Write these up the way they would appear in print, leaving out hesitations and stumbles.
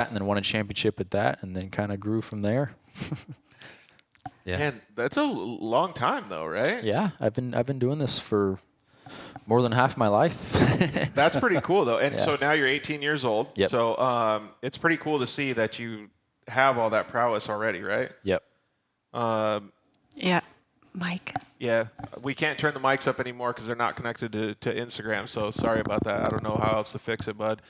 and then won a championship with that, and then kind of grew from there. Yeah. And that's a long time, though, right? Yeah, I've been doing this for more than half my life. That's pretty cool, though. And Yeah. so now you're 18 years old. Yep. So it's pretty cool to see that you have all that prowess already, right? Yep. Yeah, Mike. Yeah, we can't turn the mics up anymore because they're not connected to Instagram. So sorry about that. I don't know how else to fix it, bud.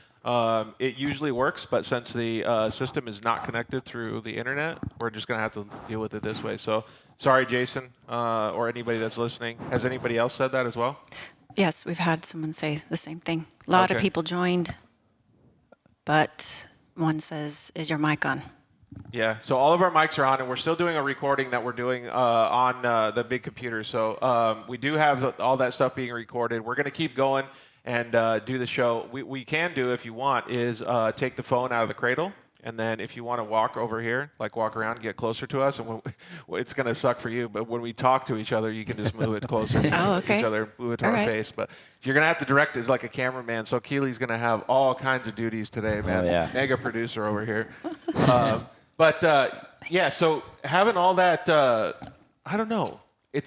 It usually works, but since the system is not connected through the internet, we're just gonna have to deal with it this way. So sorry, Jason, or anybody that's listening. Has anybody else said that as well? Yes, we've had someone say the same thing. A lot of Okay. people joined, but one says, "Is your mic on?" Yeah, so all of our mics are on, and we're still doing a recording that we're doing on the big computer. So we do have all that stuff being recorded. We're going to keep going and do the show. We can do, if you want, is take the phone out of the cradle, and then if you want to walk over here, like walk around, get closer to us, and it's going to suck for you, but when we talk to each other, you can just move it closer to Oh, okay. each other, move it to All our right. face. But you're going to have to direct it like a cameraman, so Keely's going to have all kinds of duties today, man. Oh, yeah. Mega producer over here. Yeah, so having all that, I don't know.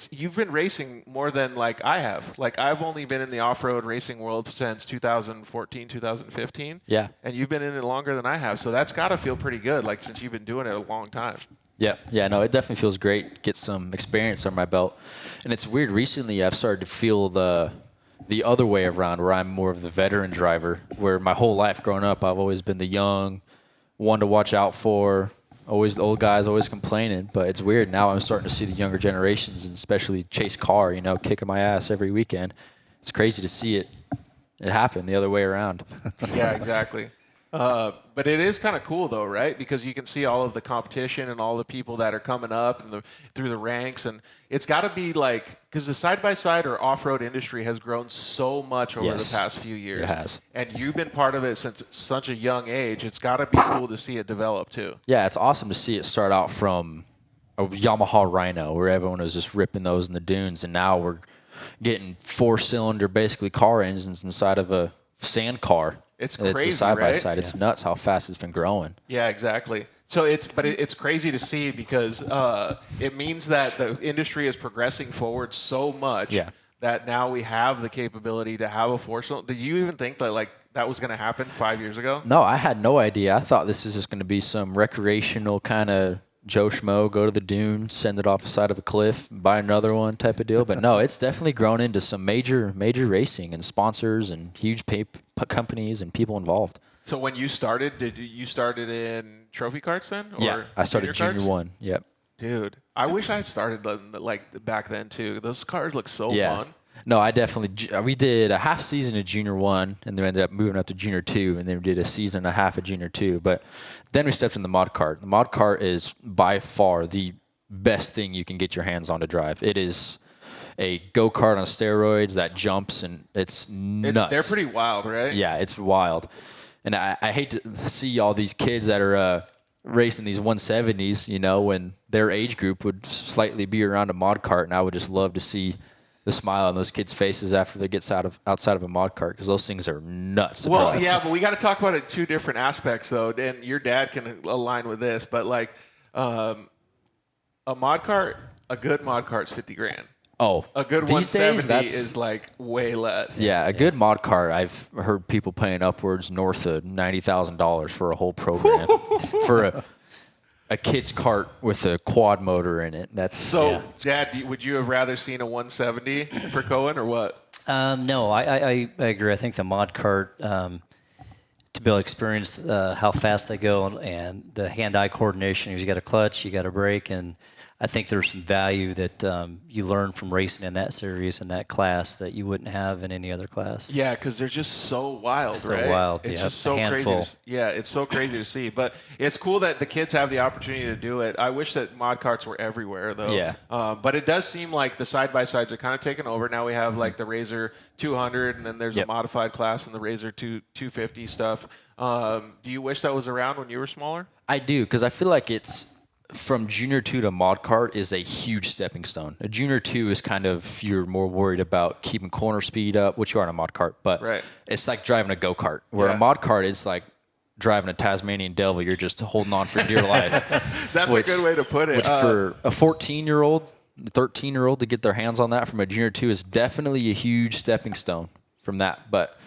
You've been racing more than like I have. Like I've only been in the off-road racing world since 2014, 2015. Yeah. And you've been in it longer than I have. So that's got to feel pretty good, like since you've been doing it a long time. Yeah, yeah, no, it definitely feels great. Get some experience on my belt, and it's weird. Recently, I've started to feel the other way around, where I'm more of the veteran driver. Where my whole life growing up, I've always been the young one to watch out for. Always the old guys, always complaining. But it's weird now. I'm starting to see the younger generations, and especially Chase Carr, kicking my ass every weekend. It's crazy to see it happen the other way around. Yeah, exactly. But it is kind of cool, though, right? Because you can see all of the competition and all the people that are coming up and through the ranks. And it's got to be like, because the side-by-side or off-road industry has grown so much over the past few years. It has. And you've been part of it since such a young age. It's got to be cool to see it develop, too. Yeah, it's awesome to see it start out from a Yamaha Rhino, where everyone was just ripping those in the dunes, and now we're getting 4-cylinder, basically car engines inside of a sand car. It's It's crazy, a side-by-side. right? It's nuts how fast it's been growing. Yeah, exactly. So it's crazy to see because it means that the industry is progressing forward so much that now we have the capability to have a 4-cylinder. Did you even think that that was going to happen 5 years ago? No, I had no idea. I thought this is just going to be some recreational kind of Joe Schmo, go to the dune, send it off the side of a cliff, buy another one type of deal. But no, it's definitely grown into some major racing and sponsors and huge companies and people involved. So when you started, you started in trophy karts then? Or Yeah, I started junior junior karts? one. Yep. Dude, I wish I had started back then too. Those cars look so fun. No, I definitely. We did a half season of junior one, and then we ended up moving up to junior two, and then we did a season and a half of junior two. But then we stepped in the mod kart. The mod kart is by far the best thing you can get your hands on to drive. It is a go-kart on steroids that jumps, and it's nuts. They're pretty wild, right? Yeah, it's wild. And I hate to see all these kids that are racing these 170s, when their age group would slightly be around a mod kart, and I would just love to see the smile on those kids' faces after they get outside of a mod kart, because those things are nuts to Well, drive. yeah, but we got to talk about it two different aspects, though. And your dad can align with this, but a mod kart, a good mod kart's $50,000. Oh, A good these days, 170 is way less. Yeah, a good mod kart, I've heard people paying upwards north of $90,000 for a whole program for a kid's cart with a quad motor in it. That's So, Dad, would you have rather seen a 170 for Koen or what? No, I agree. I think the mod cart, to be able to experience how fast they go and the hand-eye coordination, you got a clutch, you got a brake, and I think there's some value that you learn from racing in that series and that class that you wouldn't have in any other class. Yeah, because they're just so wild, So right? wild, It's yeah, just so a crazy. handful. It's so crazy to see. But it's cool that the kids have the opportunity to do it. I wish that mod karts were everywhere, though. Yeah. But it does seem like the side-by-sides are kind of taking over. Now we have the Razor 200, and then there's a modified class in the Razor 250 stuff. Do you wish that was around when you were smaller? I do, because I feel like it's from junior 2 to mod kart is a huge stepping stone. A junior 2 is kind of, you're more worried about keeping corner speed up, which you are in a mod kart, but Right. it's like driving a go-kart, where Yeah. a mod kart is like driving a Tasmanian devil. You're just holding on for dear life. That's a good way to put it. Which for a 14-year-old, 13-year-old to get their hands on that from a junior 2 is definitely a huge stepping stone from that. But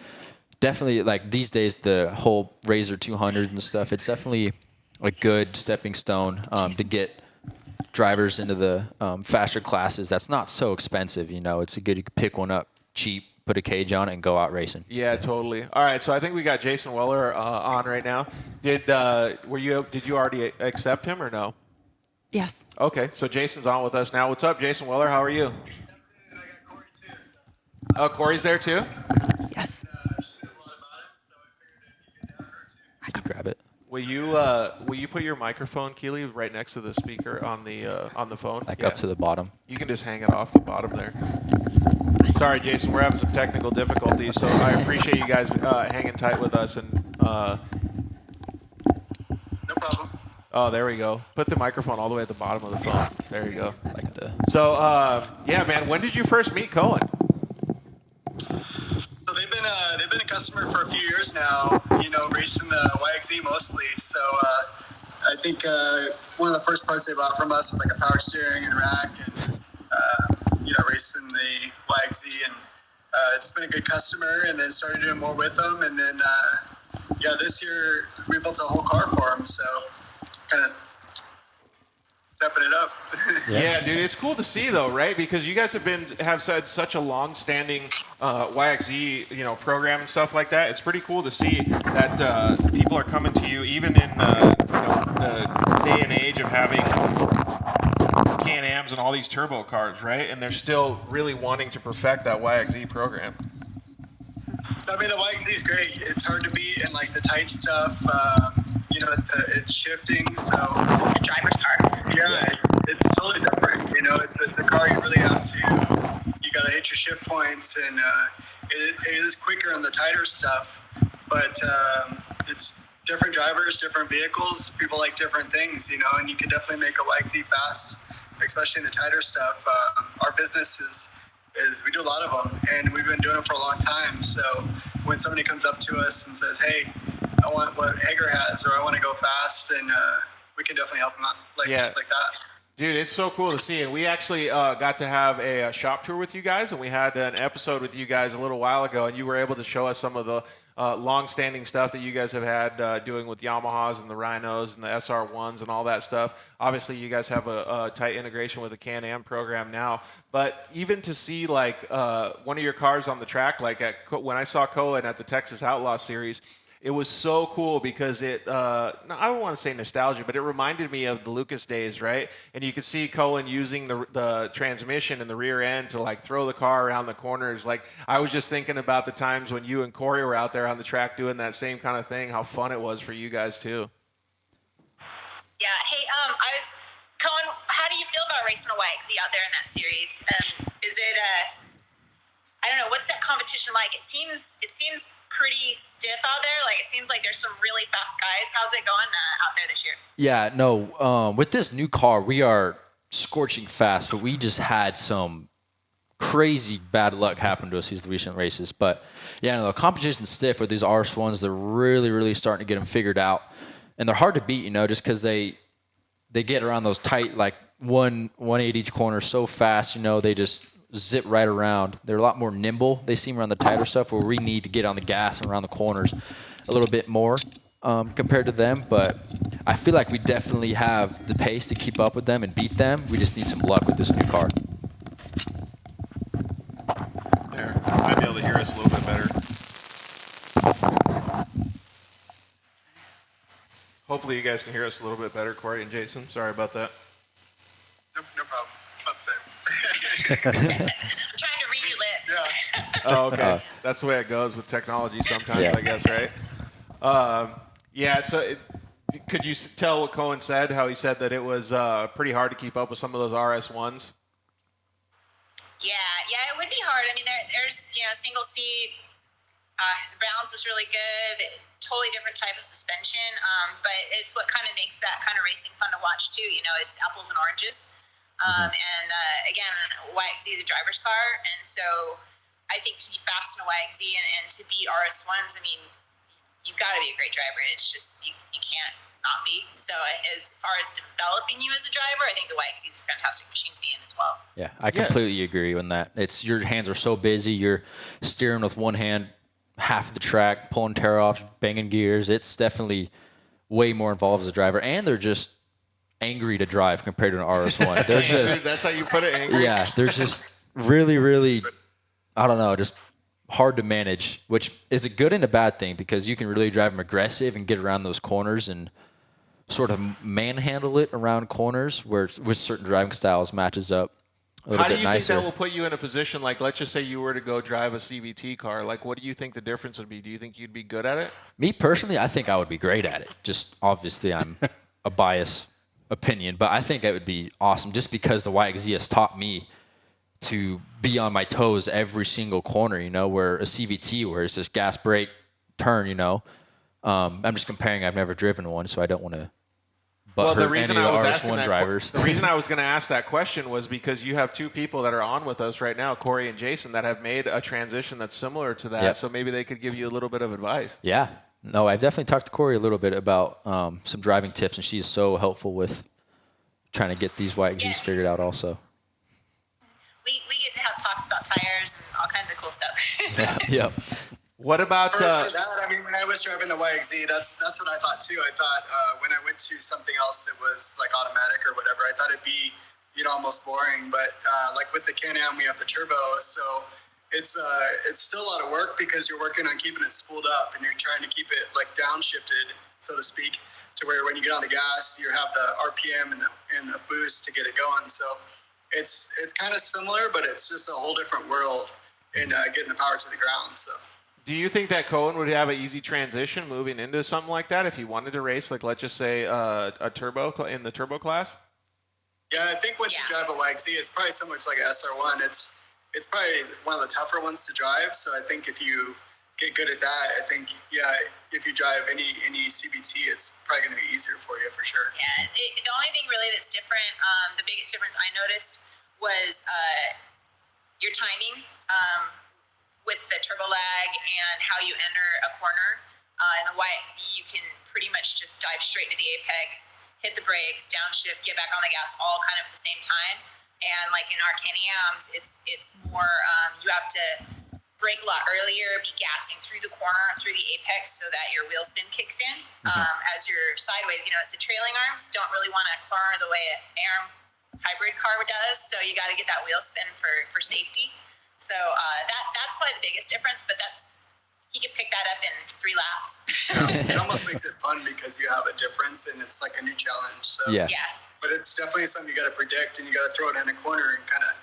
definitely, like these days, the whole Razor 200 and stuff, it's definitely a good stepping stone to get drivers into the faster classes. That's not so expensive, you know. It's a good, you can pick one up cheap, put a cage on it, and go out racing. Yeah, totally. All right, so I think we got Jason Weller on right now. Did you already accept him or no? Yes. Okay, so Jason's on with us now. What's up, Jason Weller? How are you? Oh, Corey's there too? Yes. I could grab it. Will you put your microphone, Keely, right next to the speaker on the phone? Like up to the bottom. You can just hang it off the bottom there. Sorry, Jason, we're having some technical difficulties, so I appreciate you guys hanging tight with us. And no problem. oh, there we go. Put the microphone all the way at the bottom of the phone. There you go. Like the. So, yeah, man, when did you first meet Koen? So they've been a customer for a few years now. You know, racing the YXZ mostly. So I think one of the first parts they bought from us was like a power steering and rack, and racing the YXZ, and it's been a good customer. And then started doing more with them, and then this year we built a whole car for them. So kind of stepping it up. Yeah, dude, it's cool to see though, right? Because you guys have had such a long-standing YXZ, program and stuff like that. It's pretty cool to see that people are coming to you, even in the day and age of having Can-Ams and all these turbo cars, right? And they're still really wanting to perfect that YXZ program. I mean, the YXZ is great. It's hard to beat in like the tight stuff. It's shifting, so It's a driver's car. yeah, it's totally different. You know, it's a car you really have to. You gotta hit your shift points, and it is quicker on the tighter stuff. But it's different drivers, different vehicles. People like different things, you know. And you can definitely make a YXZ fast, especially in the tighter stuff. Our business is we do a lot of them, and we've been doing it for a long time. So when somebody comes up to us and says, "Hey, I want what Hager has," or "I want to go fast," and we can definitely help them out, just like that. Dude, it's so cool to see. And we actually got to have a shop tour with you guys, and we had an episode with you guys a little while ago, and you were able to show us some of the long-standing stuff that you guys have had doing with Yamahas and the Rhinos and the SR1s and all that stuff. Obviously, you guys have a tight integration with the Can-Am program now. But even to see, like, one of your cars on the track, like when I saw Koen at the Texas Outlaw Series, it was so cool because I don't want to say nostalgia, but it reminded me of the Lucas days, right? And you could see Koen using the transmission and the rear end to like throw the car around the corners. Like I was just thinking about the times when you and Corey were out there on the track doing that same kind of thing, how fun it was for you guys too. Yeah. Hey, Koen, how do you feel about racing a YXZ out there in that series? Is it I don't know, what's that competition like? It seems pretty stiff out there. Like it seems like there's some really fast guys. How's it going out there this year? Yeah, no. With this new car, we are scorching fast, but we just had some crazy bad luck happen to us these recent races. But yeah, no, the competition's stiff with these RS1s. They're really, really starting to get them figured out, and they're hard to beat. Just because they get around those tight 180 corners so fast. They just zip right around. They're a lot more nimble, they seem, around the tighter stuff, where we need to get on the gas and around the corners a little bit more compared to them. But I feel like we definitely have the pace to keep up with them and beat them. We just need some luck with this new car. There, you might be able to hear us a little bit better. Hopefully you guys can hear us a little bit better, Corey and Jason. Sorry about that. No problem. It's about the same. I'm trying to read your lips. Yeah. Oh, okay. That's the way it goes with technology sometimes, Yeah. I guess, right? So could you tell what Koen said, how he said that it was pretty hard to keep up with some of those RS1s? Yeah, it would be hard. I mean, there's single seat. The balance is really good. Totally different type of suspension. But it's what kind of makes that kind of racing fun to watch too. It's apples and oranges. And again, YXZ is a driver's car, and so I think to be fast in a YXZ and to beat RS1s, I mean, you've got to be a great driver. It's just you can't not be. So as far as developing you as a driver, I think the YXC is a fantastic machine to be in as well. Yeah, I completely agree on that. It's your hands are so busy. You're steering with one hand half of the track, pulling tear off, banging gears. It's definitely way more involved as a driver, and they're just angry to drive compared to an RS1. They're just That's how you put it, angry? yeah, they're just really, really, I don't know, just hard to manage, which is a good and a bad thing because you can really drive them aggressive and get around those corners and sort of manhandle it around corners where with certain driving styles matches up a little How do bit you think nicer. that will put you in a position, like, let's just say you were to go drive a CVT car. Like, what do you think the difference would be? Do you think you'd be good at it? Me personally, I think I would be great at it. Just obviously I'm a biased opinion, but I think it would be awesome just because the YXZ has taught me to be on my toes every single corner, you know, where a CVT, where it's just gas, brake, turn, you know. I'm just comparing. I've never driven one, so I don't want to The reason any I of was the asking RS1 drivers. the reason I was going to ask that question was because you have two people that are on with us right now, Corey and Jason, that have made a transition that's similar to that. Yep. So maybe they could give you a little bit of advice. Yeah. No, I've definitely talked to Corey a little bit about some driving tips, and she's so helpful with trying to get these YXZs Yeah. figured out also. We get to have talks about tires and all kinds of cool stuff. Yep. What about For that, I mean, when I was driving the YXZ, that's what I thought too. I thought when I went to something else that was like automatic or whatever, I thought it'd be, almost boring. But like with the Can-Am, we have the turbo, so it's still a lot of work because you're working on keeping it spooled up and you're trying to keep it like downshifted, so to speak, to where when you get on the gas, you have the RPM and the boost to get it going. So it's kind of similar, but it's just a whole different world in getting the power to the ground. So. do you think that Koen would have an easy transition moving into something like that if he wanted to race, like let's just say a turbo in the turbo class? Yeah, I think once you drive a YXZ, it's probably similar to like a SR1. It's probably one of the tougher ones to drive. So I think if you get good at that, I think if you drive any CVT, it's probably going to be easier for you for sure. Yeah, the only thing really that's different, the biggest difference I noticed was your timing with the turbo lag and how you enter a corner. In the YXZ, you can pretty much just dive straight to the apex, hit the brakes, downshift, get back on the gas, all kind of at the same time. And like in our Can-Ams, it's more you have to brake a lot earlier, be gassing through the corner, through the apex, so that your wheel spin kicks in. As you're sideways, it's the trailing arms don't really want to corner the way an ARM hybrid car does, so you got to get that wheel spin for safety. So that's probably the biggest difference, but he could pick that up in 3 laps. It almost makes it fun because you have a difference and it's like a new challenge. So Yeah. But it's definitely something you got to predict and you got to throw it in a corner and kind of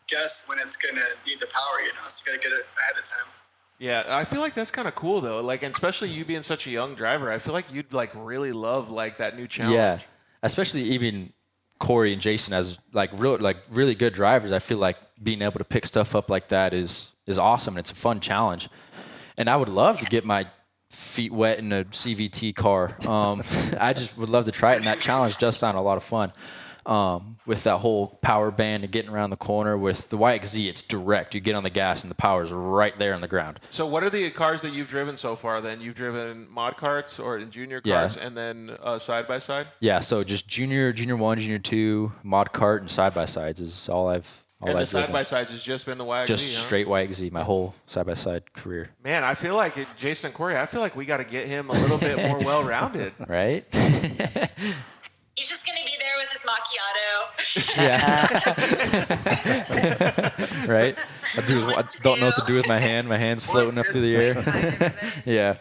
guess when it's going to need the power, so you got to get it ahead of time. Yeah, I feel like that's kind of cool though. Like, and especially you being such a young driver, I feel like you'd like really love like that new challenge. Yeah. Especially even Corey and Jason as really good drivers. I feel like being able to pick stuff up like that is awesome. And it's a fun challenge. And I would love to get my feet wet in a CVT car. I just would love to try it, and that challenge does sound a lot of fun. With that whole power band and getting around the corner. With the YXZ, it's direct. You get on the gas, and the power's right there on the ground. So what are the cars that you've driven so far then? You've driven mod karts or junior karts and then side-by-side? Yeah, so just junior 1, junior 2, mod kart, and side-by-sides is all I've And the driven. side-by-sides has just been the YXZ, Just huh? straight YXZ, my whole side-by-side career. Man, I feel like Jason and Corey, I feel like we got to get him a little bit more well-rounded. Right? He's just going to be there with his macchiato. Yeah. Right? I don't know what to do with my hand. My hand's floating up through the air. Yeah.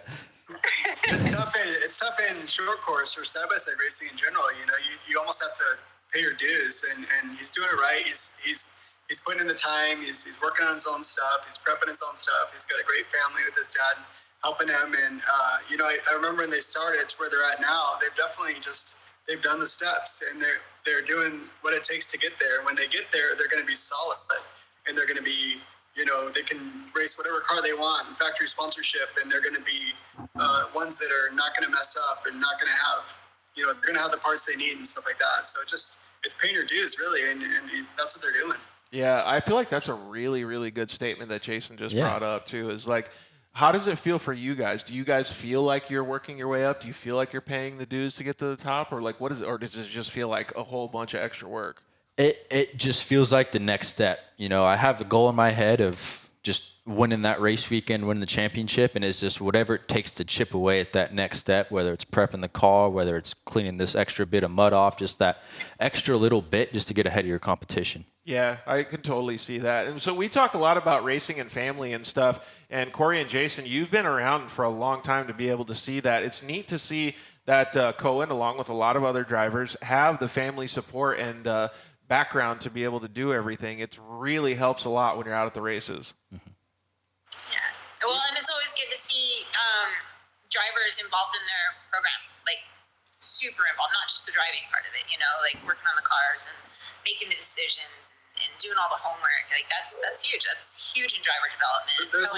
It's tough in short course or side-by-side racing in general. You almost have to pay your dues, and he's doing it right. He's putting in the time. He's working on his own stuff. He's prepping his own stuff. He's got a great family with his dad helping him. And I remember when they started to where they're at now, they've done the steps, and they're doing what it takes to get there. And when they get there, they're going to be solid, and they're going to be, they can race whatever car they want, factory sponsorship, and they're going to be ones that are not going to mess up and not going to have, they're going to have the parts they need and stuff like that. So it's paying your dues, really, and that's what they're doing. Yeah, I feel like that's a really, really good statement that Jason just brought up, too, is like, How does it feel for you guys? Do you guys feel like you're working your way up? Do you feel like you're paying the dues to get to the top, or like what is it? Or does it just feel like a whole bunch of extra work? It just feels like the next step. You know, I have a goal in my head of just winning that race weekend, winning the championship, and it's just whatever it takes to chip away at that next step, whether it's prepping the car, whether it's cleaning this extra bit of mud off, just that extra little bit just to get ahead of your competition. Yeah, I can totally see that. And so we talk a lot about racing and family and stuff. And Corey and Jason, you've been around for a long time to be able to see that. It's neat to see that Koen, along with a lot of other drivers, have the family support and background to be able to do everything. It really helps a lot when you're out at the races. Mm-hmm. Yeah. Well, and it's always good to see drivers involved in their program, like super involved, not just the driving part of it, you know, like working on the cars and making the decisions and doing all the homework. Like that's huge. That's huge in driver development. There's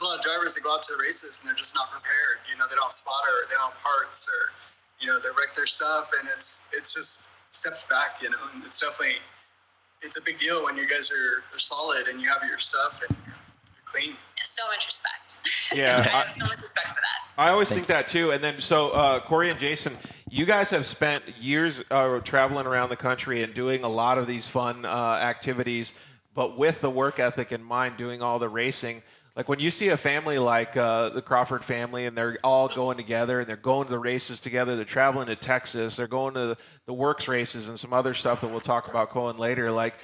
a lot of drivers that go out to the races and they're just not prepared. You know, they don't have spotter, they don't have parts, or you know, they wreck their stuff, and it's just steps back. You know, and it's a big deal when you guys are solid and you have your stuff and you're clean. So much respect. Yeah, I have so much respect for that. I always think that too. And then so Corey and Jason, you guys have spent years traveling around the country and doing a lot of these fun activities, but with the work ethic in mind, doing all the racing. Like when you see a family like the Crawford family and they're all going together and they're going to the races together, they're traveling to Texas, they're going to the works races and some other stuff that we'll talk about Koen later. Like,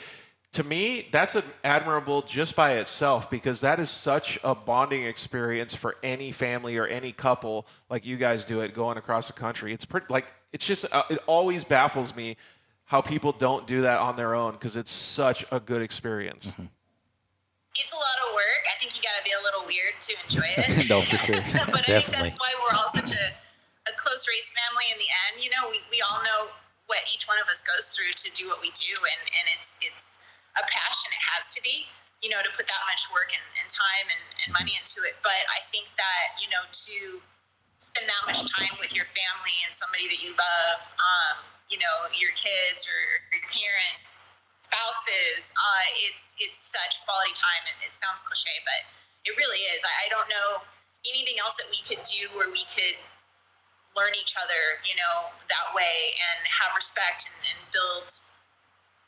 to me, that's admirable just by itself, because that is such a bonding experience for any family or any couple like you guys do it going across the country. It's pretty, like, it's just it always baffles me how people don't do that on their own, because it's such a good experience. Mm-hmm. It's a lot of work. I think you got to be a little weird to enjoy it. No, for sure. But Definitely. I think that's why we're all such a close race family in the end. You know, we all know what each one of us goes through to do what we do, and it's a passion. It has to be, you know, to put that much work and time and money into it. But I think that, you know, to spend that much time with your family and somebody that you love, you know, your kids or your parents, spouses, it's such quality time. It sounds cliche, but it really is. I don't know anything else that we could do where we could learn each other, you know, that way and have respect and build,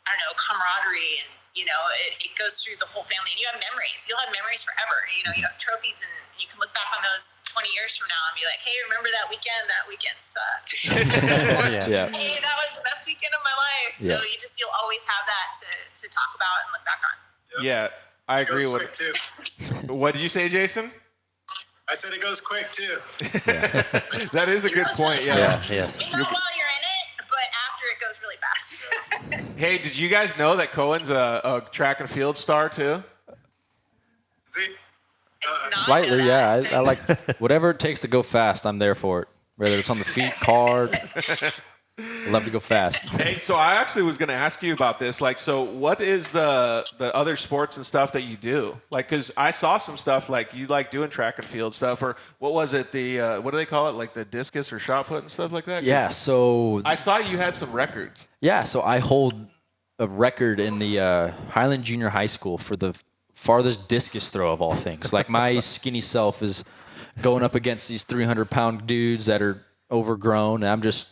I don't know, camaraderie, and you know, it goes through the whole family, and you have memories. You'll have memories forever. You know, you have trophies, and you can look back on those 20 years from now and be like, hey, remember that weekend? That weekend sucked. Or, Yeah. hey, that was the best weekend of my life. So you'll always have that to talk about and look back on. Yeah, I It agree goes with quick too. What did you say, Jason? I said it goes quick too. That is a good point. Yeah, Yeah. yes. Not while you're in it, but after it goes really fast. Hey, did you guys know that Koen's a track and field star too? See? Not Slightly, know yeah. that. I like whatever it takes to go fast. I'm there for it. Whether it's on the feet, car. I love to go fast. Hey, so I actually was going to ask you about this. Like, so what is the other sports and stuff that you do? Like, because I saw some stuff like you like doing track and field stuff, or what was it? The what do they call it? Like the discus or shot put and stuff like that? 'Cause Yeah, so I saw you had some records. so I hold a record in the Highland Junior High School for the farthest discus throw of all things. Like my skinny self is going up against these 300-pound dudes that are overgrown, and I'm just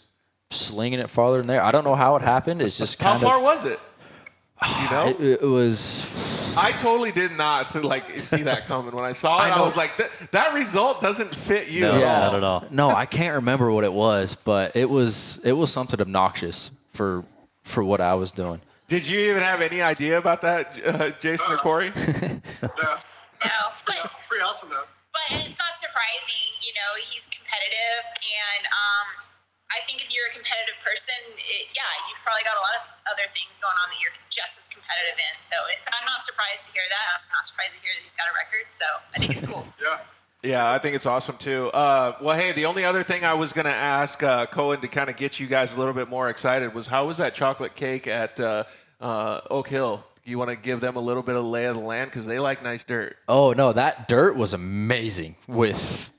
slinging it farther than there. I don't know how it happened. It's just How kind far of. was it? You know, It was. I totally did not like see that coming. When I saw it, I know. was like, that result doesn't fit you. No, at Yeah. all. not at all. No, I can't remember what it was, but it was something obnoxious for what I was doing. Did you even have any idea about that, Jason or Corey? Yeah. No, but Pretty awesome though. it's not surprising. You know, he's competitive, and I think if you're a competitive person, you've probably got a lot of other things going on that you're just as competitive in. So I'm not surprised to hear that. I'm not surprised to hear that he's got a record. So I think it's cool. Yeah. Yeah, I think it's awesome too. Well, hey, the only other thing I was going to ask Koen to kind of get you guys a little bit more excited was how was that chocolate cake at Oak Hill? You want to give them a little bit of lay of the land because they like nice dirt. Oh no, that dirt was amazing. Once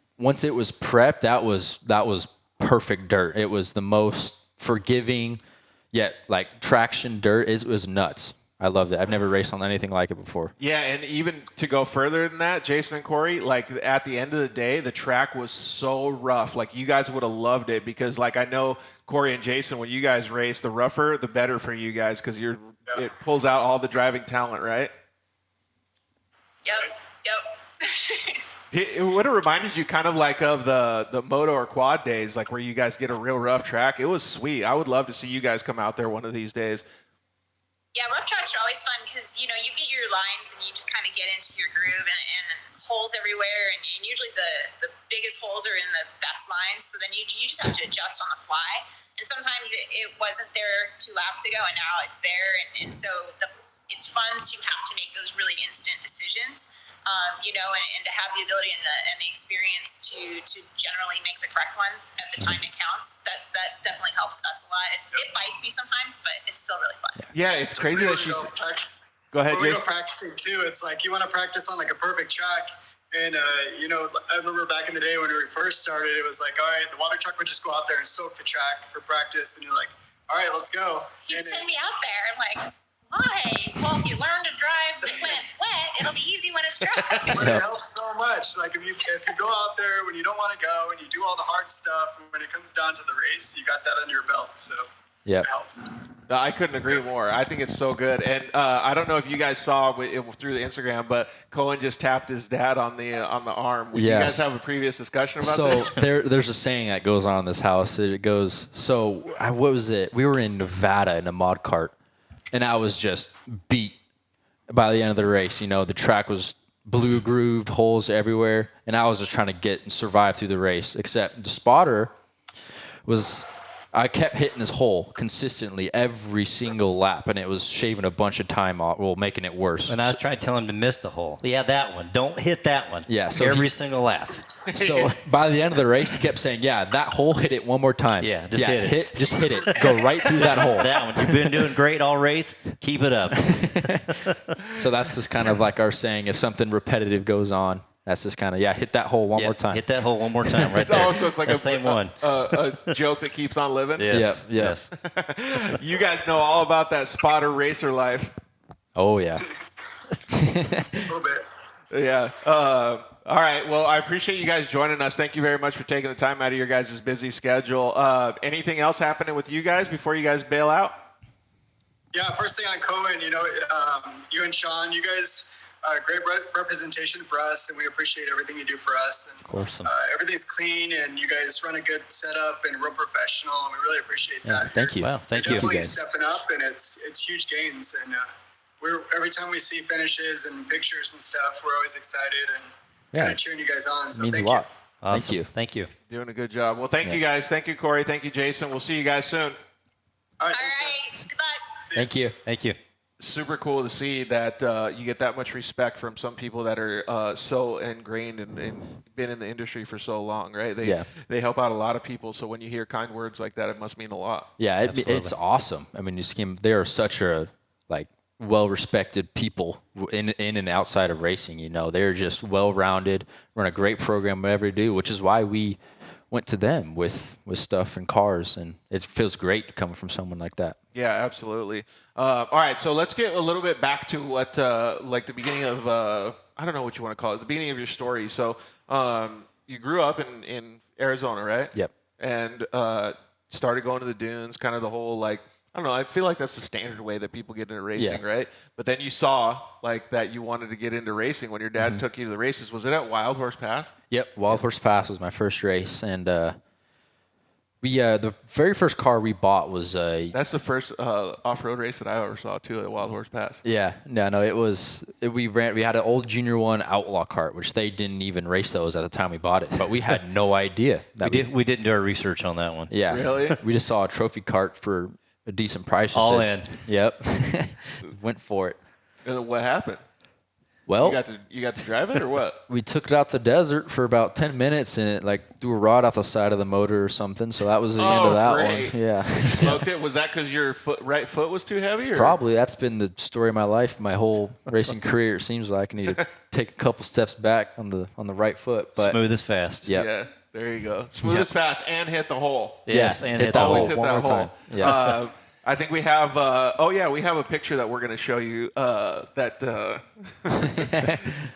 it was prepped, that was perfect dirt. It was the most forgiving, yet like traction dirt. It was nuts. I loved it. I've never raced on anything like it before. Yeah, and even to go further than that, Jason and Corey, like at the end of the day, the track was so rough. Like you guys would have loved it because, like I know Corey and Jason, when you guys race, the rougher the better for you guys because it pulls out all the driving talent, right? Yep. It would have reminded you kind of like of the moto or quad days, like where you guys get a real rough track. It was sweet. I would love to see you guys come out there one of these days. Yeah, rough tracks are always fun because, you get your lines and you just kind of get into your groove and holes everywhere. And usually the biggest holes are in the best lines. So then you just have to adjust on the fly. And sometimes it wasn't there 2 laps ago and now it's there. And so it's fun to have to make those really instant decisions. And to have the ability and the experience to generally make the correct ones at the time it counts, that definitely helps us a lot. It bites me sometimes, but it's still really fun. Yeah, it's crazy that she's. Go ahead, when we Jason. go practicing too, it's like you want to practice on like a perfect track. And, I remember back in the day when we first started, it was like, all right, the water truck would just go out there and soak the track for practice. And you're like, all right, let's go. He'd send me out there. I'm like, why? Well, if you learn to drive when it's wet, it'll be easy when it's dry. But it helps so much. Like if you go out there when you don't want to go and you do all the hard stuff, when it comes down to the race, you got that under your belt. So it helps. I couldn't agree more. I think it's so good. And I don't know if you guys saw it through the Instagram, but Koen just tapped his dad on the arm. Yes. You guys have a previous discussion about this? So there's a saying that goes on in this house. It goes, what was it? We were in Nevada in a mod cart, and I was just beat by the end of the race. The track was blue grooved, holes everywhere, and I was just trying to get and survive through the race. Except the spotter I kept hitting this hole consistently every single lap, and it was shaving a bunch of time off, making it worse. And I was trying to tell him to miss the hole. Yeah, that one. Don't hit that one. Yeah, so every single lap. So by the end of the race, he kept saying, "Yeah, that hole, hit it one more time. Yeah, just hit it. Just hit it. Go right through that hole." That one. You've been doing great all race. Keep it up. So that's just kind of like our saying: if something repetitive goes on, that's just kind of hit that hole one more time. Hit that hole one more time, right there. It's like same one. A joke that keeps on living. Yes. Yes. You guys know all about that spotter racer life. Oh yeah. A little bit. Yeah. All right. Well, I appreciate you guys joining us. Thank you very much for taking the time out of your guys' busy schedule. Anything else happening with you guys before you guys bail out? Yeah, first thing on Koen, you and Sean, you guys great representation for us, and we appreciate everything you do for us. And, of course. Everything's clean, and you guys run a good setup and real professional, and we really appreciate that. Thank you. Wow, thank you. Definitely stepping up, and it's huge gains. And every time we see finishes and pictures and stuff, we're always excited and kind of cheering you guys on. So Means thank a lot. You. Awesome. Thank you. Doing a good job. Well, thank you guys. Thank you, Corey. Thank you, Jason. We'll see you guys soon. All right. All right. Good luck. Thank you. Thank you. Super cool to see that you get that much respect from some people that are so ingrained and been in the industry for so long, right? They help out a lot of people. So when you hear kind words like that, it must mean a lot. Yeah, it's awesome. I mean, they are such a well-respected people in and outside of racing. They're just well-rounded, run a great program, whatever they do, which is why we went to them with stuff and cars, and it feels great coming from someone like that. Yeah, absolutely. All right, so let's get a little bit back to what, like the beginning of, I don't know what you want to call it, the beginning of your story. So you grew up in Arizona, right? Yep. And started going to the dunes, kind of the whole, I don't know, I feel like that's the standard way that people get into racing, right? But then you saw, that you wanted to get into racing when your dad took you to the races. Was it at Wild Horse Pass? Yep, Wild Horse Pass was my first race, and the very first car we bought was That's the first off-road race that I ever saw too at Wild Horse Pass. Yeah, no, we had an old Junior 1 Outlaw cart, which they didn't even race those at the time we bought it, but we had no idea. We didn't do our research on that one. Yeah, really? We just saw a trophy cart for a decent price. All in. Yep, went for it. And what happened? Well, you got to drive it or what? We took it out to the desert for about 10 minutes, and it threw a rod out the side of the motor or something. So that was the end of that one. Yeah. Smoked it. Was that because your right foot was too heavy? Or? Probably. That's been the story of my life, my whole racing career. It seems like I need to take a couple steps back on the right foot. But smooth as fast. Yep. Yeah. There you go. Smooth as fast and hit the hole. Yes, and hit that the hole Always hit one that more hole. time. Yeah. I think we have. We have a picture that we're going to show you.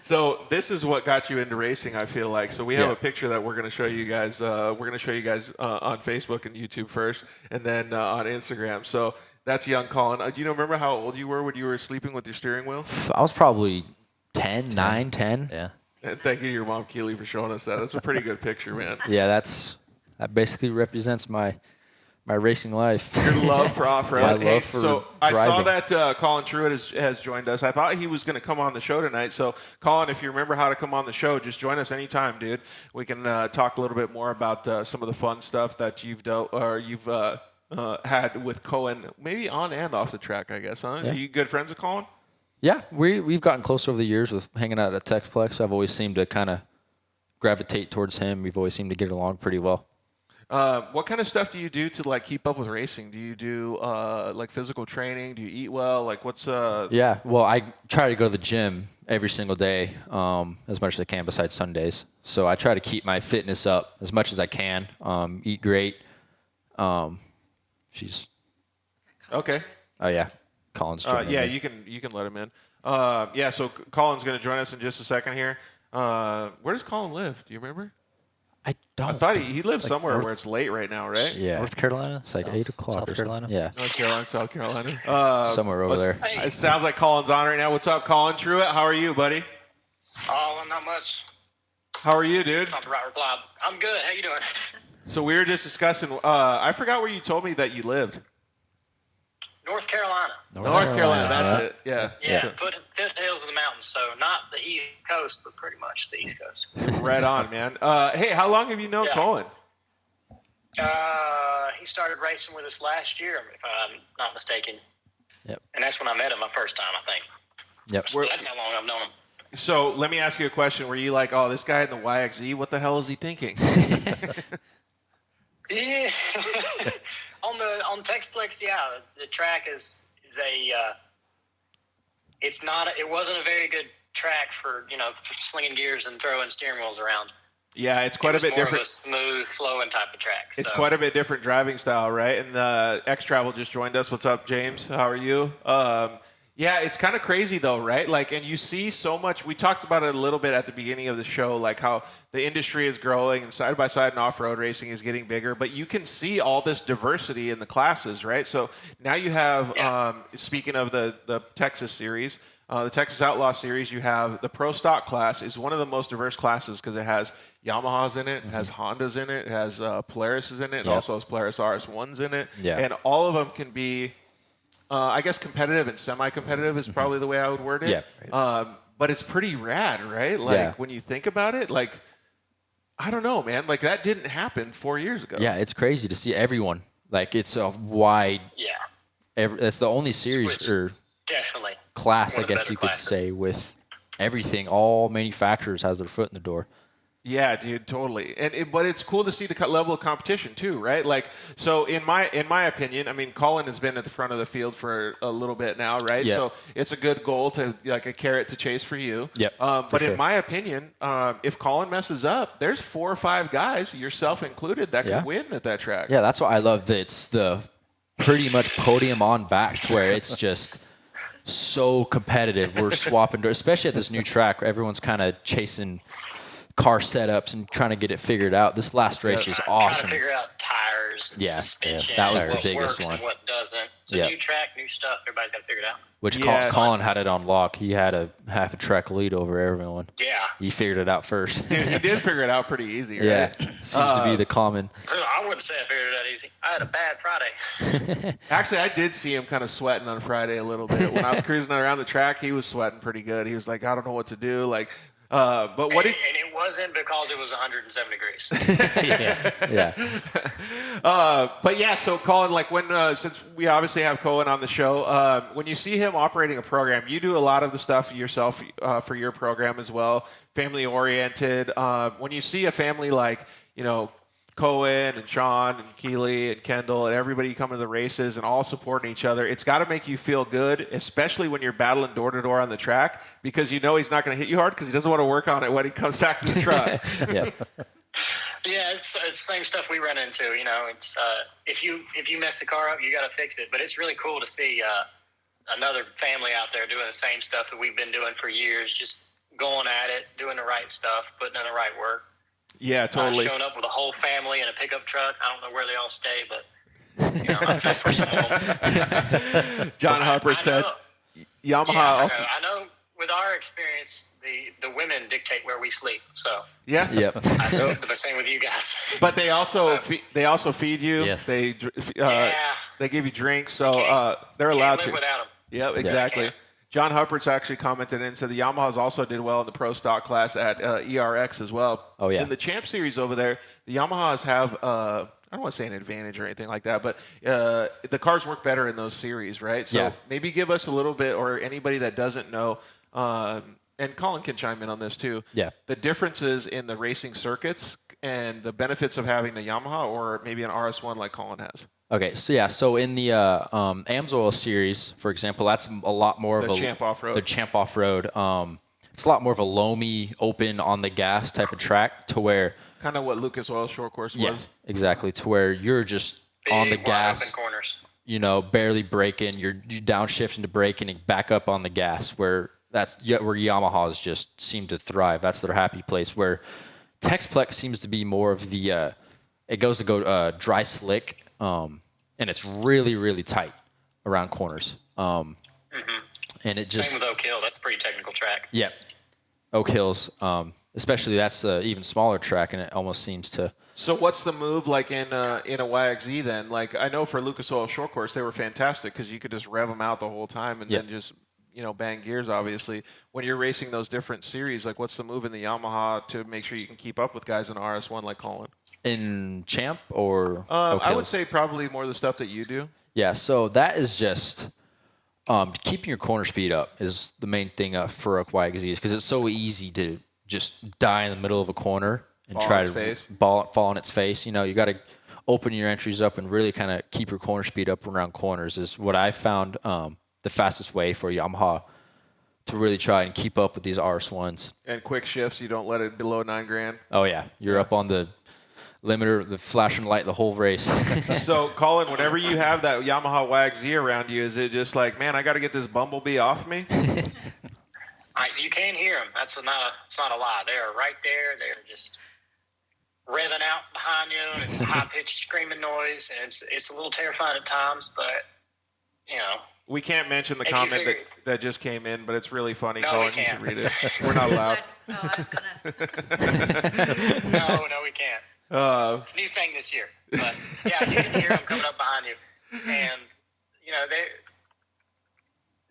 So this is what got you into racing. I feel like. So we have a picture that we're going to show you guys. We're going to show you guys on Facebook and YouTube first, and then on Instagram. So that's young Colin. Do you remember how old you were when you were sleeping with your steering wheel? I was probably 10, 9, 10. Yeah. And thank you to your mom, Keely, for showing us that. That's a pretty good picture, man. Yeah, that basically represents my racing life. Your love for off-road. My love for so I saw driving. that Colin Truitt has joined us. I thought he was going to come on the show tonight. So, Colin, if you remember how to come on the show, just join us anytime, dude. We can talk a little bit more about some of the fun stuff that you've had with Koen, maybe on and off the track, I guess, huh? Yeah. Are you good friends with Colin? Yeah, we've gotten close over the years with hanging out at Texplex. I've always seemed to kind of gravitate towards him. We've always seemed to get along pretty well. What kind of stuff do you do to keep up with racing? Do you do physical training? Do you eat well? What's Yeah, well, I try to go to the gym every single day, as much as I can besides Sundays. So I try to keep my fitness up as much as I can. Eat great. She's okay. Oh yeah, Colin's. Yeah, you can let him in. So Colin's going to join us in just a second here. Where does Colin live? Do you remember? I don't. I thought he lives somewhere where it's late right now, right? Yeah. North Carolina? It's like 8 o'clock. South or Carolina? Yeah. North Carolina, South Carolina. Somewhere over there. It sounds like Colin's on right now. What's up, Colin Truitt? How are you, buddy? Oh, well, not much. How are you, dude? Not the right reply. I'm good. How you doing? So we were just discussing. I forgot where you told me that you lived. North Carolina. North Carolina. That's it. Yeah. Yeah, Sure. foothills of the mountains. So not the East Coast, but pretty much the East Coast. Right on, man. Hey, how long have you known Yeah. Colin? He started racing with us last year, if I'm not mistaken. Yep. And that's when I met him my first time, I think. Yep. So that's how long I've known him. So let me ask you a question. Were you like, oh, this guy in the YXZ, what the hell is he thinking? Yeah. on Texplex, yeah, the track is it wasn't a very good track for slinging gears and throwing steering wheels around. Yeah, it's quite a bit different. More of a smooth flowing type of track. It's so. quite a bit different driving style, right? And X Travel just joined us. What's up, James? How are you? Yeah, it's kind of crazy though, right? And you see so much. We talked about it a little bit at the beginning of the show, how the industry is growing and side-by-side and off-road racing is getting bigger. But you can see all this diversity in the classes, right? So now you have, speaking of the Texas series, the Texas Outlaw series, you have the Pro Stock class is one of the most diverse classes because it has Yamahas in it, it has Hondas in it, it has Polaris in it, it also has Polaris RS1s in it. Yeah. And all of them can be... I guess competitive and semi-competitive is probably the way I would word it. Yeah. But it's pretty rad, right? When you think about it, I don't know, man. That didn't happen 4 years ago. Yeah, it's crazy to see everyone. It's a wide. Yeah. It's the only series or Definitely. class, One I of the guess better you could classes. say, with everything. All manufacturers has their foot in the door. Yeah, dude, totally. But it's cool to see the level of competition too, right? So in my opinion, I mean, Colin has been at the front of the field for a little bit now, right? Yeah. So it's a good goal to a carrot to chase for you. Yep, But sure. in my opinion, if Colin messes up, there's 4 or 5 guys, yourself included, that Yeah. can win at that track. Yeah, that's why I love that it's the pretty much podium on back to where it's just so competitive. We're swapping, especially at this new track where everyone's kind of chasing car setups and trying to get it figured out. This last race was Trying awesome. to figure out tires and Yeah, suspension. that was and the what biggest works one. And what doesn't. It's a Yeah. new track, new stuff. Everybody's got to figure it out. Which Yeah. Colin had it on lock. He had a half a track lead over everyone. Yeah. He figured it out first. Dude, he did figure it out pretty easy, right? Yeah, seems to be the common. I wouldn't say I figured it out easy. I had a bad Friday. Actually, I did see him kind of sweating on Friday a little bit. When I was cruising around the track, he was sweating pretty good. He was like, I don't know what to do. But what and it wasn't because it was 107 degrees. Yeah. But yeah, so Colin, when since we obviously have Koen on the show, when you see him operating a program, you do a lot of the stuff yourself for your program as well, family oriented. When you see a family like Koen and Sean and Keely and Kendall and everybody coming to the races and all supporting each other, it's got to make you feel good, especially when you're battling door to door on the track, because he's not going to hit you hard because he doesn't want to work on it when he comes back to the truck. Yeah. Yeah, it's the same stuff we run into. You know, it's if you mess the car up, you got to fix it. But it's really cool to see another family out there doing the same stuff that we've been doing for years, just going at it, doing the right stuff, putting in the right work. Yeah, totally. Showing up with a whole family in a pickup truck. I don't know where they all stay, but you know, I feel for some of them. John Harper said, Yamaha. Yeah, I know. With our experience, the women dictate where we sleep. So Yeah. Yep. I assume it's the same with you guys. But they also feed you. Yes. They give you drinks, so they're Can't allowed live to. without them. Yep, exactly. Yeah. John Huppert's actually commented and said the Yamahas also did well in the Pro Stock class at ERX as well. Oh, yeah. In the Champ Series over there, the Yamahas have I don't want to say an advantage or anything like that, but the cars work better in those series, right? So Yeah. maybe give us a little bit, or anybody that doesn't know, and Colin can chime in on this too. Yeah. The differences in the racing circuits and the benefits of having the Yamaha or maybe an RS1 like Colin has. Okay, so in the Amsoil series, for example, that's a lot more of The a Champ Off-Road. The Champ Off-Road. It's a lot more of a loamy, open on the gas type of track, to where Kind of what Lucas Oil Short Course was. exactly, to where you're just on the Big, wide gas, open corners. you know, barely braking. You downshift into braking and back up on the gas, where where Yamahas just seem to thrive. That's their happy place. Where Texplex seems to be more of the it goes to go dry slick, and it's really, really tight around corners. And it just Same with Oak Hill. That's a pretty technical track. yeah, Oak Hills, especially that's an even smaller track, and it almost seems to. So what's the move like in a YXZ then? Like I know for Lucas Oil Short Course they were fantastic because you could just rev them out the whole time and then just bang gears. Obviously, when you're racing those different series, like what's the move in the Yamaha to make sure you can keep up with guys in RS1 like Colin? In Champ or Oak I would Hills? say probably more the stuff that you do. Yeah, so that is just keeping your corner speed up is the main thing for a YXZ, because it's so easy to just die in the middle of a corner and Fall try on to its face. fall on its face. You know, you got to open your entries up and really kind of keep your corner speed up around corners is what I found the fastest way for Yamaha to really try and keep up with these RS1s. And quick shifts, you don't let it below $9,000. Oh, yeah. You're up on the limiter, the flashing light the whole race. So, Colin, whenever you have that Yamaha YXZ around you, is it just like, man, I got to get this bumblebee off me? You can hear them. It's not a lie. They are right there. They're just revving out behind you, and it's a high-pitched screaming noise, and it's a little terrifying at times, but, you know. We can't mention the If you comment figure- that just came in, but it's really funny. No, Colin, we you should can't. read it. We're not allowed. Oh, I was gonna. No, we can't. It's a new thing this year. But, yeah, you can hear them coming up behind you. And, you know,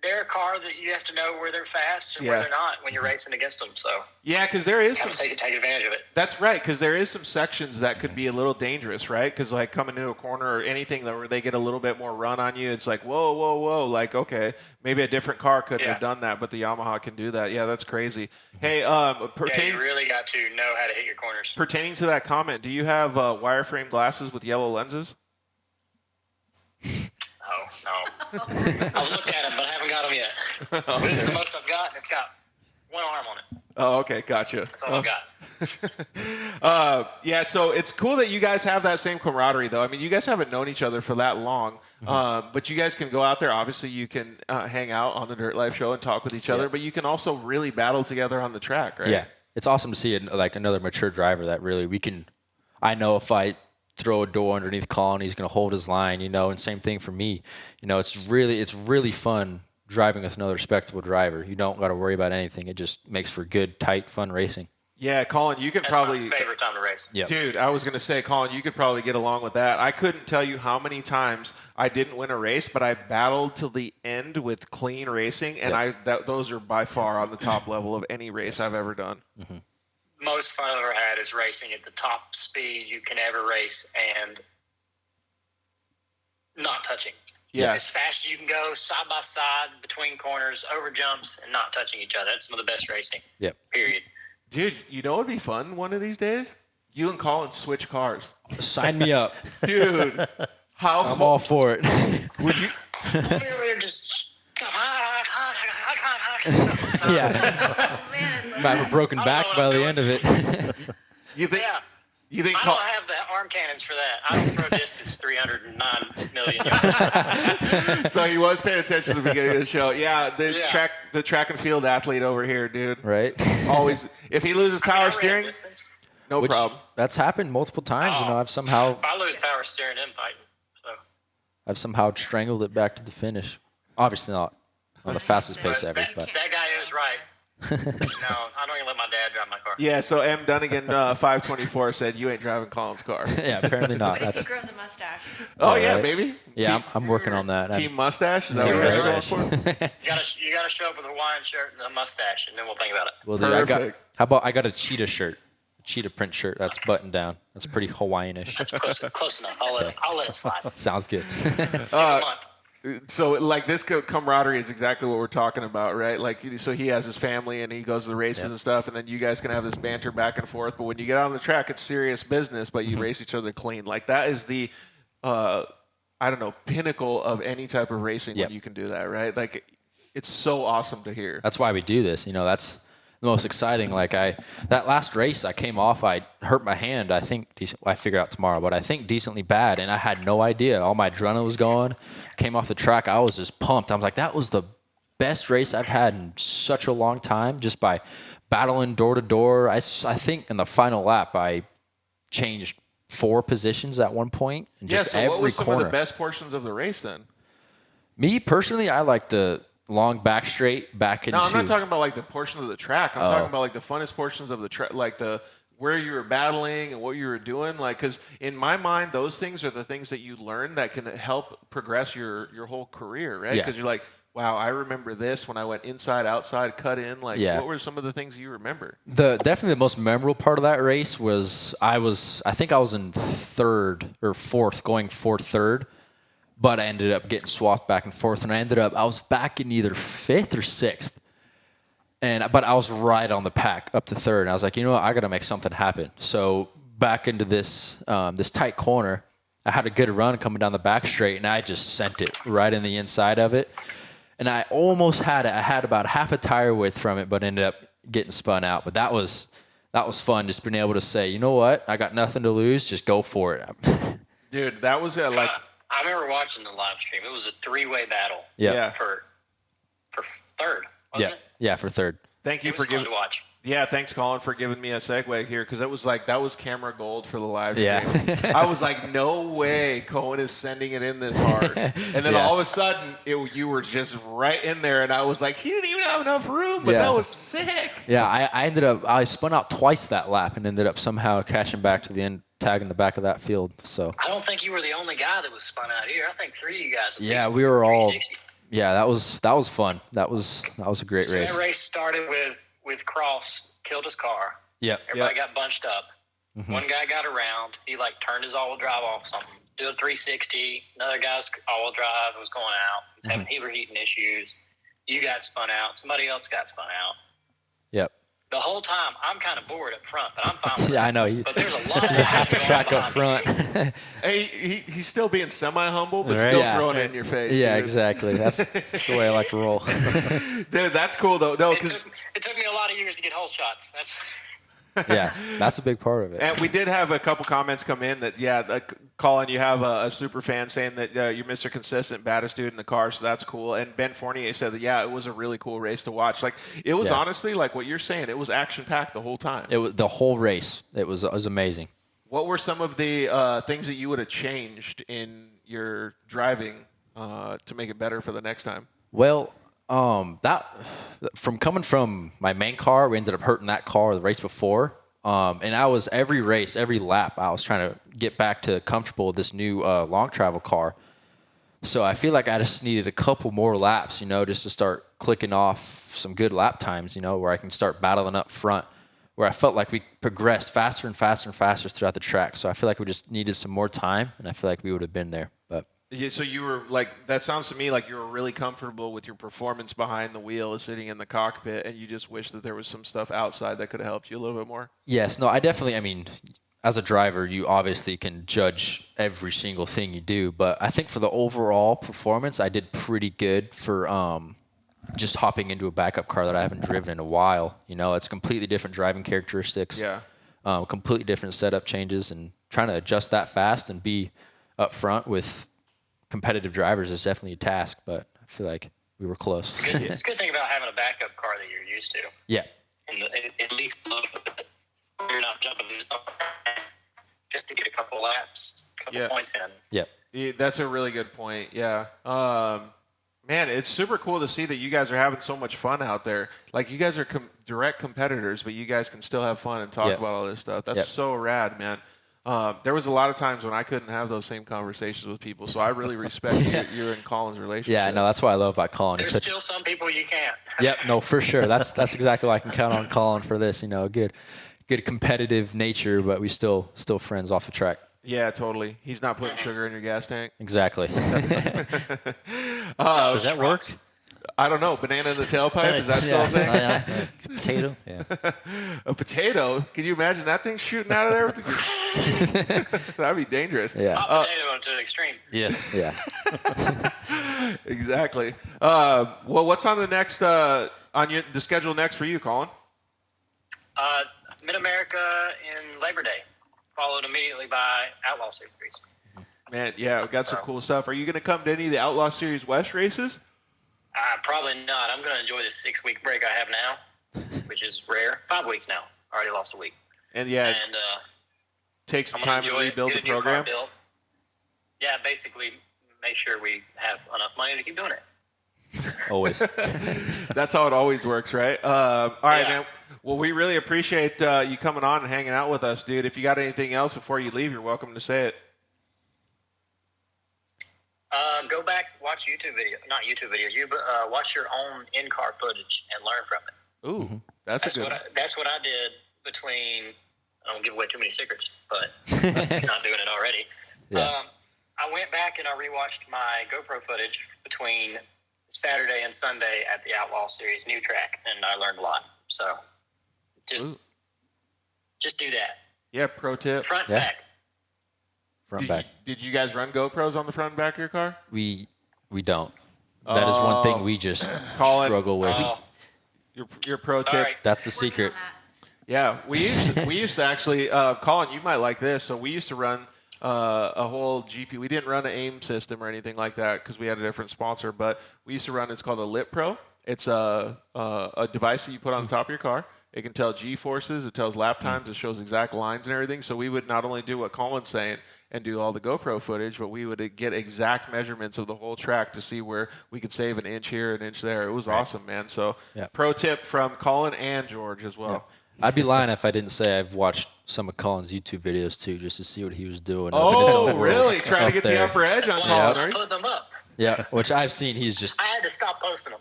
they're a car that you have to know where they're fast and where they're not when you're racing against them. So Yeah, because there is have some. to take advantage of it. That's right, because there is some sections that could be a little dangerous, right? Because like coming into a corner or anything where they get a little bit more run on you, it's like whoa, whoa, whoa. Like okay, maybe a different car couldn't have done that, but the Yamaha can do that. Yeah, that's crazy. Hey, Yeah, you really got to know how to hit your corners. pertaining to that comment, do you have wireframe glasses with yellow lenses? Oh, no. I've looked at them, but I haven't got them yet. This is the most I've got, and it's got one arm on it. Oh, okay, gotcha. That's all I've got. Yeah, so it's cool that you guys have that same camaraderie, though. I mean, you guys haven't known each other for that long, but you guys can go out there. Obviously, you can hang out on the Dirt Life show and talk with each other, but you can also really battle together on the track, right? Yeah, it's awesome to see like another mature driver that really I know if I throw a door underneath Colin, he's going to hold his line, you know, and same thing for me. You know, it's really fun driving with another respectable driver. You don't got to worry about anything. It just makes for good, tight, fun racing. Yeah, Colin, you can That's probably. my favorite time to race. Yeah. Dude, I was going to say, Colin, you could probably get along with that. I couldn't tell you how many times I didn't win a race, but I battled till the end with clean racing, and those are by far on the top level of any race I've ever done. Mm-hmm. Most fun I've ever had is racing at the top speed you can ever race and not touching. Yeah. As fast as you can go, side by side, between corners, over jumps, and not touching each other. That's some of the best racing. Yep. Period. Dude, you know what would be fun one of these days? You and Colin switch cars. Sign me up. Dude, how I'm all for it. would you? We're just. Yeah. Might have a broken back by the end of it. You think? Yeah. You think I don't have the arm cannons for that. I don't throw discus 309 million yards. So he was paying attention to the beginning of the show. Yeah, the track and field athlete over here, dude. Right. Always, if he loses power steering, no problem. That's happened multiple times. You know, If I lose power steering, I'm fighting. So. I've somehow strangled it back to the finish. Obviously not on the fastest pace ever. But That guy is right. No, I don't even let my dad drive my car. Yeah, so M. Dunnigan 524 said you ain't driving Colin's car. yeah, apparently not. What if he grows a mustache? Oh, yeah, right. baby. Yeah, I'm working on that. Team mustache? Is that Team what you're going mustache. for? You gotta show up with a Hawaiian shirt and a mustache, and then we'll think about it. Well, Perfect. I got a cheetah shirt, cheetah print shirt that's buttoned down. That's pretty Hawaiian-ish. That's close enough. I'll let it slide. Sounds good. Give it a month. So, like, this camaraderie is exactly what we're talking about, right? Like, so he has his family and he goes to the races and stuff, and then you guys can have this banter back and forth. But when you get out on the track, it's serious business, but you race each other clean. Like, that is the, pinnacle of any type of racing when you can do that, right? Like, it's so awesome to hear. That's why we do this. You know, that's the most exciting. Like that last race, I came off. I hurt my hand. I think I figure out tomorrow, but I think decently bad, and I had no idea. All my adrenaline was going. Came off the track. I was just pumped. I was like, that was the best race I've had in such a long time. Just by battling door to door. I think in the final lap, I changed 4 positions at one point. And just so every what was some corner. of the best portions of the race then? Me personally, I like the long back straight back into. No, I'm not talking about like the portion of the track. I'm talking about like the funnest portions of the track, like the where you were battling and what you were doing. Like, because in my mind, those things are the things that you learn that can help progress your whole career, right? Because you're like, wow, I remember this when I went inside, outside, cut in. Like, what were some of the things you remember? Definitely the most memorable part of that race was I think I was in 3rd or 4th, going 4th, 3rd. But I ended up getting swapped back and forth, and I was back in either 5th or 6th. But I was right on the pack up to 3rd. And I was like, you know what, I got to make something happen. So back into this tight corner, I had a good run coming down the back straight, and I just sent it right in the inside of it. And I almost had it. I had about half a tire width from it, but ended up getting spun out. But that was fun, just being able to say, you know what, I got nothing to lose, just go for it. Dude, that was I remember watching the live stream. It was a 3-way battle. Yeah. For 3rd, wasn't it? Yeah, for 3rd. Thank you It for was fun giving. to watch. Yeah, thanks, Colin, for giving me a segue here, because that was camera gold for the live stream. Yeah. I was like, no way Koen is sending it in this hard. And then all of a sudden, you were just right in there, and I was like, he didn't even have enough room, but that was sick. Yeah, I spun out twice that lap and ended up somehow catching back to the end, tagging the back of that field. So I don't think you were the only guy that was spun out here. I think 3 of you guys. yeah, we were all. 360. Yeah, that was fun. That was a great So race. that race started with Cross killed his car. Yep. Everybody got bunched up. One guy got around. He turned his all-wheel drive off something. Did a 360. Another guy's all-wheel drive was going out. He was having overheating issues. You got spun out. Somebody else got spun out. Yep. The whole time, I'm kind of bored up front, but I'm fine with Yeah, it. I know. But there's a lot of Half the track up behind me. front. Hey, he's still being semi-humble, but Right. still Yeah. throwing it in your face. Yeah, dude. exactly. That's the way I like to roll. Dude, that's cool, though. No, It because took me a lot of years to get hole shots. Yeah, that's a big part of it. and we did have a couple comments come in that, Colin, you have a super fan saying that you're Mr. Consistent, baddest dude in the car, so that's cool. And Ben Fournier said that, it was a really cool race to watch. Like, it was honestly, like what you're saying, it was action-packed the whole time. It was the whole race. It was amazing. What were some of the things that you would have changed in your driving to make it better for the next time? Well, from coming from my main car, we ended up hurting that car the race before. And I was every lap, I was trying to get back to comfortable with this new long travel car. So I feel like I just needed a couple more laps, just to start clicking off some good lap times, where I can start battling up front, where I felt like we progressed faster and faster and faster throughout the track. So I feel like we just needed some more time, and I feel like we would have been there. But Yeah, so you were like, that sounds to me like you were really comfortable with your performance behind the wheel, sitting in the cockpit, and you just wish that there was some stuff outside that could have helped you a little bit more? Yes, no, I mean, as a driver, you obviously can judge every single thing you do, but I think for the overall performance, I did pretty good for just hopping into a backup car that I haven't driven in a while. It's completely different driving characteristics. Yeah. completely different setup changes, and trying to adjust that fast and be up front with competitive drivers is definitely a task, but I feel like we were close. It's a good thing about having a backup car that you're used to. Yeah. And at least a little bit. You're not jumping just to get a couple laps, points in. Yep. Yeah, that's a really good point. Yeah. Man, it's super cool to see that you guys are having so much fun out there. Like, you guys are direct competitors, but you guys can still have fun and talk about all this stuff. That's so rad, man. There was a lot of times when I couldn't have those same conversations with people, so I really respect you and Colin's relationship. Yeah, no, that's what I love about Colin. There's still some people you can't. Yep, no, for sure. That's exactly what I can count on Colin for this. You know, a good competitive nature, but we still friends off the track. Yeah, totally. He's not putting sugar in your gas tank. Exactly. Does that work? I don't know. Banana in the tailpipe? Is that still a thing? Potato? Yeah. A potato? Can you imagine that thing shooting out of there? That'd be dangerous. Yeah. Hot potato to the extreme. Yes. Yeah. Exactly. Well, what's on the next on the schedule next for you, Colin? Mid-America in Labor Day, followed immediately by Outlaw Series. Man, yeah, we got some cool stuff. Are you going to come to any of the Outlaw Series West races? Probably not. I'm going to enjoy this 6-week break I have now, which is rare. 5 weeks now. I already lost a week. And take some I'm time gonna to enjoy rebuild get the a new car program. built. Yeah, basically make sure we have enough money to keep doing it. Always. That's how it always works, right? All right, Yeah. man. Well, we really appreciate you coming on and hanging out with us, dude. If you got anything else before you leave, you're welcome to say it. Go back, watch YouTube videos. Not YouTube videos. Watch your own in-car footage and learn from it. Ooh, that's a good one. That's what I did between. I don't give away too many secrets, but I'm not doing it already. Yeah. I went back and I rewatched my GoPro footage between Saturday and Sunday at the Outlaw Series new track, and I learned a lot. So just do that. Yeah, pro tip. Front and back. Front back. Did you guys run GoPros on the front and back of your car? We don't. That is one thing we just struggle with. Your pro tip. Sorry. That's the secret. Yeah, we used to actually, Colin, you might like this. So we used to run a whole GP. We didn't run an AIM system or anything like that because we had a different sponsor. But we used to run. It's called a Lit Pro. It's a device that you put on the top of your car. It can tell G-forces. It tells lap times. It shows exact lines and everything. So we would not only do what Colin's saying and do all the GoPro footage, but we would get exact measurements of the whole track to see where we could save an inch here, an inch there. It was awesome, man. So pro tip from Colin and George as well. I'd be lying if I didn't say I've watched some of Colin's YouTube videos too, just to see what he was doing. Oh, really? Trying to get the upper edge on Colin, I right? put them up. Yeah, which I've seen. He's just I had to stop posting them.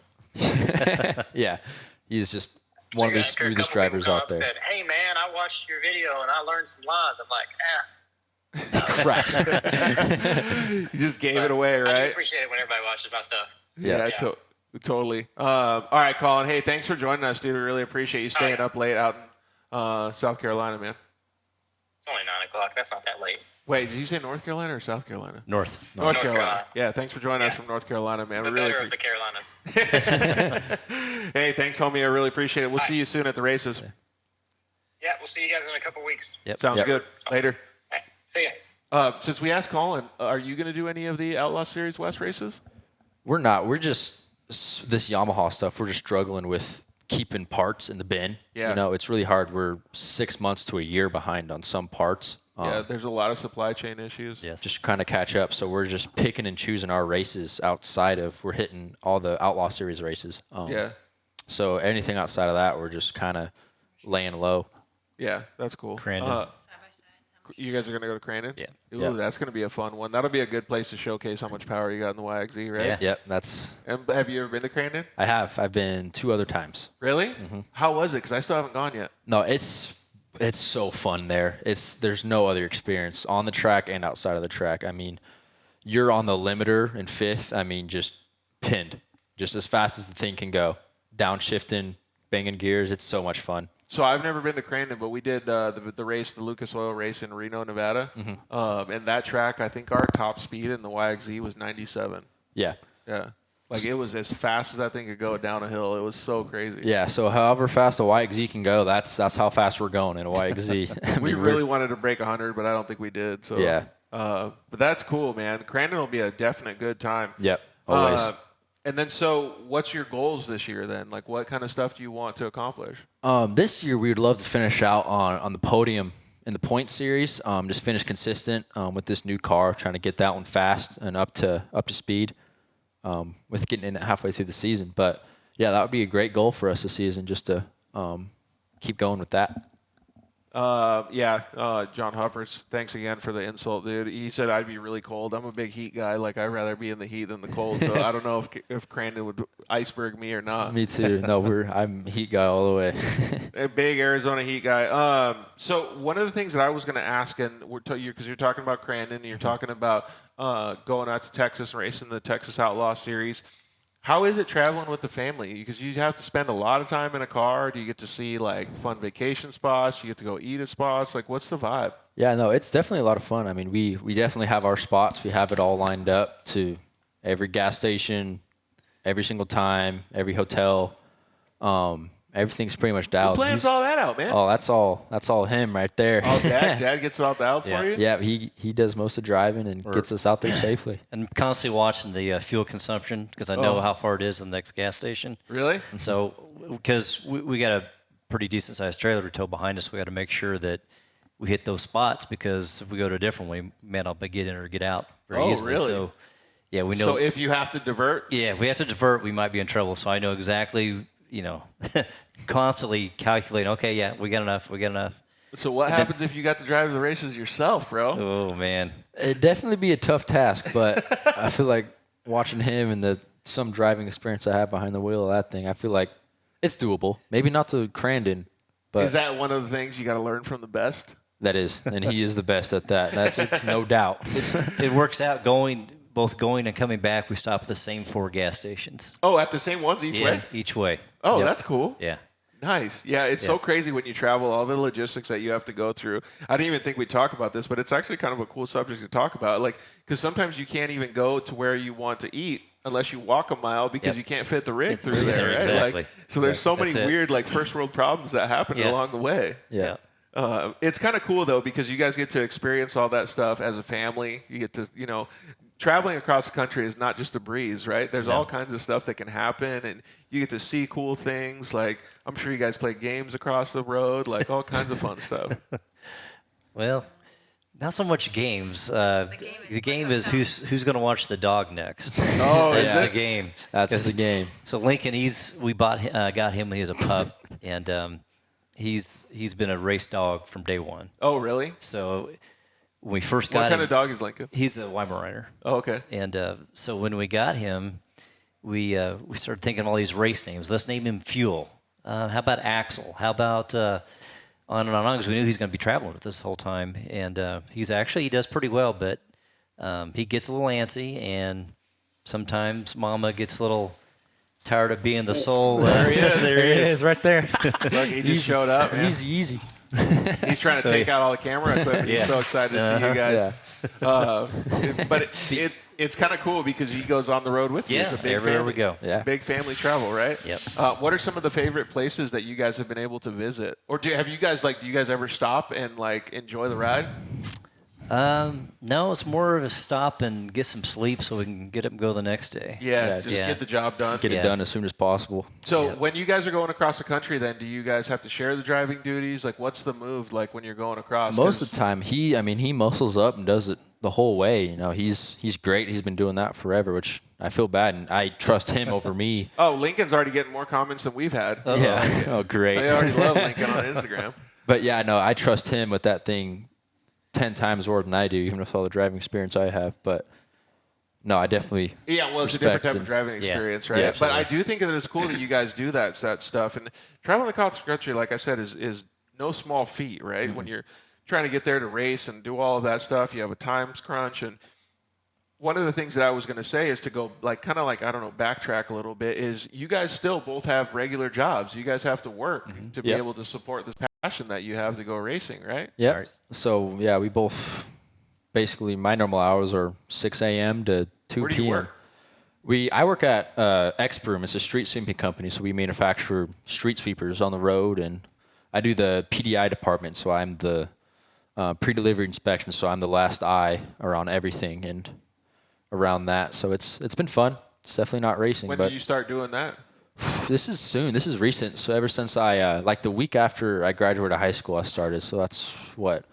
yeah, he's just one of the smoothest drivers out there. Said, "Hey man, I watched your video and I learned some lines." I'm like, Crap. You just gave it away, I do right? appreciate it when everybody watches my stuff. Yeah. Totally. All right, Colin. Hey, thanks for joining us, dude. We really appreciate you staying up late out in South Carolina, man. It's only 9 o'clock. That's not that late. Wait, did you say North Carolina or South Carolina? North. North Carolina. Yeah, thanks for joining us from North Carolina, man. The We really better of the appreciate Carolinas. Hey, thanks, homie. I really appreciate it. We'll see you soon at the races. Yeah, we'll see you guys in a couple weeks. Yep. Sounds good. Later. All right, see ya. Since we asked Colin, are you going to do any of the Outlaw Series West races? We're not. We're just this Yamaha stuff. We're just struggling with keeping parts in the bin. Yeah. You know, it's really hard. We're 6 months to a year behind on some parts. Yeah, there's a lot of supply chain issues. Yes. Just kind of catch up. So we're just picking and choosing our races outside of. We're hitting all the Outlaw Series races. Yeah. So anything outside of that, we're just kind of laying low. Yeah, that's cool. Crandon. You guys are going to go to Crandon? Yeah. Ooh, Yeah. that's going to be a fun one. That'll be a good place to showcase how much power you got in the YXZ, right? Yeah. Yep, that's. And have you ever been to Crandon? I have. I've been 2 other times. Really? Mm-hmm. How was it? Because I still haven't gone yet. No, it's so fun there. There's no other experience on the track and outside of the track. I mean, you're on the limiter in 5th. I mean, just pinned, just as fast as the thing can go, downshifting, banging gears. It's so much fun. So I've never been to Crandon, but we did the race, the Lucas Oil race in Reno, Nevada. Mm-hmm. And that track, I think our top speed in the YXZ was 97. Yeah. Yeah. Like it was as fast as that thing could go down a hill. It was so crazy. Yeah, so however fast a YXZ can go, that's how fast we're going in a YXZ. I We mean, really wanted to break 100, but I don't think we did. So Yeah. but that's cool, man. Crandon will be a definite good time. Yep, always. And then, so what's your goals this year then? Like, what kind of stuff do you want to accomplish? This year, we would love to finish out on the podium in the point series. Just finish consistent with this new car, trying to get that one fast and up to speed with getting in it halfway through the season. But yeah, that would be a great goal for us this season, just to keep going with that. John Huppers, thanks again for the insult, dude. He said I'd be really cold. I'm a big heat guy. Like, I'd rather be in the heat than the cold. So I don't know if Crandon would iceberg me or not. Me too. No, I'm heat guy all the way. A big Arizona heat guy. So one of the things that I was going to ask, and because you're talking about Crandon, and you're talking about going out to Texas and racing the Texas Outlaw Series. How is it traveling with the family? Because you have to spend a lot of time in a car. Do you get to see like fun vacation spots? You get to go eat at spots? Like, what's the vibe? Yeah, no, it's definitely a lot of fun. I mean, we definitely have our spots. We have it all lined up to every gas station, every single time, every hotel. Everything's pretty much dialed. Who plans all that out, man? Oh, that's all him right there. Oh, Dad gets it all dialed for you? Yeah, he does most of the driving and gets us out there safely. And I'm constantly watching the fuel consumption because I know how far it is to the next gas station. Really? And so, because we got a pretty decent-sized trailer to tow behind us, we got to make sure that we hit those spots because if we go to a different way, man, I'll get in or get out very easily. Really? So, yeah, we know. So if you have to divert? Yeah, if we have to divert, we might be in trouble. So I know exactly, constantly calculating, okay, yeah, we got enough. So what happens if you got to drive the races yourself, bro? Oh, man. It'd definitely be a tough task, but I feel like watching him and some driving experience I have behind the wheel of that thing, I feel like it's doable. Maybe not to Crandon, but is that one of the things you got to learn from the best? that is, and he is the best at that. That's no doubt. It works out both going and coming back. We stop at the same 4 gas stations. Oh, at the same ones each way? Yes, each way. Oh, Yep. that's cool. Yeah. Nice. Yeah, it's so crazy when you travel, all the logistics that you have to go through. I didn't even think we'd talk about this, but it's actually kind of a cool subject to talk about. Like, because sometimes you can't even go to where you want to eat unless you walk a mile because you can't fit the rig through there, right? Exactly. Like, so there's so many That's it. weird, like, first world problems that happen along the way. Yeah. It's kind of cool, though, because you guys get to experience all that stuff as a family. You get to, traveling across the country is not just a breeze, right? There's all kinds of stuff that can happen, and you get to see cool things. Like, I'm sure you guys play games across the road, like all kinds of fun stuff. Well, not so much games. The game is who's going to watch the dog next. Oh, That's is the it? game. That's the game. So Lincoln, we got him when he was a pup, and he's been a race dog from day one. Oh, really? So when we first got What him, kind of dog is Lincoln? he's a Weimaraner. Oh, okay. And so when we got him, we started thinking of all these race names. Let's name him Fuel. How about Axel? How about on and on? Because we knew he's going to be traveling with us the whole time. And he does pretty well, but he gets a little antsy, and sometimes Mama gets a little tired of being the sole. There he is. There he is, right there. Look, he just showed up. Man. Easy. He's trying to take out all the camera equipment. He's so excited to see you guys. But it's kind of cool because he goes on the road with you. Yeah, It's a big everywhere family. we go. Yeah. Big family travel, right? Yep. What are some of the favorite places that you guys have been able to visit? Or do you guys ever stop and like enjoy the ride? No, it's more of a stop and get some sleep so we can get up and go the next day. Yeah, just yeah. get the job done. Get it done as soon as possible. So when you guys are going across the country, then do you guys have to share the driving duties? Like, what's the move like when you're going across? Most of the time, he muscles up and does it the whole way. He's great. He's been doing that forever, which I feel bad, and I trust him over me. Oh, Lincoln's already getting more comments than we've had. Yeah. Oh, great. I already love Lincoln on Instagram. But yeah, no, I trust him with that thing 10 times more than I do, even with all the driving experience I have. But no, I definitely Yeah, well, it's a different respect type of and- driving experience, right? Yeah, but I absolutely. do think that it's cool that you guys do that stuff. And traveling across the country, like I said, is no small feat, right? Mm-hmm. When you're trying to get there to race and do all of that stuff, you have a times crunch. And one of the things that I was going to say is to go backtrack a little bit is you guys still both have regular jobs. You guys have to work to be Yep. able to support this passion that you have to go racing, right? Yeah. Right. So yeah, we both basically my normal hours are 6 a.m. to 2 Where do p.m. you work? I work at X-Broom. It's a street sweeping company, so we manufacture street sweepers on the road, and I do the PDI department, so I'm the pre-delivery inspection, so I'm the last eye around everything and around that. So it's been fun. It's definitely not racing. When but did you start doing that? This is soon. This is recent. So ever since I like the week after I graduated high school, I started. So that's what,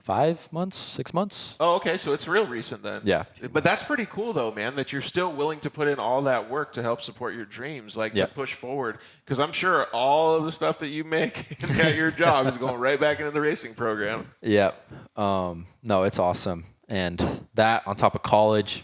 5 months, 6 months? Oh, okay. So it's real recent then. Yeah. But that's pretty cool, though, man, that you're still willing to put in all that work to help support your dreams, like Yeah. to push forward. Because I'm sure all of the stuff that you make at your job is going right back into the racing program. Yep. No, it's awesome. And that on top of college,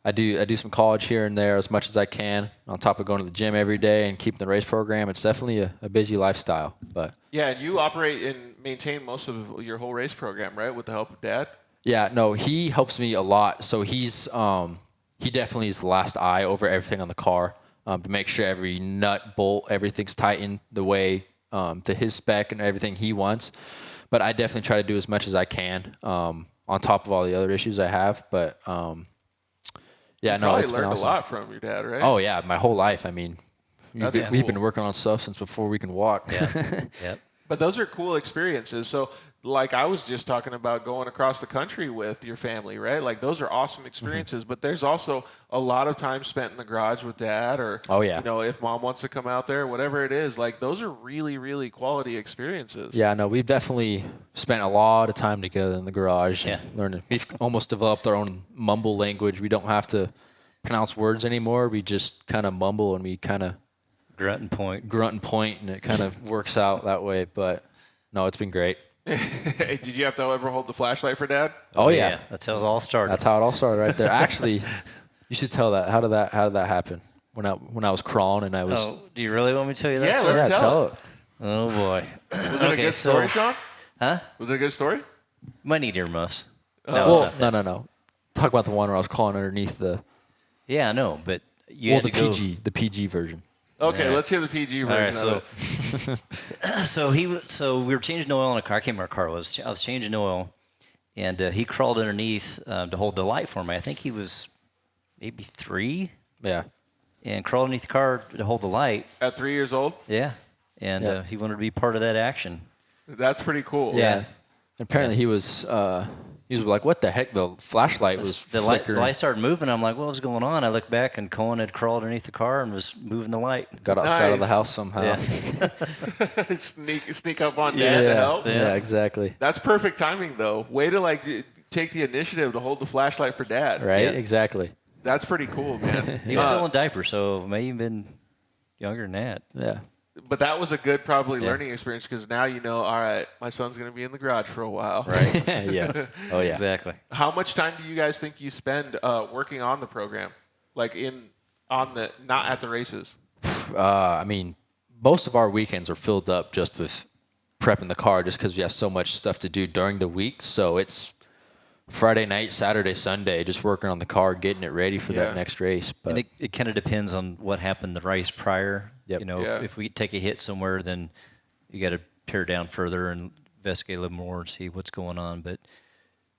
I do some college here and there as much as I can. On top of going to the gym every day and keeping the race program, it's definitely a busy lifestyle. But Yeah, and you operate and maintain most of your whole race program, right, with the help of Dad? yeah, no, he helps me a lot. So he definitely is the last eye over everything on the car to make sure every nut, bolt, everything's tightened the way to his spec and everything he wants. But I definitely try to do as much as I can on top of all the other issues I have. But yeah, You no, probably it's been learned awesome. a lot from your dad, right? Oh yeah, my whole life. I mean, That's we've cool. been working on stuff since before we can walk. Yeah. Yep. But those are cool experiences. So, like I was just talking about going across the country with your family, right? Like those are awesome experiences. But there's also a lot of time spent in the garage with Dad, or Oh, yeah. you know, if Mom wants to come out there, whatever it is. Like those are really, really quality experiences. Yeah, no, we've definitely spent a lot of time together in the garage. Yeah. And learning. We've almost developed our own mumble language. We don't have to pronounce words anymore. We just kind of mumble and we kind of Grunt and point. grunt and point, and it kind of works out that way. But no, it's been great. Hey, did you have to ever hold the flashlight for Dad? Oh yeah, That's how it all started. that's how it all started right there. Actually, you should tell that. How did that happen? When I was crawling and I was. Oh, do you really want me to tell you that Yeah, story? let's tell it. Oh boy. Was it a good story, Sean? Huh? Was it a good story? Might need earmuffs. Oh. No, Well, it's not that. no. Talk about the one where I was crawling underneath the. Yeah, I know, but you Well, had the to go. PG, the PG version. Okay, Yeah. let's hear the PG All right, version of it. so we were changing oil in a car. I can't remember what car it was. I was changing oil, and he crawled underneath to hold the light for me. I think he was maybe 3, Yeah. and crawled underneath the car to hold the light. At 3 years old? Yeah, and Yeah. he wanted to be part of that action. That's pretty cool. Yeah. Apparently he was like, what the heck? The flashlight was The light flickering. started moving. I'm like, what was going on? I looked back, and Koen had crawled underneath the car and was moving the light. Got outside of the Nice. house somehow. Yeah. sneak up on Dad to help. Yeah, exactly. That's perfect timing, though. Way to like take the initiative to hold the flashlight for Dad. Right? Yeah. Exactly. That's pretty cool, man. He was still in diapers, so may have been younger than that. Yeah. But that was a good, probably learning experience because now you know. All right, my son's going to be in the garage for a while. Right. Yeah. Oh yeah. Exactly. How much time do you guys think you spend working on the program, like not at the races? I mean, most of our weekends are filled up just with prepping the car, just because we have so much stuff to do during the week. So it's Friday night, Saturday, Sunday, just working on the car, getting it ready for Yeah. that next race. But And it kind of depends on what happened the race prior. Yep. You know, Yeah. if we take a hit somewhere, then you got to tear down further and investigate a little more and see what's going on. But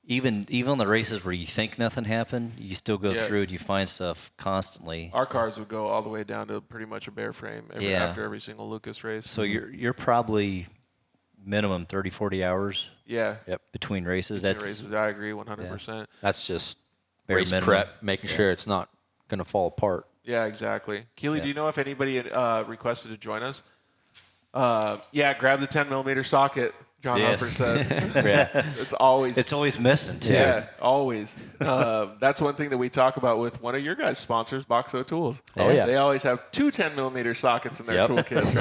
even on the races where you think nothing happened, you still go Yeah. through it. You find stuff constantly. Our cars would go all the way down to pretty much a bare frame Yeah. after every single Lucas race. So you're probably minimum 30, 40 hours yeah, between races. the That's races. I agree 100%. that's just Bare race minimum. prep, making sure it's not going to fall apart. Yeah, exactly. Keely, Yeah. do you know if anybody requested to join us? Yeah, grab the 10mm socket. John Yes. Humper said. Yeah. It's always. it's always missing too. Yeah, always. That's one thing that we talk about with one of your guys' sponsors, Boxo Tools. Oh, yeah. They always have 2 10mm sockets in their Yep. toolkits,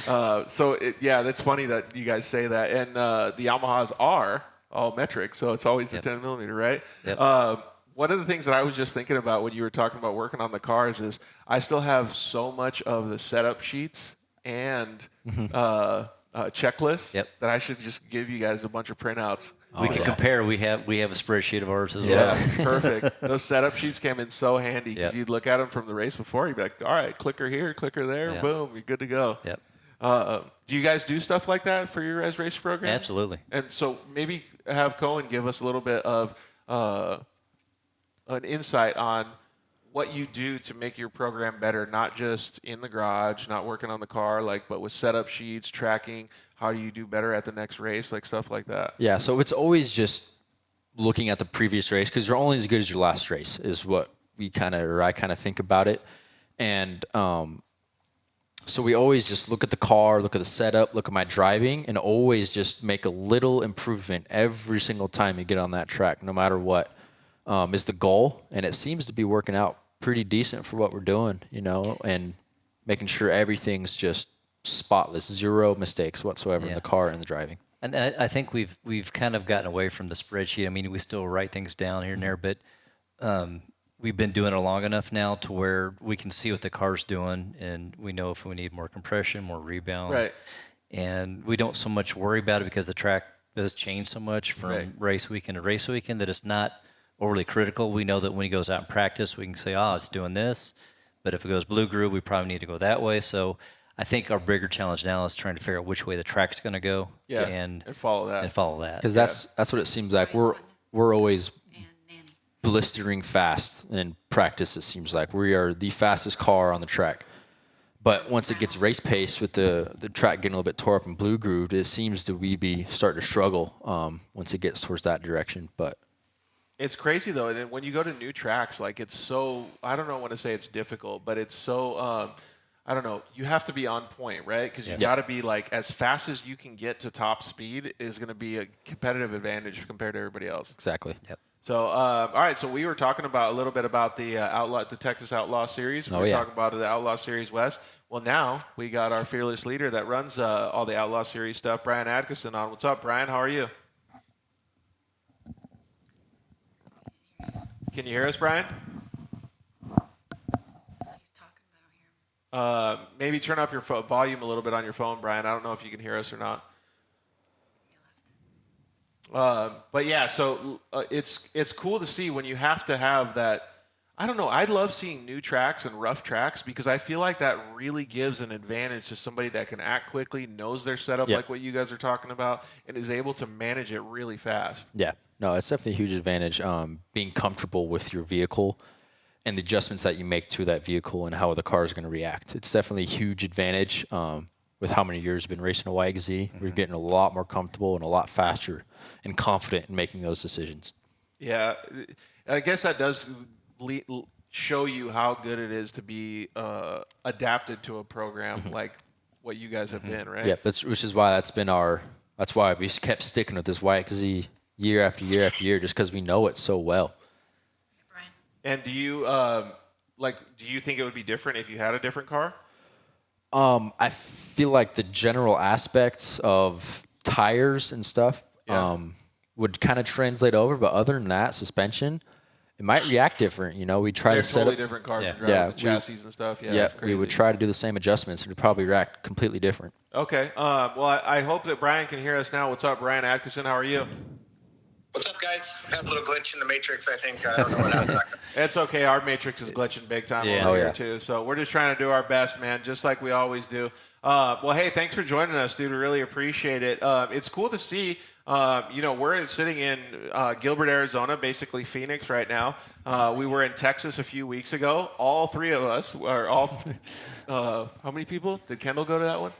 right? Yeah, that's funny that you guys say that. And the Yamahas are all metric, so it's always the 10mm, right? Yep. One of the things that I was just thinking about when you were talking about working on the cars is I still have so much of the setup sheets and checklists Yep. that I should just give you guys a bunch of printouts. We can compare. We have a spreadsheet of ours as Yeah, well. perfect. Those setup sheets came in so handy because Yep. you'd look at them from the race before. You'd be like, all right, clicker here, clicker there, Yeah. boom, you're good to go. Yep. Do you guys do stuff like that for your as race program? Absolutely. And so maybe have Koen give us a little bit of an insight on what you do to make your program better, not just in the garage, not working on the car, but with setup sheets, tracking. How do you do better at the next race, stuff like that? Yeah, so it's always just looking at the previous race because you're only as good as your last race is what I kind of think about it. And so we always just look at the car, look at the setup, look at my driving, and always just make a little improvement every single time you get on that track, no matter what is the goal. And it seems to be working out pretty decent for what we're doing, and making sure everything's just spotless, zero mistakes whatsoever in the car and the driving. And I think we've kind of gotten away from the spreadsheet. I mean, we still write things down here and there, but we've been doing it long enough now to where we can see what the car's doing, and we know if we need more compression, more rebound. Right. And we don't so much worry about it because the track does change so much from race weekend to race weekend that it's not overly critical. We know that when he goes out in practice, we can say, it's doing this. But if it goes blue groove, we probably need to go that way. So I think our bigger challenge now is trying to figure out which way the track's going to go. And follow that. Because that's what it seems like. We're always blistering fast in practice. It seems like we are the fastest car on the track. But once it gets race pace with the track getting a little bit tore up and blue grooved, it seems to be starting to struggle once it gets towards that direction. But it's crazy though, and when you go to new tracks, it's so, I don't know when to say it's difficult, but it's so I don't know, you have to be on point, right? Because you got to be as fast as you can get to top speed is going to be a competitive advantage compared to everybody else. Exactly. Yep. So, all right, so we were talking about a little bit about the the Texas Outlaw Series. We were talking about the Outlaw Series West. Well, now we got our fearless leader that runs all the Outlaw Series stuff, Brian Atkinson, on. What's up, Brian? How are you? Can you hear us, Brian? Maybe turn up your volume a little bit on your phone, Brian. I don't know if you can hear us or not. But yeah, so it's cool to see when you have to have that. I don't know. I love seeing new tracks and rough tracks because I feel like that really gives an advantage to somebody that can act quickly, knows their setup like what you guys are talking about, and is able to manage it really fast. Yeah. No, it's definitely a huge advantage, being comfortable with your vehicle and the adjustments that you make to that vehicle and how the car is going to react. It's definitely a huge advantage with how many years you've been racing a YXZ. We're getting a lot more comfortable and a lot faster and confident in making those decisions. Yeah, I guess that does show you how good it is to be adapted to a program like what you guys have been, right? Yeah, which is why that's why we kept sticking with this YXZ year after year after year, just because we know it so well. And do you think it would be different if you had a different car? I feel like the general aspects of tires and stuff would kind of translate over, but other than that, suspension, it might react different. We try to set totally different cars to drive with the chassis and stuff. Yeah, we would try to do the same adjustments, and it would probably react completely different. Okay. Well, I hope that Brian can hear us now. What's up, Brian Atkinson? How are you? What's up, guys? Had a little glitch in the Matrix, I think. I don't know what happened. It's okay. Our Matrix is glitching big time over here, too. So we're just trying to do our best, man, just like we always do. Well, hey, thanks for joining us, dude. We really appreciate it. It's cool to see, we're sitting in Gilbert, Arizona, basically Phoenix right now. We were in Texas a few weeks ago. All three of us are all how many people? Did Kendall go to that one?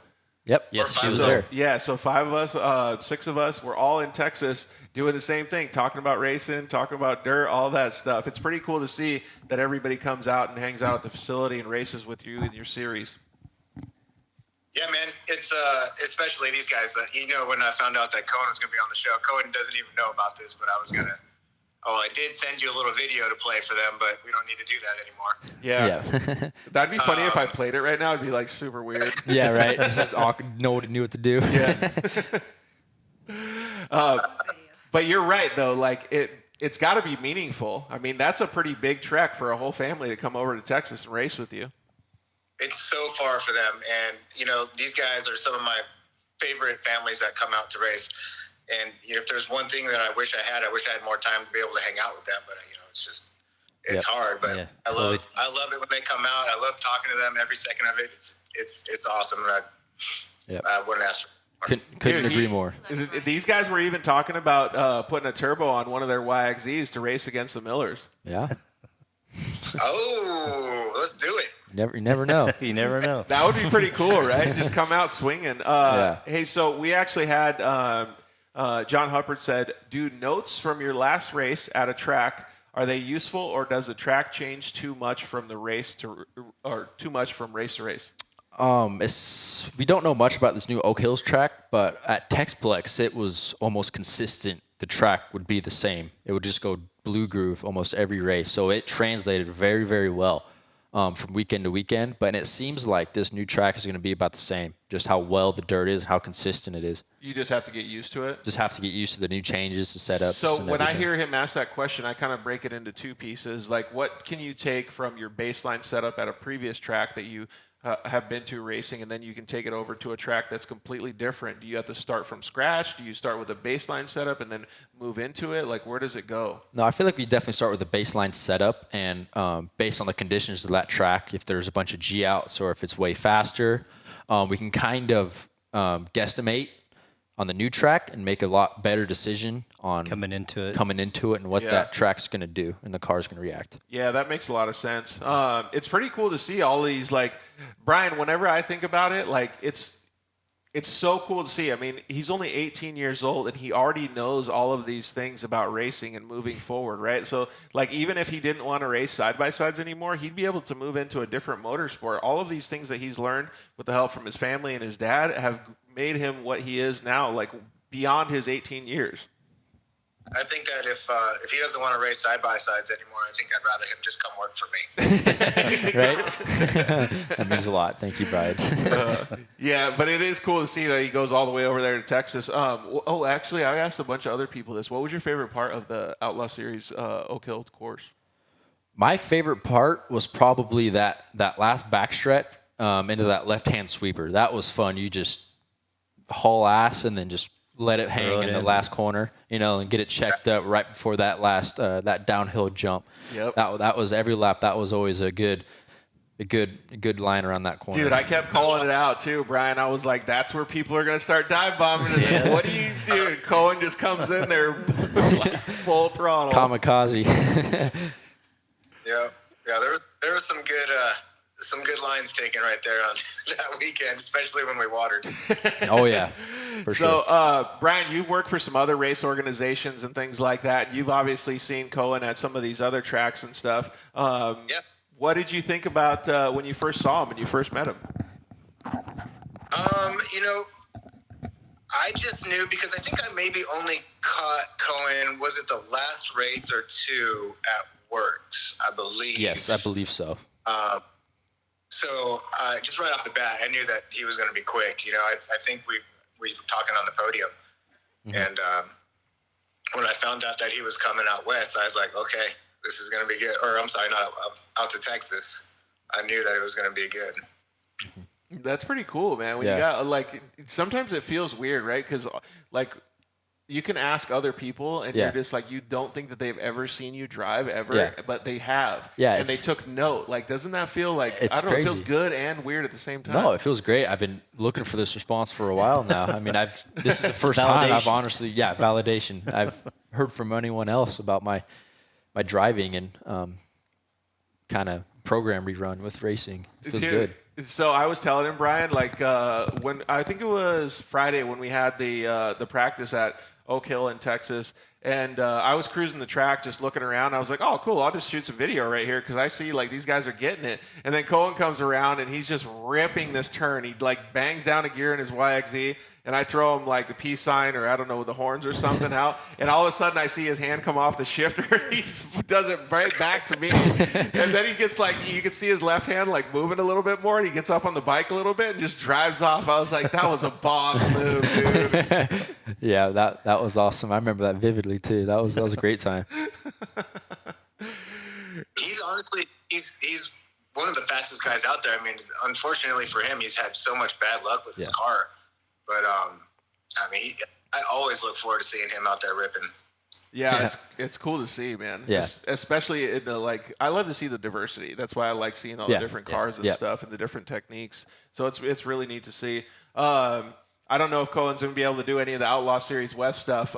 Yep. Yes, she was there. Yeah, so 5 of us, 6 of us, we're all in Texas doing the same thing, talking about racing, talking about dirt, all that stuff. It's pretty cool to see that everybody comes out and hangs out at the facility and races with you in your series. Yeah, man, it's especially these guys. When I found out that Koen was going to be on the show, Koen doesn't even know about this, but I did send you a little video to play for them, but we don't need to do that anymore. Yeah. That'd be funny if I played it right now. It'd be super weird. Yeah, right. It's just awkward. Nobody knew what to do. Yeah. But you're right, though. It's got to be meaningful. I mean, that's a pretty big trek for a whole family to come over to Texas and race with you. It's so far for them. And, these guys are some of my favorite families that come out to race. And if there's one thing that I wish I had more time to be able to hang out with them. But, it's hard. But I love it when they come out. I love talking to them every second of it. It's awesome. And I wouldn't ask for Couldn't agree more. These guys were even talking about putting a turbo on one of their YXZs to race against the Millers. Yeah. Oh, let's do it. You never know. You never know. That would be pretty cool, right? Just come out swinging. Yeah. Hey, so we actually had John Huppert said, do notes from your last race at a track, are they useful, or does the track change too much from race to race? We don't know much about this new Oak Hills track, but at Texplex, it was almost consistent. The track would be the same. It would just go blue groove almost every race. So it translated very, very well from weekend to weekend. But it seems like this new track is going to be about the same, just how well the dirt is, how consistent it is. You just have to get used to it? Just have to get used to the new changes, the setups. So and when I everything. hear him ask that question, I kind of break it into two pieces. Like, what can you take from your baseline setup at a previous track that you have been to racing, and then you can take it over to a track that's completely different? Do you have to start from scratch? Do you start with a baseline setup and then move into it? Like, where does it go? No, I feel like we definitely start with a baseline setup, and based on the conditions of that track, if there's a bunch of G outs or if it's way faster, we can kind of guesstimate on the new track and make a lot better decision on Coming into it and what that track's going to do and the car's going to react. Yeah, that makes a lot of sense. It's pretty cool to see all these, like, Brian, whenever I think about it, like, it's so cool to see. I mean, he's only 18 years old, and he already knows all of these things about racing and moving forward, right? So, like, even if he didn't want to race side-by-sides anymore, he'd be able to move into a different motorsport. All of these things that he's learned with the help from his family and his dad have made him what he is now, like, beyond his 18 years. I think that if he doesn't want to race side-by-sides anymore, I think I'd rather him just come work for me. Right? That means a lot. Thank you, Brian. Yeah, but it is cool to see that he goes all the way over there to Texas. Actually, I asked a bunch of other people this. What was your favorite part of the Outlaw Series Oak Hill course? My favorite part was probably that last backstretch into that left-hand sweeper. That was fun. You just haul ass and then just let it hang in the last corner, and get it checked up right before that last that downhill jump. Yep. That was every lap. That was always a good line around that corner. Dude, I kept calling it out too, Brian. I was like, that's where people are going to start dive bombing. And then, what do you do? Koen just comes in there like full throttle. Kamikaze. Yeah. There were some good lines taken right there on that weekend, especially when we watered. Oh yeah, for sure. So, Brian, you've worked for some other race organizations and things like that. You've obviously seen Koen at some of these other tracks and stuff. Yep. What did you think about when you first saw him and you first met him? I just knew because I think I maybe only caught Koen, was it the last race or two at Works, I believe. Yes, I believe so. So just right off the bat, I knew that he was going to be quick. I think we were talking on the podium. Mm-hmm. And when I found out that he was coming out west, I was like, okay, this is going to be good. Or I'm sorry, not out to Texas. I knew that it was going to be good. That's pretty cool, man. When you got, sometimes it feels weird, right? Because, you can ask other people, and you're just like, you don't think that they've ever seen you drive ever, but they have. Yeah, and they took note. Like, doesn't that feel like, I don't know, it feels good and weird at the same time? No, it feels great. I've been looking for this response for a while now. I mean, this is the first time I've honestly, validation. I've heard from anyone else about my driving and kind of program rerun with racing. It feels good. So I was telling him, Brian, when I think it was Friday when we had the practice at Oak Hill in Texas, and I was cruising the track just looking around. I was like, oh, cool, I'll just shoot some video right here because I see these guys are getting it. And then Koen comes around and he's just ripping this turn. He bangs down a gear in his YXZ, and I throw him the peace sign or I don't know, the horns or something out. And all of a sudden I see his hand come off the shifter. He does it right back to me. And then he gets you can see his left hand moving a little bit more, and he gets up on the bike a little bit and just drives off. I was like, that was a boss move, dude. Yeah, that was awesome. I remember that vividly too. That was a great time. He's honestly he's one of the fastest guys out there. I mean, unfortunately for him, he's had so much bad luck with his car. But I always look forward to seeing him out there ripping. Yeah, it's cool to see, man. Yeah. Especially in the I love to see the diversity. That's why I like seeing all the different cars and stuff and the different techniques. So it's really neat to see. I don't know if Koen's gonna be able to do any of the Outlaw Series West stuff.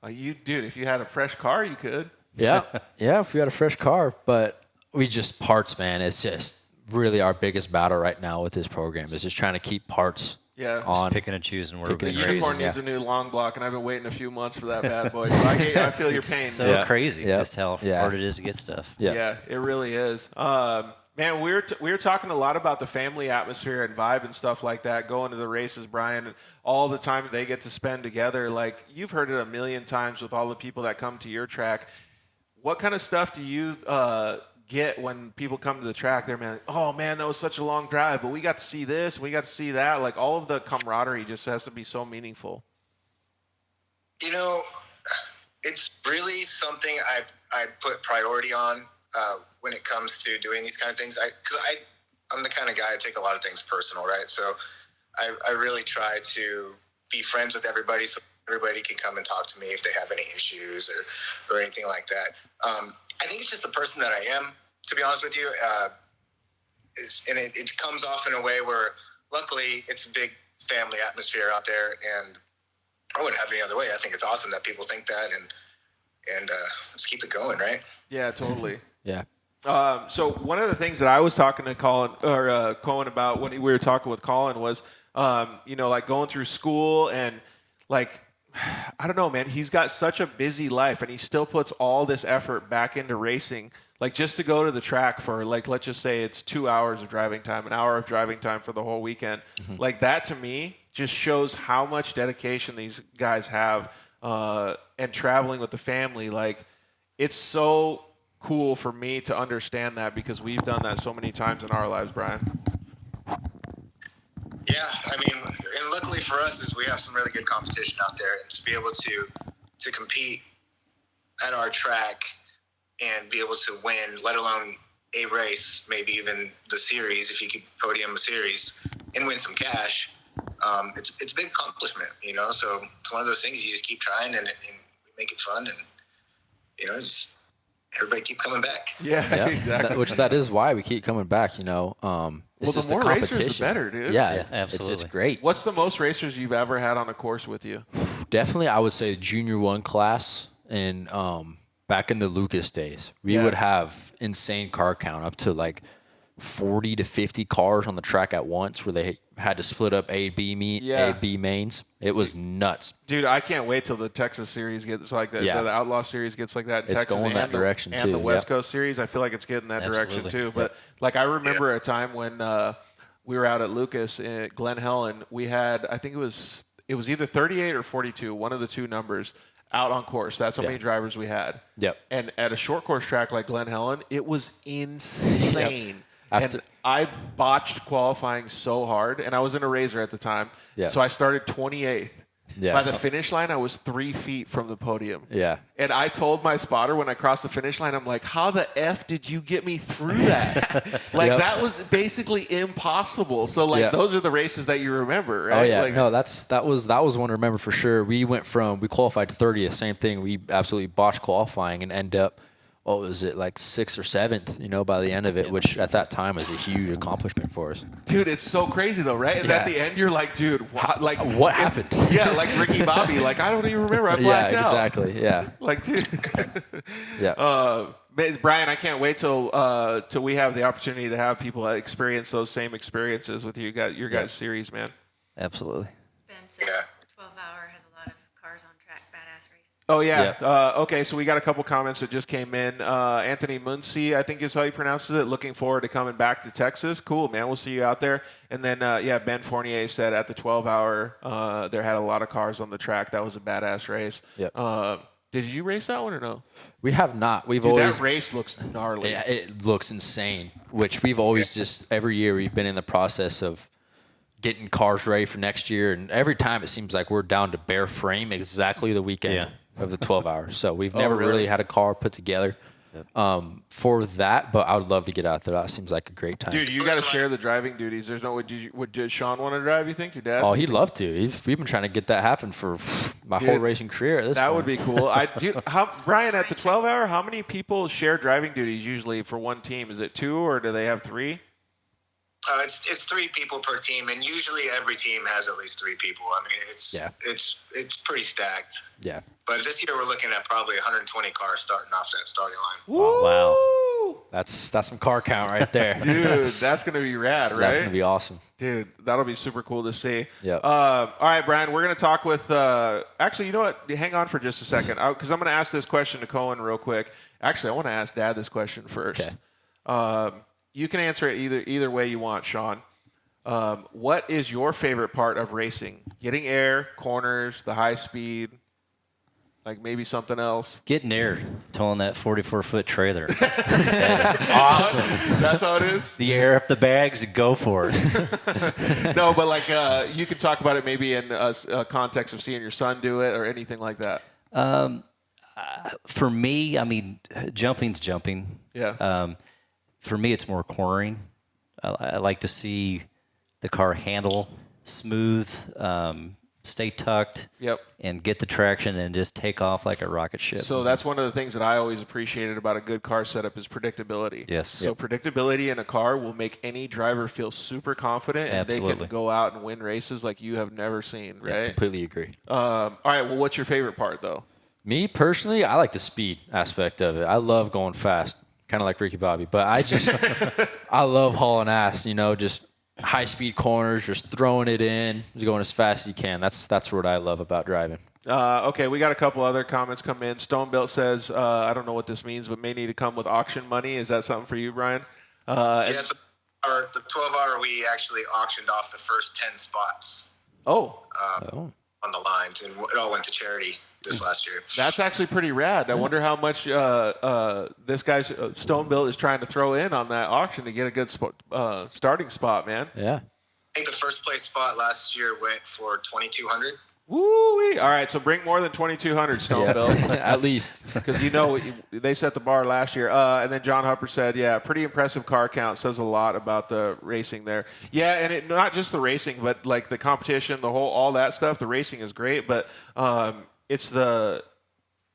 Dude, if you had a fresh car, you could. Yeah, if we had a fresh car, but we just parts, man. It's just really our biggest battle right now with this program is just trying to keep parts Yeah. on. Picking and choosing where Picking we The and race. unicorn yeah. needs a new long block, and I've been waiting a few months for that bad boy. So I feel your pain. So Yeah. crazy Yeah. just how Yeah. hard it is to get stuff. Yeah. Yeah, it really is. Man, we were talking a lot about the family atmosphere and vibe and stuff like that, going to the races, Brian, and all the time that they get to spend together. Like, you've heard it a million times with all the people that come to your track. What kind of stuff do you get when people come to the track? They're like, oh, man, that was such a long drive, but we got to see this, we got to see that. Like, all of the camaraderie just has to be so meaningful. You know, it's really something I put priority on when it comes to doing these kind of things. Because I'm the kind of guy I take a lot of things personal, right? So I really try to be friends with everybody so everybody can come and talk to me if they have any issues or anything like that. I think it's just the person that I am, to be honest with you. And it comes off in a way where, luckily, it's a big family atmosphere out there, and I wouldn't have it any other way. I think it's awesome that people think that, and let's keep it going, right? Yeah, totally. Yeah. So one of the things that I was talking to Koen about when we were talking with Colin was, like going through school and like, I don't know, man, he's got such a busy life and he still puts all this effort back into racing, like just to go to the track for like, let's just say it's 2 hours of driving time, an hour of driving time for the whole weekend. Mm-hmm. Like that to me just shows how much dedication these guys have, and traveling with the family. Like it's so cool for me to understand that because we've done that so many times in our lives, Brian. Yeah, I mean, and luckily for us is we have some really good competition out there, and to be able to compete at our track and be able to win, let alone a race, maybe even the series, if you keep podium a series, and win some cash, it's a big accomplishment, So it's one of those things you just keep trying and make it fun, and just everybody keep coming back. Yeah, exactly. That is why we keep coming back. It's just the more the racers, competition. the better, dude. Yeah, absolutely. It's great. What's the most racers you've ever had on a course with you? Definitely, I would say Junior 1 class and back in the Lucas days. We would have insane car count up to like 40 to 50 cars on the track at once where they had to split up A, B mains. It was nuts. Dude, I can't wait till the Texas series gets like that. Yeah. The Outlaw series gets like that in It's Texas going that direction and too. the West Coast series. I feel like it's getting that direction too. But like I remember a time when we were out at Lucas in Glen Helen. We had, I think it was either 38 or 42, one of the two numbers, out on course. That's how many drivers we had. Yep. And at a short course track like Glen Helen, it was insane. And I botched qualifying so hard, and I was in a razor at the time. Yeah. So I started 28th. Yeah. By the finish line, I was 3 feet from the podium. Yeah. And I told my spotter when I crossed the finish line, I'm like, how the F did you get me through that? That was basically impossible. So, those are the races that you remember, right? Oh, yeah. No, that was one to remember for sure. We qualified 30th, same thing. We absolutely botched qualifying and end up, what was it, like 6th or 7th, by the end of it, which at that time was a huge accomplishment for us. Dude, it's so crazy though, right? And at the end, you're like, dude, what happened? Yeah, like Ricky Bobby. Like, I don't even remember. I blacked out. Yeah, exactly. Yeah. Like, dude. Yeah. Brian, I can't wait till we have the opportunity to have people experience those same experiences with you guys, your guys' series, man. Absolutely. Ben says 12-hour has a lot of cars on track, badass race. Oh, yeah. Okay, so we got a couple comments that just came in. Anthony Muncy, I think is how he pronounces it, looking forward to coming back to Texas. Cool, man. We'll see you out there. And then, Ben Fournier said at the 12-hour, there had a lot of cars on the track. That was a badass race. Yep. Did you race that one or no? We have not. Dude, that race looks gnarly. Yeah, it looks insane, which we've always just, every year we've been in the process of getting cars ready for next year. And every time it seems like we're down to bare frame exactly the weekend of the 12 hours. So we've never really had a car put together for that, but I would love to get out there. That seems like a great time. Dude, you got to share the driving duties. There's no would Sean want to drive, you think, your dad? Oh, he'd love to. We've been trying to get that happen for my whole racing career at this That point. would be cool. Brian, at the 12-hour, how many people share driving duties usually for one team? Is it 2 or do they have 3? It's 3 people per team, and usually every team has at least 3 people. I mean, it's pretty stacked. Yeah. But this year we're looking at probably 120 cars starting off that starting line. Woo! Wow. That's some car count right there. Dude, that's going to be rad, right? That's going to be awesome. Dude, that'll be super cool to see. Yep. All right, Brian, we're going to talk with actually, you know what? Hang on for just a second because I'm going to ask this question to Koen real quick. Actually, I want to ask Dad this question first. Okay. You can answer it either way you want, Sean. What is your favorite part of racing? Getting air, corners, the high speed, like maybe something else? Getting there, towing that 44-foot trailer. Awesome. That's how it is? The air up the bags and go for it. No, but like you could talk about it maybe in a context of seeing your son do it or anything like that. For me, I mean, jumping's jumping. Yeah. For me, it's more cornering. I like to see the car handle smooth, stay tucked, Yep. and get the traction and just take off like a rocket ship. So that's one of the things that I always appreciated about a good car setup is predictability. Yes. So predictability in a car will make any driver feel super confident, and they Absolutely. can go out and win races like you have never seen, right? Completely agree. All right. Well, what's your favorite part though? Me personally, I like the speed aspect of it. I love going fast, kind of like Ricky Bobby. But I just, I love hauling ass. You know, just high speed corners, just throwing it in, just going as fast as you can. That's what I love about driving. Okay, we got a couple other comments come in. Stonebuilt says, I don't know what this means, but may need to come with auction money. Is that something for you, Brian? Yes, the 12-hour, we actually auctioned off the first 10 spots on the lines, and it all went to charity this last year. That's actually pretty rad. I wonder how much this guy Stonebuilt is trying to throw in on that auction to get a good starting spot, man. Yeah. I think the first place spot last year went for $2,200. Woo-wee. All right, so bring more than 2,200, Stonebuilt. At least. Because you know they set the bar last year. And then John Hupper said, yeah, pretty impressive car count. Says a lot about the racing there. Yeah, and it not just the racing, but like the competition, all that stuff. The racing is great, but it's the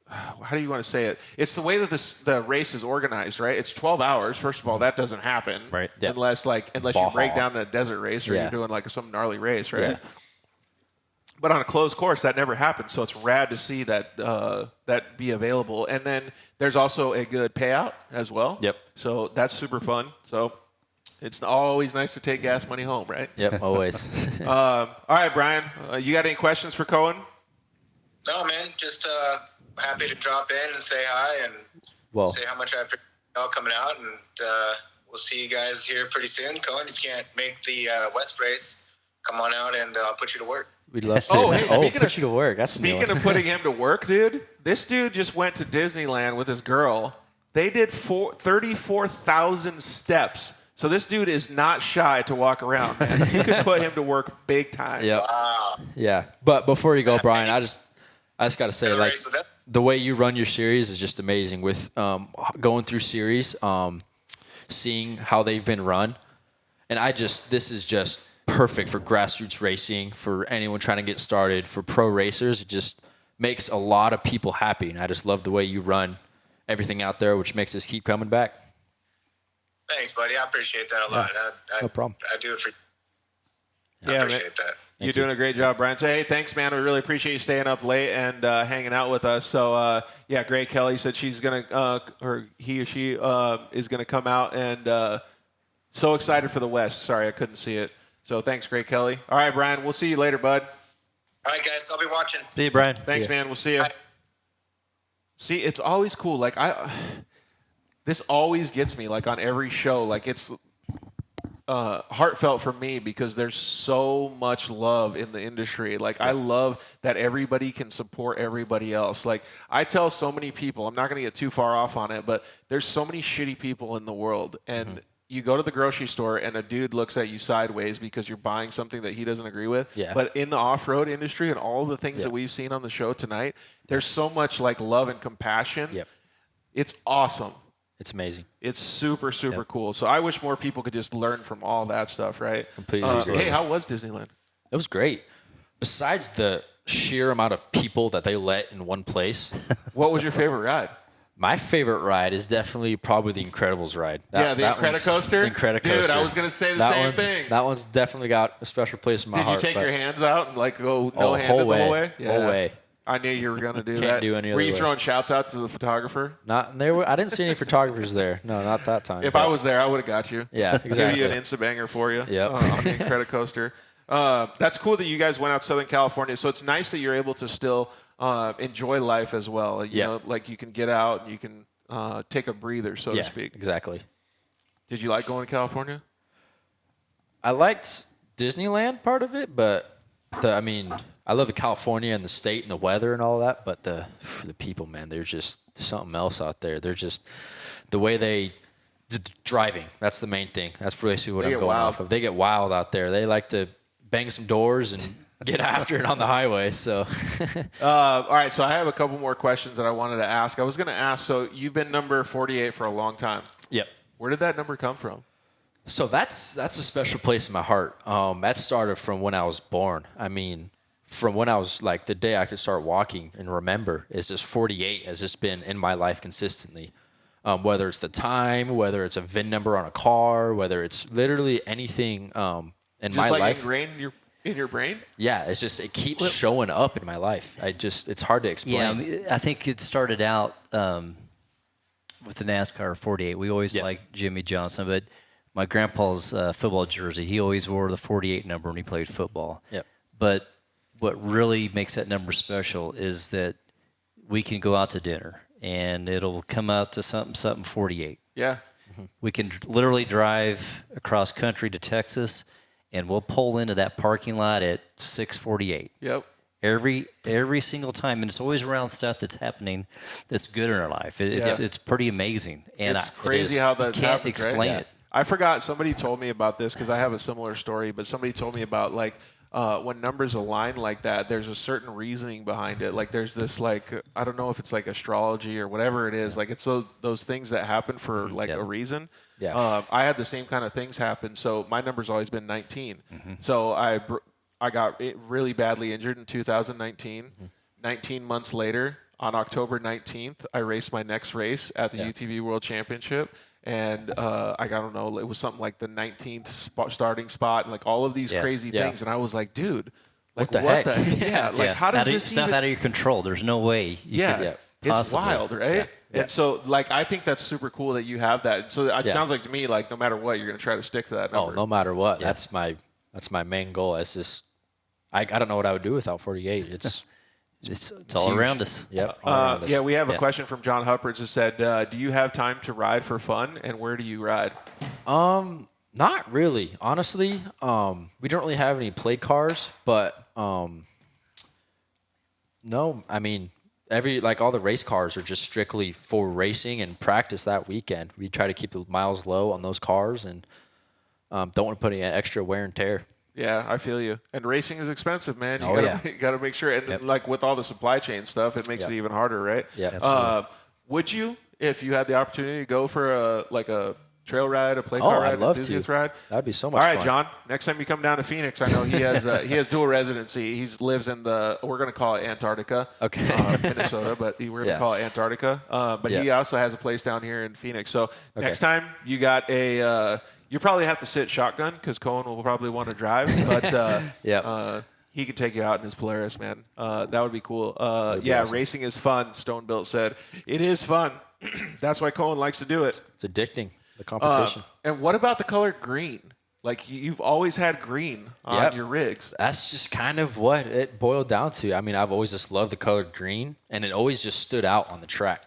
how do you want to say it? It's the way that the race is organized, right? It's 12 hours. First of all, that doesn't happen, Right. Yeah. Unless you break down a desert race or you're doing like some gnarly race, right? Yeah. But on a closed course, that never happens. So it's rad to see that that be available. And then there's also a good payout as well. Yep. So that's super fun. So it's always nice to take gas money home, right? Yep, always. All right, Brian, you got any questions for Koen? No, man, just happy to drop in and say hi and say how much I appreciate y'all coming out. And we'll see you guys here pretty soon. Koen, if you can't make the West race, come on out and I'll put you to work. We'd love to. Oh, hey, put you to work. That's Speaking of putting him to work, dude, this dude just went to Disneyland with his girl. They did 34,000 steps. So this dude is not shy to walk around, man. You could put him to work big time. Yep. Wow. Yeah. But before you go, Brian, I just got to say, Gonna like, race with them? the way you run your series is just amazing. With going through series, seeing how they've been run, and this is just perfect for grassroots racing, for anyone trying to get started, for pro racers. It just makes a lot of people happy, and I just love the way you run everything out there, which makes us keep coming back. Thanks, buddy. I appreciate that a lot. No problem. I do it for Yeah, I man. appreciate that. You're doing a great job, Brian. So, hey, thanks, man. We really appreciate you staying up late and hanging out with us. So, yeah, Gray Kelly said she's going to, or he or she is going to come out, and so excited for the West. Sorry, I couldn't see it. So, thanks, Gray Kelly. All right, Brian, we'll see you later, bud. All right, guys. I'll be watching. See you, Brian. Thanks, man. We'll see you. Bye. See, it's always cool. Like, this always gets me, like, on every show. Like, it's heartfelt for me because there's so much love in the industry. Like, I love that everybody can support everybody else. Like, I tell so many people, I'm not going to get too far off on it, but there's so many shitty people in the world. And you go to the grocery store and a dude looks at you sideways because you're buying something that he doesn't agree with. Yeah. But in the off-road industry and all the things that we've seen on the show tonight, there's so much, like, love and compassion. Yep. It's awesome. It's amazing. It's super, super cool. So I wish more people could just learn from all that stuff, right? Completely agree. Hey, how was Disneyland? It was great. Besides the sheer amount of people that they let in one place, What was your favorite ride? my favorite ride is definitely probably the Incredibles ride. The Incredicoaster? The Incredicoaster. Dude, I was going to say the same thing. That one's definitely got a special place in my Did heart. you take your hands out and, like, go whole no-handed the way. whole way? Whole way. I knew you were going to do Can't that. do any Were other you way. throwing shouts out to the photographer? Not there. I didn't see any photographers there. No, not that time. If I was there, I would have got you. Yeah, Give exactly. you an Insta-banger for you Yep. on the credit coaster. That's cool that you guys went out Southern California. So it's nice that you're able to still enjoy life as well. You know, like you can get out and you can take a breather, so to speak. Exactly. Did you like going to California? I liked Disneyland part of it, but I love the California and the state and the weather and all that, but the people, man, there's just something else out there. They're just the way they driving. That's the main thing. That's basically what I'm going off of. They get wild out there. They like to bang some doors and get after it on the highway. So, all right. So I have a couple more questions that I wanted to ask. I was going to ask. So you've been number 48 for a long time. Yep. Where did that number come from? So that's a special place in my heart. That started from when I was born. I mean, from when I was like the day I could start walking and remember, is just 48 has just been in my life consistently. Whether it's the time, whether it's a VIN number on a car, whether it's literally anything in Just my like life. ingrained in your brain? Yeah, it's just it keeps showing up in my life. It's hard to explain. Yeah, I think it started out with the NASCAR 48. We always liked Jimmy Johnson, but my grandpa's football jersey, he always wore the 48 number when he played football. Yep. But what really makes that number special is that we can go out to dinner and it'll come out to something 48. Yeah. We can literally drive across country to Texas, and we'll pull into that parking lot at 6:48. Yep. Every single time, and it's always around stuff that's happening that's good in our life. It's pretty amazing, and It's crazy how that can't happens, explain right? it. I forgot. Somebody told me about this because I have a similar story, but somebody told me about like when numbers align like that, there's a certain reasoning behind it. Like there's this like, I don't know if it's like astrology or whatever it is. Like it's those things that happen for like a reason. Yeah. I had the same kind of things happen. So my number's always been 19. So I got really badly injured in 2019. 19 months later, on October 19th, I raced my next race at the UTV World Championship. And I don't know, it was something like the 19th starting spot and like all of these crazy things. And I was like, dude, like What the heck? Yeah, like how does this stuff even... out of your control? There's no way. It's possibly. wild, right? Yeah. And so, like, I think that's super cool that you have that. So it sounds like to me, like, no matter what, you're going to try to stick to that number. Oh, no matter what. Yeah. That's my main goal. It's just I don't know what I would do without 48. It's all huge. around us. Yep. all around us. Yeah, we have a question from John Hupperts that said, do you have time to ride for fun, and where do you ride? Not really, honestly. We don't really have any play cars, but no, I mean all the race cars are just strictly for racing and practice that weekend. We try to keep the miles low on those cars and don't want to put any extra wear and tear. Yeah, I feel you. And racing is expensive, man. You Oh, gotta make sure. And like with all the supply chain stuff, it makes it even harder, right? Yeah, absolutely. Would you, if you had the opportunity to go for a trail ride, a play car ride, I'd love enthusiast to. ride? That'd be so much All right, fun. John. Next time you come down to Phoenix, I know he has dual residency. He lives in we're gonna call it Antarctica, Minnesota, but we're gonna call it Antarctica. But he also has a place down here in Phoenix. So next time you got you probably have to sit shotgun because Koen will probably want to drive, but he can take you out in his Polaris, man. That would be cool. Awesome. Racing is fun. Stone Built said it is fun. That's why Koen likes to do it. It's addicting, the competition. And what about the color green? Like you've always had green on your rigs. That's just kind of what it boiled down to. I mean, I've always just loved the color green, and it always just stood out on the track.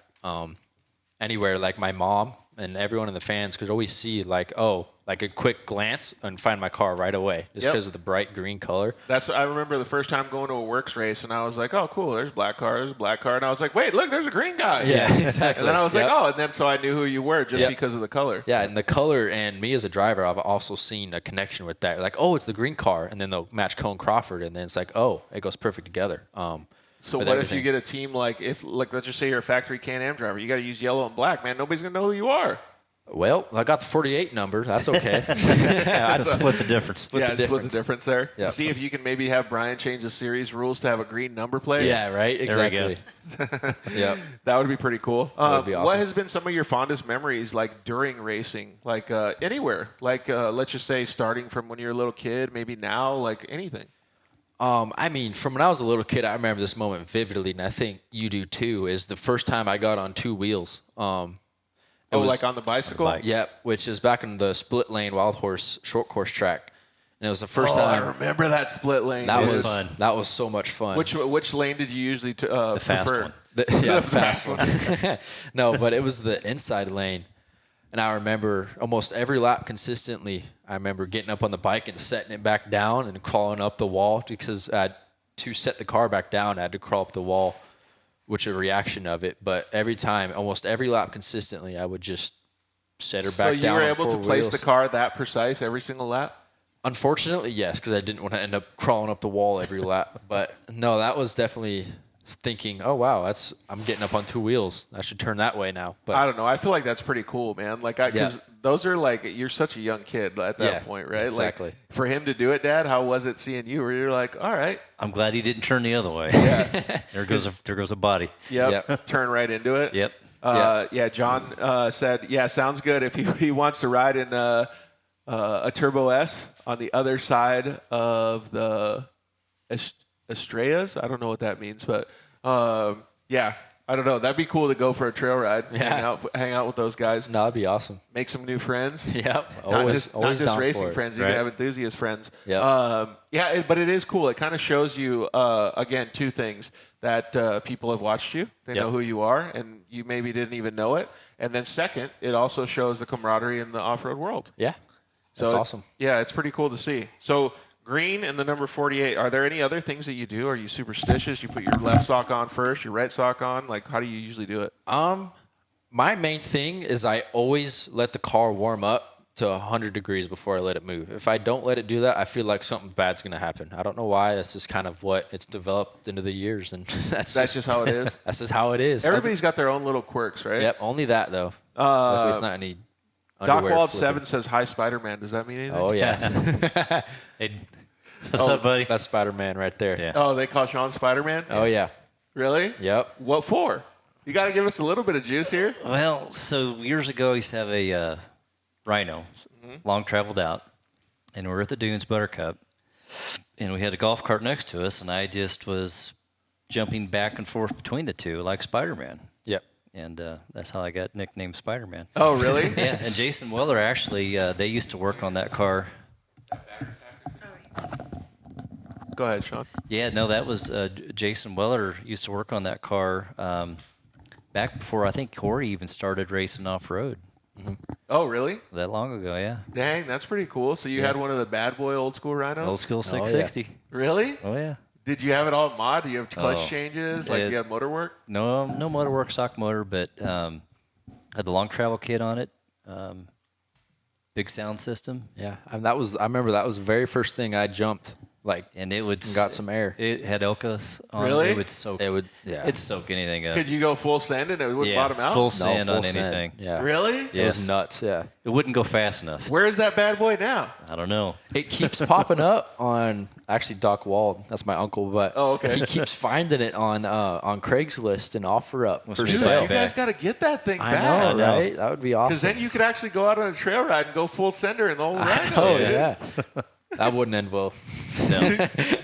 Anywhere, like my mom and everyone in the fans could always see like a quick glance and find my car right away just because of the bright green color. I remember the first time going to a works race, and I was like, oh, cool, there's a black car, and I was like, wait, look, there's a green guy. Yeah, exactly. And then I was like, oh, and then so I knew who you were just because of the color. Yeah, and the color, and me as a driver, I've also seen a connection with that. Like, oh, it's the green car, and then they'll match Crawford, and then it's like, oh, it goes perfect together. So what if you get a team like let's just say you're a factory Can-Am driver, you got to use yellow and black, man, nobody's gonna know who you are. Well, I got the 48 number. That's okay. I'd split the difference. Split the difference there. Yep. See if you can maybe have Brian change the series rules to have a green number plate. Yeah, right? Exactly. Yep. That would be pretty cool. That would be awesome. What has been some of your fondest memories, like during racing, like anywhere? Like let's just say starting from when you were a little kid, maybe now, like anything. I mean, from when I was a little kid, I remember this moment vividly, and I think you do too. Is the first time I got on two wheels. Like on the bicycle? bike. Yep, which is back in the split lane wild horse short course track, and it was the first I time. remember that split lane. That was was fun. That was so much fun. Which lane did you usually The fast prefer? one. The fast one. No, but it was the inside lane. And I remember almost every lap consistently, I remember getting up on the bike and setting it back down and crawling up the wall because I had to set the car back down. I had to crawl up the wall, which is a reaction of it. But every time, almost every lap consistently, I would just set her back down. So you were on able to four place wheels. the car that precise every single lap? Unfortunately, yes, because I didn't want to end up crawling up the wall every lap. But no, that was definitely thinking, oh wow, I'm getting up on two wheels. I should turn that way now. But I don't know. I feel like that's pretty cool, man. Like, because those are like, you're such a young kid at that point, right? Exactly. Like, for him to do it, Dad, how was it seeing you? Where you're like, all right, I'm glad he didn't turn the other way. yeah, there goes a body. yep, turn right into it. Yep. Yeah, John said, yeah, sounds good. If he wants to ride in a Turbo S on the other side of the Estrellas, I don't know what that means, but yeah, I don't know. That'd be cool to go for a trail ride, hang out with those guys, no, that'd be awesome. make some new friends. Yep, Not just down racing for it. friends. You Right. can have enthusiast friends. Yep. But it is cool. It kind of shows you, again, two things. That people have watched you. They know who you are, and you maybe didn't even know it. And then second, it also shows the camaraderie in the off-road world. Yeah, that's awesome. Yeah, it's pretty cool to see. So green and the number 48, are there any other things that you do? Are you superstitious? You put your left sock on first, your right sock on? Like, how do you usually do it? My main thing is I always let the car warm up to 100 degrees before I let it move. If I don't let it do that, I feel like something bad's going to happen. I don't know why. That's just kind of what it's developed into the years, and that's just how it is. That's just how it is. Everybody's got their own little quirks, right? Yep, only that though. Luckily it's not any underwear Dockwald flipping. 7 says, hi, Spider-Man. Does that mean anything? Oh yeah, Hey, what's up, buddy? that's Spider-Man right there. Yeah. Oh, they call Sean Spider-Man? Oh yeah. Really? Yep. What for? You got to give us a little bit of juice here. Well, so years ago, I used to have a Rhino, long traveled out, and we were at the Dunes Buttercup, and we had a golf cart next to us, and I just was jumping back and forth between the two like Spider-Man. Yep. And that's how I got nicknamed Spider-Man. Oh, really? Yeah, and Jason Weller, actually, they used to work on that car. Go ahead, Sean. Yeah, no, that was Jason Weller used to work on that car back before I think Corey even started racing off-road. Oh, really? That long ago, yeah. Dang, that's pretty cool. So you had one of the bad boy old school Rhinos? Old school 660. Really? Oh, yeah. Did you have it all mod? Do you have clutch Oh, changes? Like, yeah. you have motor work? No motor work, stock motor, but had the long travel kit on it. Big sound system. Yeah. And I remember that was the very first thing I jumped. And it would got some air. It had Elkas on Really? it. It would soak. It'd soak anything up. Could you go full send and it wouldn't bottom out? Full No, sand full on send. anything. Yeah. Really? It Yes. was nuts. Yeah. It wouldn't go fast enough. Where is that bad boy now? I don't know. It keeps popping up on actually Doc Wald. That's my uncle, but Oh, okay. he keeps finding it on Craigslist and offer Must for be Dude, sale. you guys got to get that thing I back. know, I know. right? That would be awesome. Because then you could actually go out on a trail ride and go full sender in the old Rhino. Oh dude. yeah. That wouldn't end well. No.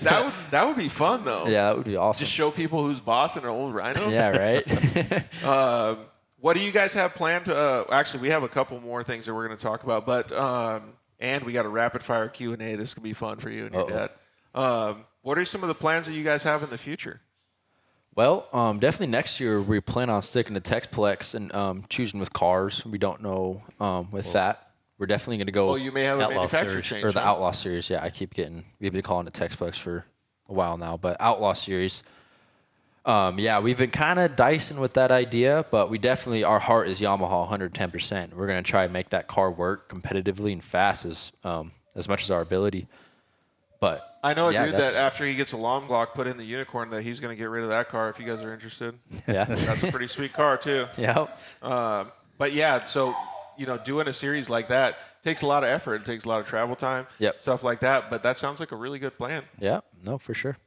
That would be fun though. Yeah, that would be awesome. Just show people who's boss in an old Rhino. Yeah, right. What do you guys have planned? Actually, we have a couple more things that we're going to talk about, but and we got a rapid fire Q&A. This could be fun for you and your dad. What are some of the plans that you guys have in the future? Well, definitely next year we plan on sticking to Texplex and choosing with cars. We don't know with that. We're definitely going to go. Oh, you may have a Outlaw manufacturer series. change. or the huh? Outlaw series. Yeah, we've been calling it Texplex for a while now, but Outlaw series. Yeah, we've been kind of dicing with that idea, but we definitely, our heart is Yamaha 110%. We're going to try and make that car work competitively and fast as much as our ability. But I know a yeah, dude that's- that after he gets a long block put in the Unicorn that he's going to get rid of that car if you guys are interested. Yeah. That's a pretty sweet car too. Yeah. But yeah, so doing a series like that takes a lot of effort. It takes a lot of travel time. Yep. Stuff like that. But that sounds like a really good plan. Yeah. No, for sure.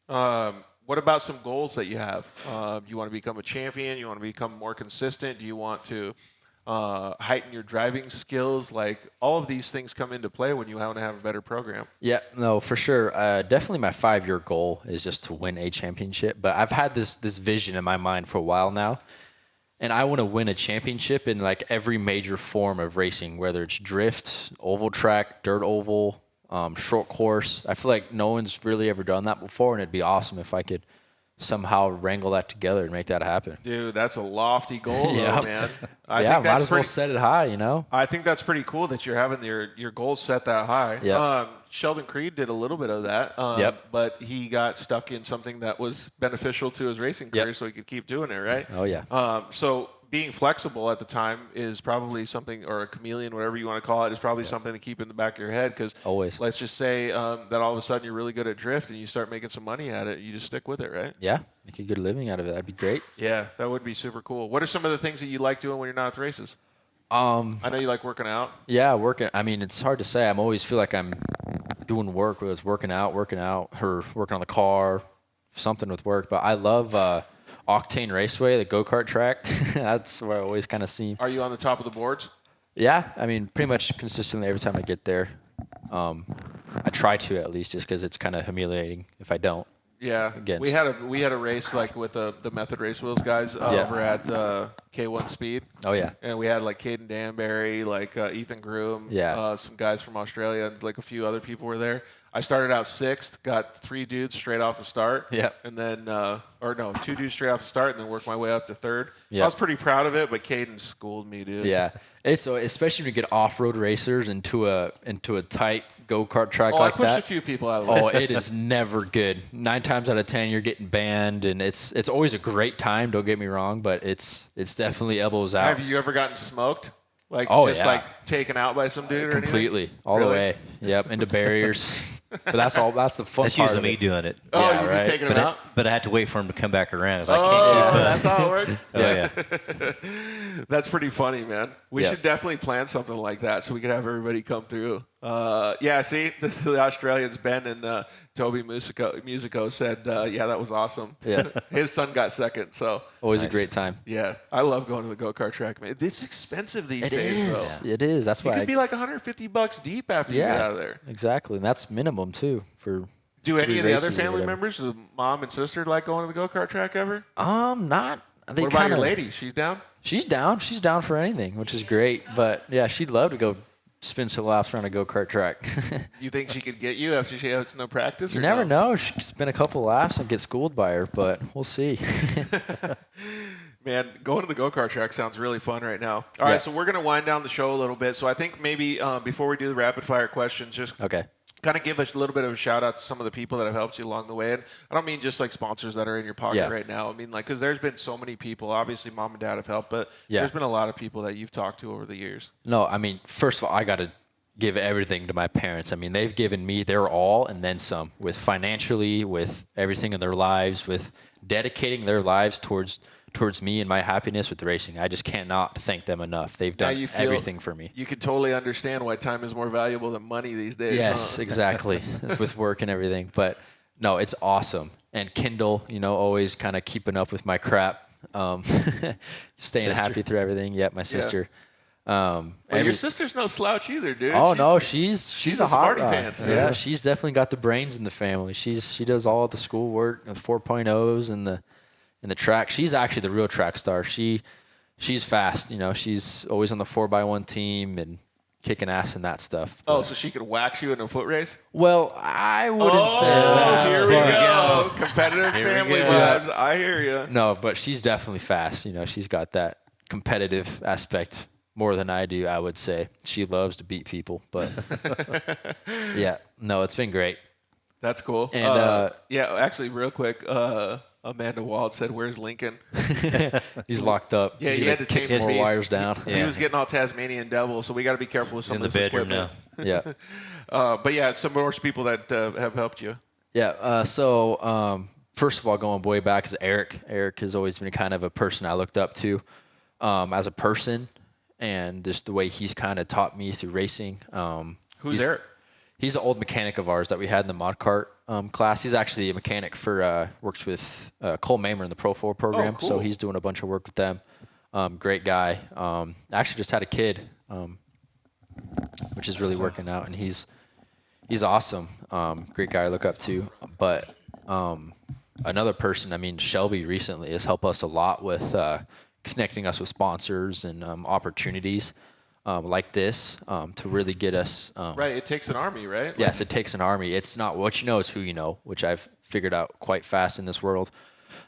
What about some goals that you have? You want to become a champion? You want to become more consistent? Do you want to heighten your driving skills? Like all of these things come into play when you want to have a better program. Yeah, no, for sure. Definitely my 5-year goal is just to win a championship. But I've had this vision in my mind for a while now. And I want to win a championship in like every major form of racing, whether it's drift, oval track, dirt oval, short course. I feel like no one's really ever done that before, and it'd be awesome if I could somehow wrangle that together and make that happen. Dude, that's a lofty goal, though, man. I yeah, think might that's as well set it high, you know? I think that's pretty cool that you're having your goals set that high. Yep. Sheldon Creed did a little bit of that, Yep. but he got stuck in something that was beneficial to his racing career, so he could keep doing it, right? Oh, yeah. So being flexible at the time is probably something, or a chameleon, whatever you want to call it, is probably something to keep in the back of your head. Because always, let's just say that all of a sudden you're really good at drift and you start making some money at it, you just stick with it, right? Yeah, make a good living out of it. That'd be great. Yeah, that would be super cool. What are some of the things that you like doing when you're not at the races? I know you like working out. Yeah, working. I mean, it's hard to say. I always feel like I'm doing work, whether it's working out, or working on the car, something with work. But I love Octane Raceway, the go-kart track. That's where I always kind of see. Are you on the top of the boards? Yeah, I mean, pretty much consistently every time I get there. I try to, at least, just because it's kind of humiliating if I don't. Yeah, Against. we had a race like with the Method Race Wheels guys over at K1 Speed. Oh yeah, and we had like Caden Danbury, like Ethan Groom, some guys from Australia, and like a few other people were there. I started out 6th, got 3 dudes straight off the start. Yeah. And then, 2 dudes straight off the start, and then worked my way up to 3rd. Yeah. I was pretty proud of it, but Caden schooled me, dude. Yeah. It's especially when you get off-road racers into a tight go-kart track I like pushed that. a few people out of the way. Oh, it is never good. 9 times out of 10, you're getting banned, and it's always a great time. Don't get me wrong, but it's definitely elbows out. Have you ever gotten smoked? Like like taken out by some dude or completely anything? all the way. Yep, into barriers. But that's the fun That's part usually of me it. doing it. Oh, Yeah, you're right. just taking him out? But I had to wait for him to come back around. I can't keep That's how it works? Oh, yeah. That's pretty funny, man. We Yep. should definitely plan something like that so we could have everybody come through. See, the Australians, Ben and Toby Musico said, yeah, that was awesome. Yeah. His son got 2nd, so. Always Nice. a great time. Yeah, I love going to the go-kart track, man. It's expensive these days, though. It is. That's You why could be like $150 deep after you get out of there. Exactly. And that's minimum, too, for Do any 3 of the other races or family whatever. members, the mom and sister, like going to the go-kart track ever? Not. They What about your kinda- lady? She's down? She's down. She's down for anything, which is great. But yeah, she'd love to go spin some laps around a go-kart track. You think she could get you after she has no practice? You or never no? know. She could spin a couple laps and get schooled by her, but we'll see. Man, going to the go-kart track sounds really fun right now. All right, so we're going to wind down the show a little bit. So I think maybe before we do the rapid-fire questions, just Okay. kind of give a little bit of a shout-out to some of the people that have helped you along the way. And I don't mean just like sponsors that are in your pocket Yeah. right now. I mean, like, because there's been so many people. Obviously, mom and dad have helped, but Yeah. there's been a lot of people that you've talked to over the years. No, I mean, first of all, I got to give everything to my parents. I mean, they've given me their all and then some, with financially, with everything in their lives, with dedicating their lives towards me and my happiness with racing. I just cannot thank them enough. They've Now done you feel everything for me. You can totally understand why time is more valuable than money these days. Yes, huh? exactly, with work and everything. But no, it's awesome. And Kindle, always kind of keeping up with my crap, staying happy through everything. Yep, my sister. Well, your sister's no slouch either, dude. Oh no, she's a hot smarty rod. pants, dude. Yeah, she's definitely got the brains in the family. She does all the school work, the 4.0s and the track. She's actually the real track star. She's fast. She's always on the 4x1 team and kicking ass and that stuff. Oh, so she could wax you in a foot race? Well, I wouldn't say that. Here we but- go. Competitive family vibes. I hear you. No, but she's definitely fast. She's got that competitive aspect more than I do, I would say. She loves to beat people, but yeah, no, it's been great. That's cool. And actually, real quick, Amanda Wald said, "Where's Lincoln?" He's locked up. Yeah, He's you gonna had to kick change some his more piece. wires down. He was getting all Tasmanian devil, so we got to be careful with some in of the this bedroom equipment. now. Yeah. But yeah, some more people that have helped you. Yeah. First of all, going way back is Eric. Eric has always been kind of a person I looked up to as a person, and just the way he's kind of taught me through racing. Who's Eric? He's an old mechanic of ours that we had in the mod cart class. He's actually a mechanic works with Cole Mamer in the Pro 4 program. Oh, cool. So he's doing a bunch of work with them. Great guy. Actually just had a kid, which is really working out, and he's awesome. Great guy to look up to. But another person, I mean, Shelby recently has helped us a lot with connecting us with sponsors and opportunities like this to really get us. Right. It takes an army, right? Yes, it takes an army. It's not what you know, it's who you know, which I've figured out quite fast in this world.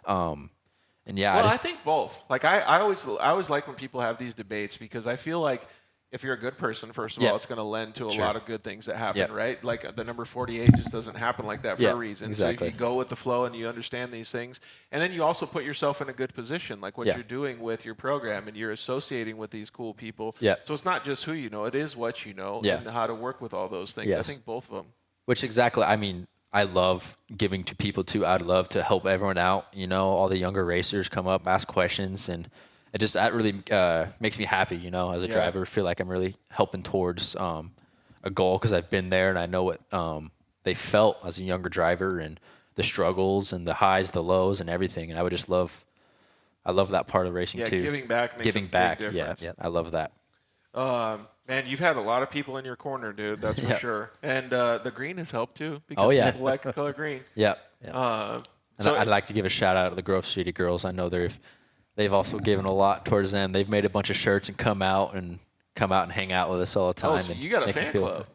And yeah, Well, I think both. Like I always like when people have these debates because I feel like if you're a good person, first of all, it's going to lend to a lot of good things that happen, right? Like the number 48 just doesn't happen like that for a reason. Exactly. So if you go with the flow and you understand these things, and then you also put yourself in a good position, like what you're doing with your program, and you're associating with these cool people. Yeah. So it's not just who you know; it is what you know and how to work with all those things. Yes. I think both of them. Which exactly, I mean, I love giving to people too. I'd love to help everyone out. You know, all the younger racers come up, ask questions, and that really makes me happy. You know, as a driver, feel like I'm really helping towards a goal because I've been there and I know what they felt as a younger driver and the struggles and the highs, the lows, and everything. And I would just I love that part of racing too. Yeah, giving back makes a big difference. Yeah, I love that. Man, you've had a lot of people in your corner, dude. That's for sure. And the green has helped too because people like the color green. Yeah. So I'd like to give a shout out to the Grove City girls. I know they've also given a lot towards them. They've made a bunch of shirts and come out and hang out with us all the time. Oh, so you got a fan club.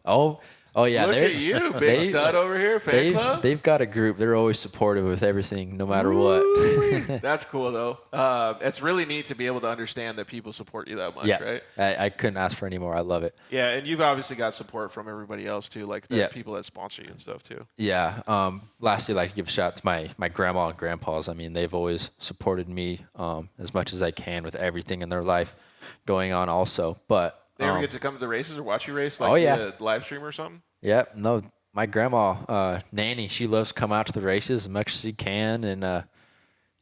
Oh yeah. Look at you, big stud over here, fan club. They've got a group. They're always supportive with everything, no matter what. That's cool though. It's really neat to be able to understand that people support you that much, right? I couldn't ask for any more. I love it. Yeah, and you've obviously got support from everybody else too, like the people that sponsor you and stuff too. Yeah. Lastly, I'd like to give a shout out to my grandma and grandpas. I mean, they've always supported me as much as I can with everything in their life going on also. But they ever get to come to the races or watch you race, like the live stream or something? Yep. No, my grandma, Nanny, she loves to come out to the races as much as she can, and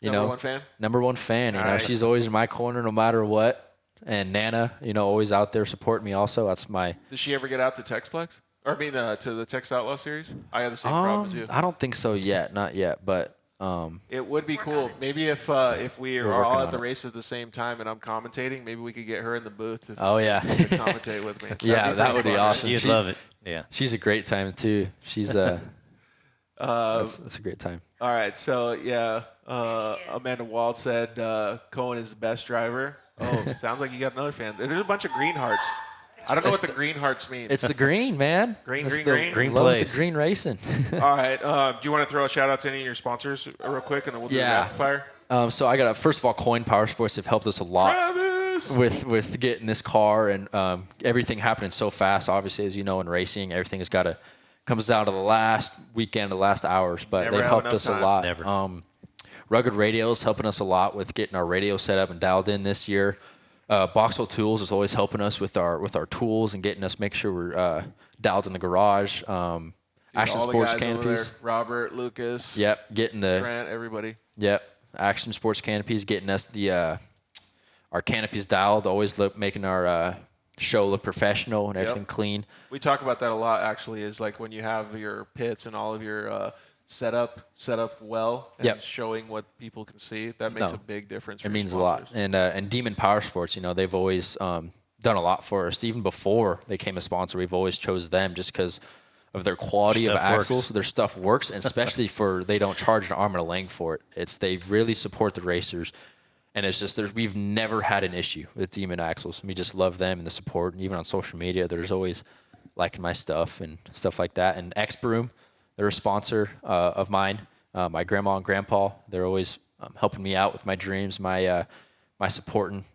Number one fan. Number one fan. You know, she's always in my corner no matter what. And Nana, always out there supporting me. Also, that's my. Does she ever get out to Texplex? Or I mean, to the Tex Outlaw series? I had the same problem as you. I don't think so yet. Not yet, but. It would be cool. Maybe if we are all at the race at the same time and I'm commentating, maybe we could get her in the booth to commentate with me. That would be awesome. You'd love it. Yeah. She's a great time too. She's that's a great time. All right, so Amanda Wald said Koen is the best driver. Oh, sounds like you got another fan. There's a bunch of green hearts. I don't know what the green hearts mean. It's the green, man. Green. Green Love place. the green racing. All right. Do you want to throw a shout out to any of your sponsors real quick, and then we'll do the rapid fire? So I got first of all, Koen Power Sports have helped us a lot Travis! with getting this car and everything happening so fast. Obviously, as you know, in racing, everything comes down to the last weekend, the last hours. But they've helped us a lot. Never. Rugged Radio's helping us a lot with getting our radio set up and dialed in this year. Boxel Tools is always helping us with our tools and getting us make sure we're dialed in the garage. Action Sports Canopies. Robert, Lucas. Yep, getting the Grant, everybody. Yep, Action Sports Canopies, getting us our canopies dialed. Always making our show look professional and everything clean. We talk about that a lot. Actually, is like when you have your pits and all of your set up well and showing what people can see. That makes a big difference. It means a lot. And Demon Power Sports, they've always done a lot for us. Even before they came a sponsor, we've always chose them just because of their quality of axles. Their stuff works, and especially they don't charge an arm and a leg for it. They really support the racers. And it's just we've never had an issue with Demon Axles. We just love them and the support. And even on social media, there's always liking my stuff and stuff like that. And X Broom, they're a sponsor of mine. My grandma and grandpa, they're always helping me out with my dreams, my supporting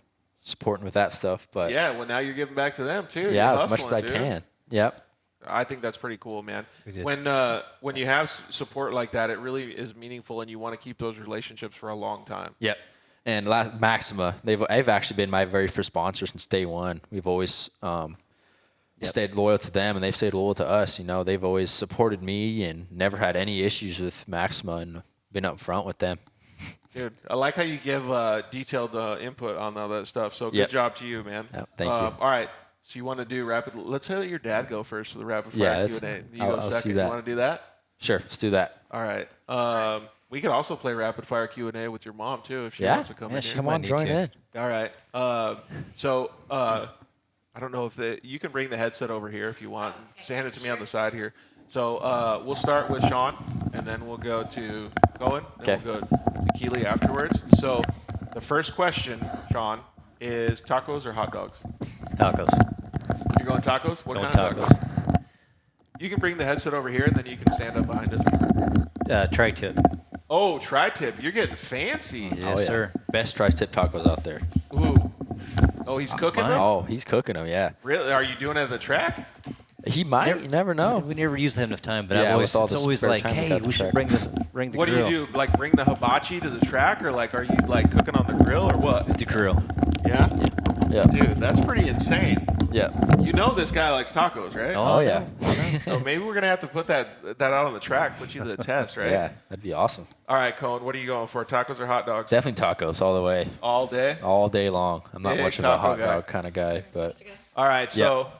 with that stuff. But well, now you're giving back to them too. Yeah, as much as I can. Yep. I think that's pretty cool, man. When you have support like that, it really is meaningful, and you want to keep those relationships for a long time. Yep. And Maxima, they've actually been my very first sponsor since day one. We've always stayed loyal to them, and they've stayed loyal to us. They've always supported me and never had any issues with Maxima, and been up front with them. Dude, I like how you give detailed input on all that stuff. So good job to you, man. Thank you. All right. So you want to do rapid? Let's let your dad go first for the rapid fire Q&A. You go second. You want to do that? Sure, let's do that. All right. We could also play rapid fire Q&A with your mom too if she Yeah. wants to come Yeah, in. she Here. Come might on, need join to. in. All right. So I don't know if you can bring the headset over here if you want. Just hand it to me on the side here. So we'll start with Sean, and then we'll go to Koen, and Okay. we'll go to Keely afterwards. So the first question, Sean, is tacos or hot dogs? Tacos. You're going tacos? What Going kind of tacos? You can bring the headset over here, and then you can stand up behind us. Tri-tip. Oh, tri-tip. You're getting fancy. Yes, Oh, yeah. sir. Best tri-tip tacos out there. Ooh. Oh, he's cooking them? Oh, he's cooking them, yeah. Really? Are you doing it at the track? He might. You never know. We never use that enough time, but Yeah, I've always, with all it's the always spare like, time we hey, got we the should track. bring the What grill. do you do? Like bring the hibachi to the track, or like are you like cooking on the grill or what? With the grill. Yeah? Yeah. Dude, that's pretty insane. Yeah. You know this guy likes tacos, right? Oh, yeah. So maybe we're gonna have to put that out on the track, put you to the test, right? Yeah, that'd be awesome. All right, Koen, what are you going for? Tacos or hot dogs? Definitely tacos all the way, All day? all day long. I'm not Big much of a taco hot guy. dog kind of guy, but All right, so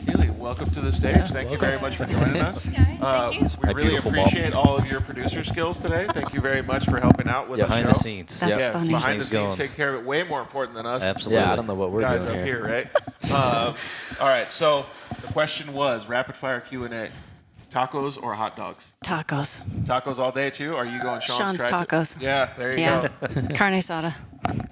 Keely, welcome to the stage. Thank you very much for joining us. guys. Thank you. We My really beautiful mom. appreciate all of your producer skills today. Thank you very much for helping out with Behind the the show. scenes. That's Yeah, funny. behind the Things scenes, going. take care of it. Way more important than us. Absolutely. yeah, I don't know what we're Guys doing up here. here, right? All right. So the question was rapid fire Q&A: tacos or hot dogs? Tacos. Tacos all day too? Or are you going Sean's tri-tip? tacos. Yeah, there you Yeah. go. Carne asada.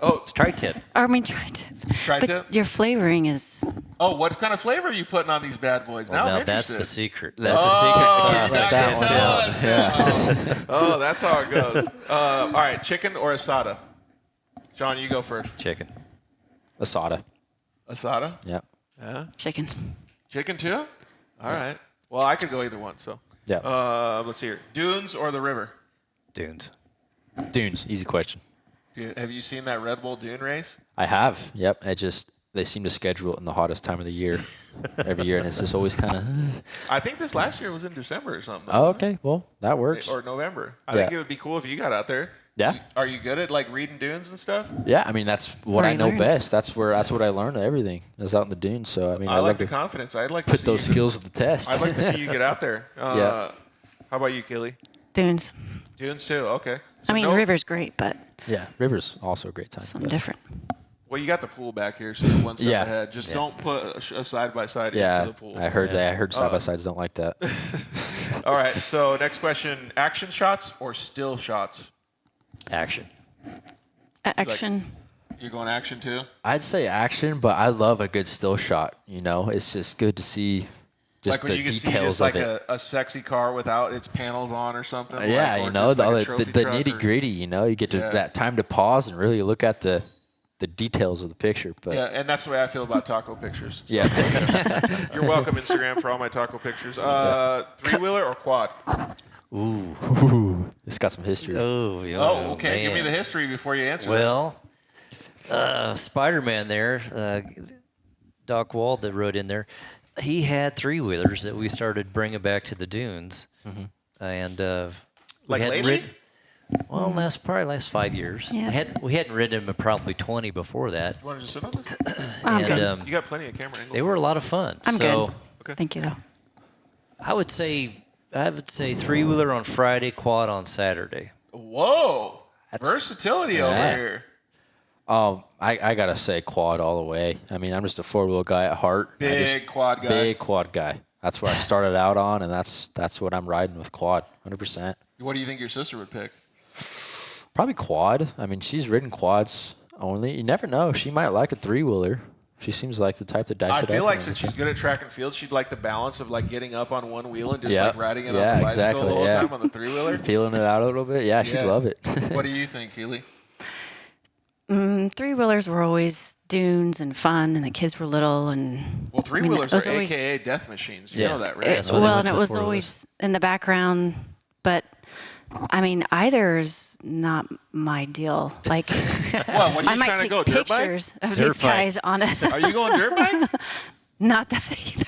Oh, It's tri-tip. Or, I mean, tri-tip. Tri-tip? But your flavoring is oh, what kind of flavor are you putting on these bad boys? Well, now I'm now that's interested. the secret. That's Oh, the secret he's sauce. not That gonna one. tell us. Oh, that's how it goes. All right, chicken or asada? Sean, you go first. Chicken. Asada. Asada? Yeah. Yeah. chicken. Chicken too? All right. Well, I could go either one. So, Yeah. let's see here. Dunes or the river? Dunes. Dunes. Easy question. Have you seen that Red Bull Dune race? I have. Yep. They seem to schedule it in the hottest time of the year every year, and it's just always kind of. I think this last year was in December or something. Oh, wasn't okay. Well, that it? works. Or November. I Yeah. think it would be cool if you got out there. Yeah. Are you good at like reading dunes and stuff? Yeah. I mean, that's what Where I you know learn. best. That's what I learned. Everything is out in the dunes. So I mean, I I like love the to confidence. I'd like to put see those you. skills to the test. I'd like to see you get out there. Yeah. How about you, Keely? Dunes. Dunes too. Okay. I mean, no- river's great, but Yeah. River's also a great time. something different. Well, you got the pool back here, so you're one step Yeah. ahead. Just don't put a side by side Yeah. into the pool. I heard that. I heard side by sides don't like that. All right. So next question: action shots or still shots? Action. Action. You're going action too. I'd say action, but I love a good still shot. You know, it's just good to see just Like when the you can see details just like of it. a sexy car without its panels on or something. Yeah, like, or you know, just the, like a the, trophy the truck or- nitty gritty. You know, you get to Yeah. that time to pause and really look at the details of the picture. But Yeah, and that's the way I feel about taco pictures. So yeah, You're welcome, Instagram, for all my taco pictures. Three-wheeler or quad? Ooh, it's got some history. Oh, yeah, Oh, okay. Give me man. the history before you answer. Well, Spider-Man there, Doc Wald that wrote in there, he had three-wheelers that we started bringing back to the dunes. And Like hadn't lately? well, probably last 5 years. Yeah. We hadn't ridden them probably 20 before that. You want to just sit on this? I'm good. And You got plenty of camera angles. they were a lot of fun. I'm so good. Okay. Thank you, though. I would say three-wheeler on Friday, quad on Saturday. Whoa. Versatility over Yeah. here. I gotta say quad all the way. I mean, I'm just a four-wheel guy at heart. Big quad guy. Big quad guy. That's what I started out on, and that's what I'm riding with quad, 100%. What do you think your sister would pick? Probably quad. I mean, she's ridden quads only. You never know. She might like a three-wheeler. She seems like the type to dice I it up. feel like and since she's good at track and field, she'd like the balance of like getting up on one wheel and just Yeah. like riding it on Yeah, the bicycle exactly, the whole yeah. time on the three-wheeler. feeling it out a little bit. Yeah, she'd Yeah. love it. What do you think, Keely? Three-wheelers were always dunes and fun, and the kids were little, and Well, three-wheelers it was are always- AKA death machines. You Yeah. know that, right? That's why they well, went and it to was four-wheelers. always in the background, but I mean, either's not my deal. Like, Well, what are I you might trying to take go? Dirt bike? pictures of Dirt these bike. guys on it. Are you going dirt bike? Not that either.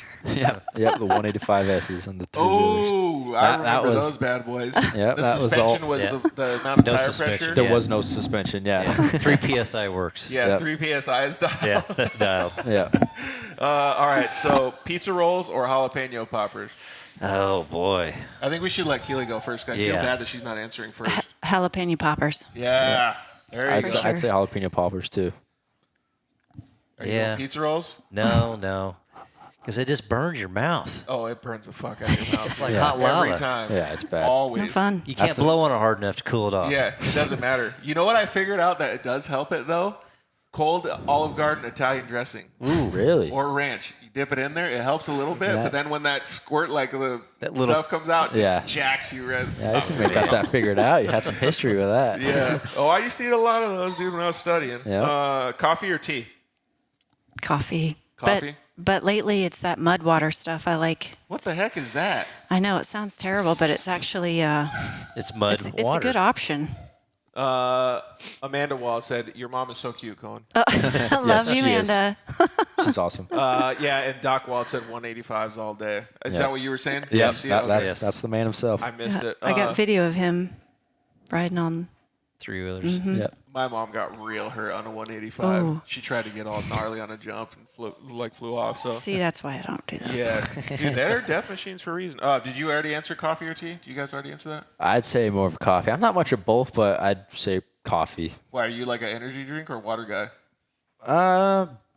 yeah, the 185Ss and the three-wheelers. Oh, I That remember was- those bad boys. Yeah, the that was suspension all- was Yeah. the amount of No tire suspension. pressure. There Yeah. was no suspension. Yeah, 3 PSI works. Yeah, Yep. 3 PSI is dialed. Yeah, that's dialed. yeah. All right, so pizza rolls or jalapeno poppers? Oh boy. I think we should let Keely go first. I feel Yeah. bad that she's not answering first. Jalapeno poppers. Yeah. There you I'd, go. say, I'd say jalapeno poppers too. Are you Yeah. doing pizza rolls? No. Because it just burns your mouth. Oh, it burns the fuck out of your mouth. It's like Yeah. hot lava. Every time. Yeah, it's bad. Always. No fun. You can't blow on it hard enough to cool it off. Yeah, it doesn't matter. You know what I figured out that it does help it though? Cold Olive Garden Italian dressing Ooh, really? or ranch. You dip it in there, it helps a little bit, Yeah. but then when that squirt, like the That little- stuff comes out, it Yeah. just jacks you red. Yeah, I used to got that figured out. You had some history with that. Yeah. Oh, I used to eat a lot of those, dude, when I was studying. Yeah. Coffee or tea? Coffee. Coffee? But lately it's that mud water stuff I like. What the heck is that? I know it sounds terrible, but it's actually It's mud it's water. a good option. Amanda Wall said, "Your mom is so cute, Koen." I love you, she is. Amanda. She's awesome. Yeah, and Doc Wall said 185s all day. Is Yeah. that what you were saying? Yeah, See it? Okay. that's the man himself. I missed it. I got video of him riding on. Three-wheelers. Yeah. My mom got real hurt on a 185. Oh. She tried to get all gnarly on a jump and flew off. So See, that's why I don't do this. yeah, dude, they're death machines for a reason. Did you already answer coffee or tea? Did you guys already answer that? I'd say more of coffee. I'm not much of both, but I'd say coffee. Why are you like an energy drink or water guy?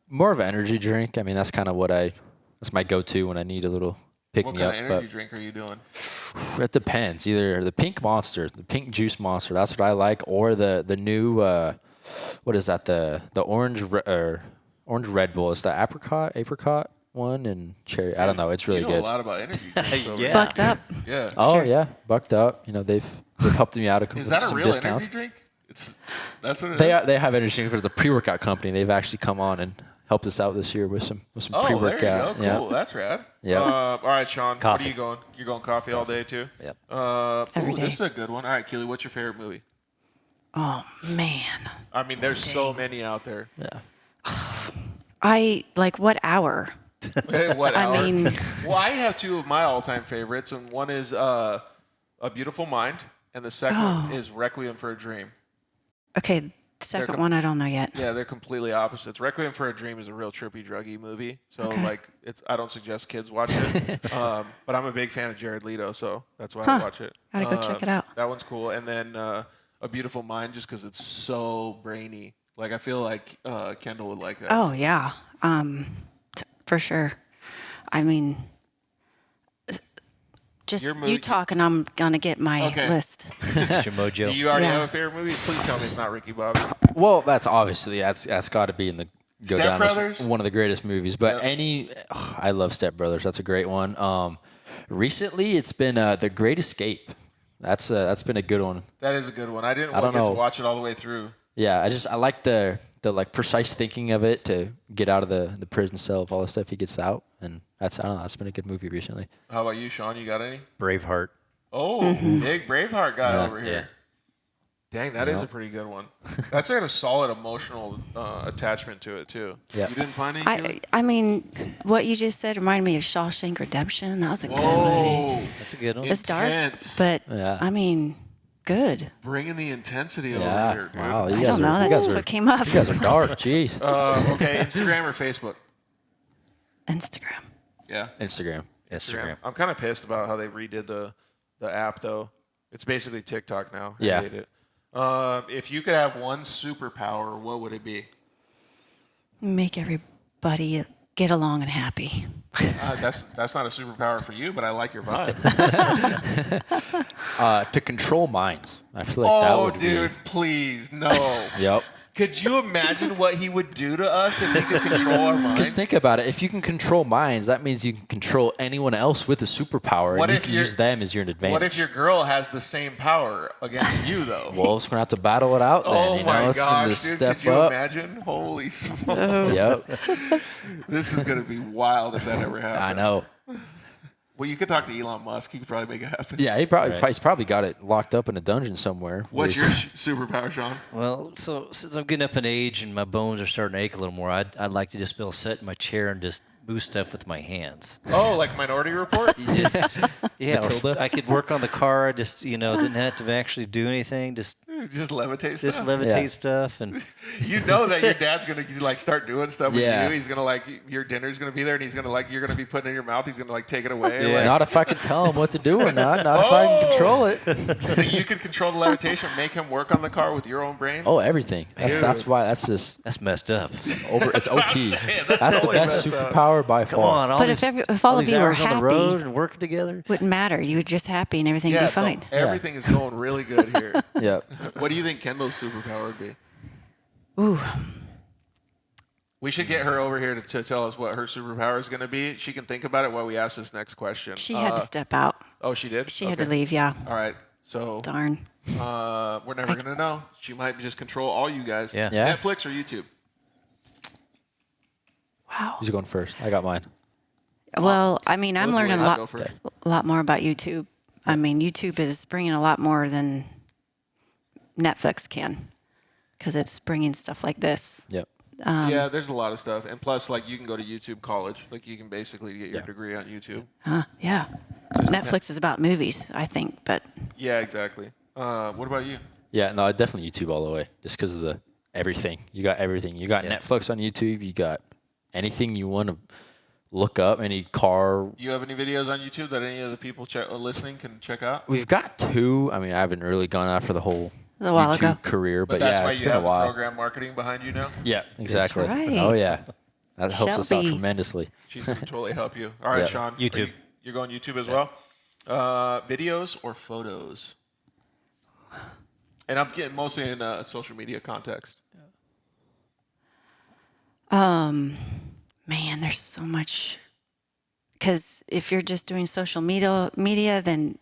More of an energy drink. I mean, that's kind of that's my go-to when I need a little pick What me kind up. of energy drink are you doing? But it depends. Either the pink monster, the pink juice monster. That's what I like, or the new what is that? The orange orange Red Bull. It's the apricot one and cherry. I don't know. It's really You know good. a lot about energy drinks. over Yeah. Bucked up. there. Yeah. Oh Sure. yeah, bucked up. You know they've helped me out. Is that with a some real discounts. energy drink? That's what it is. They have energy drinks, but it's a pre-workout company. They've actually come on and helped us out this year with some Oh, pre-workout. there you go. Yeah. Cool. That's rad. Yeah. All right, Sean. Coffee. What are you going? You're going coffee all day too? Yep. Every Ooh, day. this is a good one. All right, Keely, what's your favorite movie? Oh man. I mean, there's so many out there. Yeah. I like what hour? What I hour? mean- well, I have two of my all-time favorites, and one is A Beautiful Mind, and the second one is Requiem for a Dream. Okay, the second one I don't know yet. Yeah, they're completely opposites. Requiem for a Dream is a real trippy, druggy movie, so like, I don't suggest kids watch it. But I'm a big fan of Jared Leto, so that's why I watch it. Gotta go check it out. That one's cool, and then A Beautiful Mind, just because it's so brainy. Like, I feel like Kendall would like that. Oh yeah, for sure. I mean, just Your movie- you talk and I'm gonna get my Okay. list. It's your mojo. Do you already Yeah. have a favorite movie? Please tell me it's not Ricky Bobby. Well, that's obviously that's got to be in the go Step down as Brothers? one of the greatest movies. But Yeah. I love Step Brothers. That's a great one. Recently, it's been The Great Escape. That's been a good one. That is a good one. I didn't don't get to know. watch it all the way through. Yeah, I like the like precise thinking of it to get out of the prison cell of all the stuff he gets out, and I don't know. That's been a good movie recently. How about you, Sean? You got any? Braveheart. Oh, big Braveheart guy over here. Yeah. Dang, that is a pretty good one. That's got a solid emotional attachment to it too. Yeah. You didn't find any? I mean, what you just said reminded me of Shawshank Redemption. That was a good movie. Oh, That's a good one. It's dark, intense. but Yeah. I mean, good. Bringing the intensity Yeah. over here. Dude. Wow. You I guys don't know. are, you That's guys just are, what came up. You guys are dark. Jeez. Okay, Instagram or Facebook? Instagram. Yeah. Instagram. Instagram. I'm kind of pissed about how they redid the app though. It's basically TikTok now. I Yeah. hate it. If you could have one superpower, what would it be? Make everybody get along and happy. That's not a superpower for you, but I like your vibe. To control minds. I feel like that Oh, would dude, please, no. be. Yep. Could you imagine what he would do to us if he could control our minds? Because think about it. If you can control minds, that means you can control anyone else with a superpower, What and you if can you're- use them as your advantage. What if your girl has the same power against you, though? Well, it's gonna have to battle it out then. oh you my know? It's gonna gosh, dude! step Could you up. imagine? Holy smokes! Yep. This is gonna be wild if that ever happens. I know. Well, you could talk to Elon Musk. He could probably make it happen. Yeah, he's probably got it locked up in a dungeon somewhere. What's your superpower, Sean? Well, so since I'm getting up in age and my bones are starting to ache a little more, I'd like to just be able to sit in my chair and just move stuff with my hands. Oh, like Minority Report? Just, yeah, or Matilda? I could work on the car. Just didn't have to actually do anything. Just Just levitate Just stuff. levitate stuff, and You know that your dad's gonna like start doing stuff with Yeah. you. He's gonna like your dinner's gonna be there, and he's gonna like you're gonna be putting it in your mouth. He's gonna like take it away. Yeah. Like, Not if I can tell him what to do or not. Not if I can control it. so you could control the levitation, make him work on the car with your own brain. Oh, everything. That's why. That's just that's messed up. It's OP. saying, That's the totally best messed up. superpower by Come far. on, all But these, if all of these you were hours on the happy- road and working together. Wouldn't matter. You were just happy and everything would Yeah, be fine. everything is going really good here. Yeah. What do you think Kendall's superpower would be? Ooh. We should get her over here to tell us what her superpower is going to be. She can think about it while we ask this next question. She had to step out. Oh, she did? She had to Okay. leave, yeah. All right. So Darn. we're never going to know. She might just control all you guys. Yeah. Yeah. Netflix or YouTube? Wow. Who's going first? I got mine. Well, I mean, I'm Let learning Lena a go first. lot more about YouTube. I mean, YouTube is bringing a lot more than Netflix can because it's bringing stuff like this. Yep. Yeah, there's a lot of stuff. And plus, like, you can go to YouTube College. Like, you can basically get your degree on YouTube. Yeah. Netflix is about movies, I think, but Yeah, exactly. What about you? Yeah. No, definitely YouTube all the way. Just because of the everything. You got everything. You got Netflix on YouTube. You got anything you want to look up. Any car. You have any videos on YouTube that any of the people listening can check out? We've got 2. I mean, I haven't really gone after the whole It was a while YouTube ago. career, but that's yeah, why it's you been a have the while. program marketing behind you now? Yeah, exactly. right. Oh yeah, that helps us out Shelby. tremendously. She's going to totally help you. All right, Yeah. Sean. YouTube. You're going YouTube as well? Videos or photos? And I'm getting mostly in social media context. man, there's so much. Because if you're just doing social media, then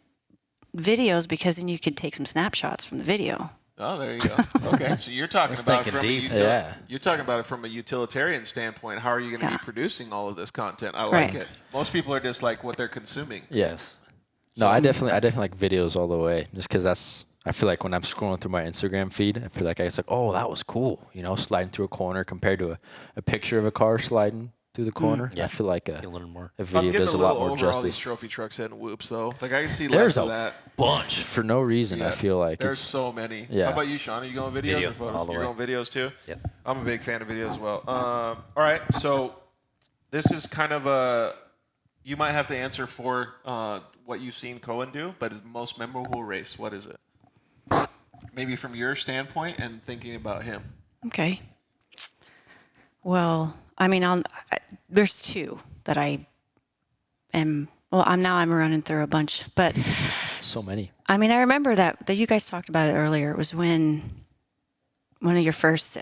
videos, because then you could take some snapshots from the video. Oh, there you go. Okay, so you're talking That's about thinking from deep. Yeah. You're talking about it from a utilitarian standpoint. How are you going to Yeah. be producing all of this content? I like Right. it. Most people are just like what they're consuming. Yes. No, I definitely like videos all the way, just because I feel like when I'm scrolling through my Instagram feed, I feel like it's like, oh, that was cool, sliding through a corner compared to a picture of a car sliding through the corner. Yeah. I feel like A little more. a I'm video getting does a a lot little more over all these justice. trophy trucks hitting whoops, though. Like I can see There's less of a that. bunch for no reason. I Yeah. feel like There's it's so many. Yeah. How about you, Sean? Are you going videos Video, or photos? all the You're way. going videos too? Yep. I'm a big fan of videos as well. All right, so this is kind of a. You might have to answer for what you've seen Koen do, but his most memorable race. What is it? Maybe from your standpoint and thinking about him. Okay. Well, I mean, there's 2 that I am. Well, I'm running through a bunch, but so many. I mean, I remember that you guys talked about it earlier. It was when one of your first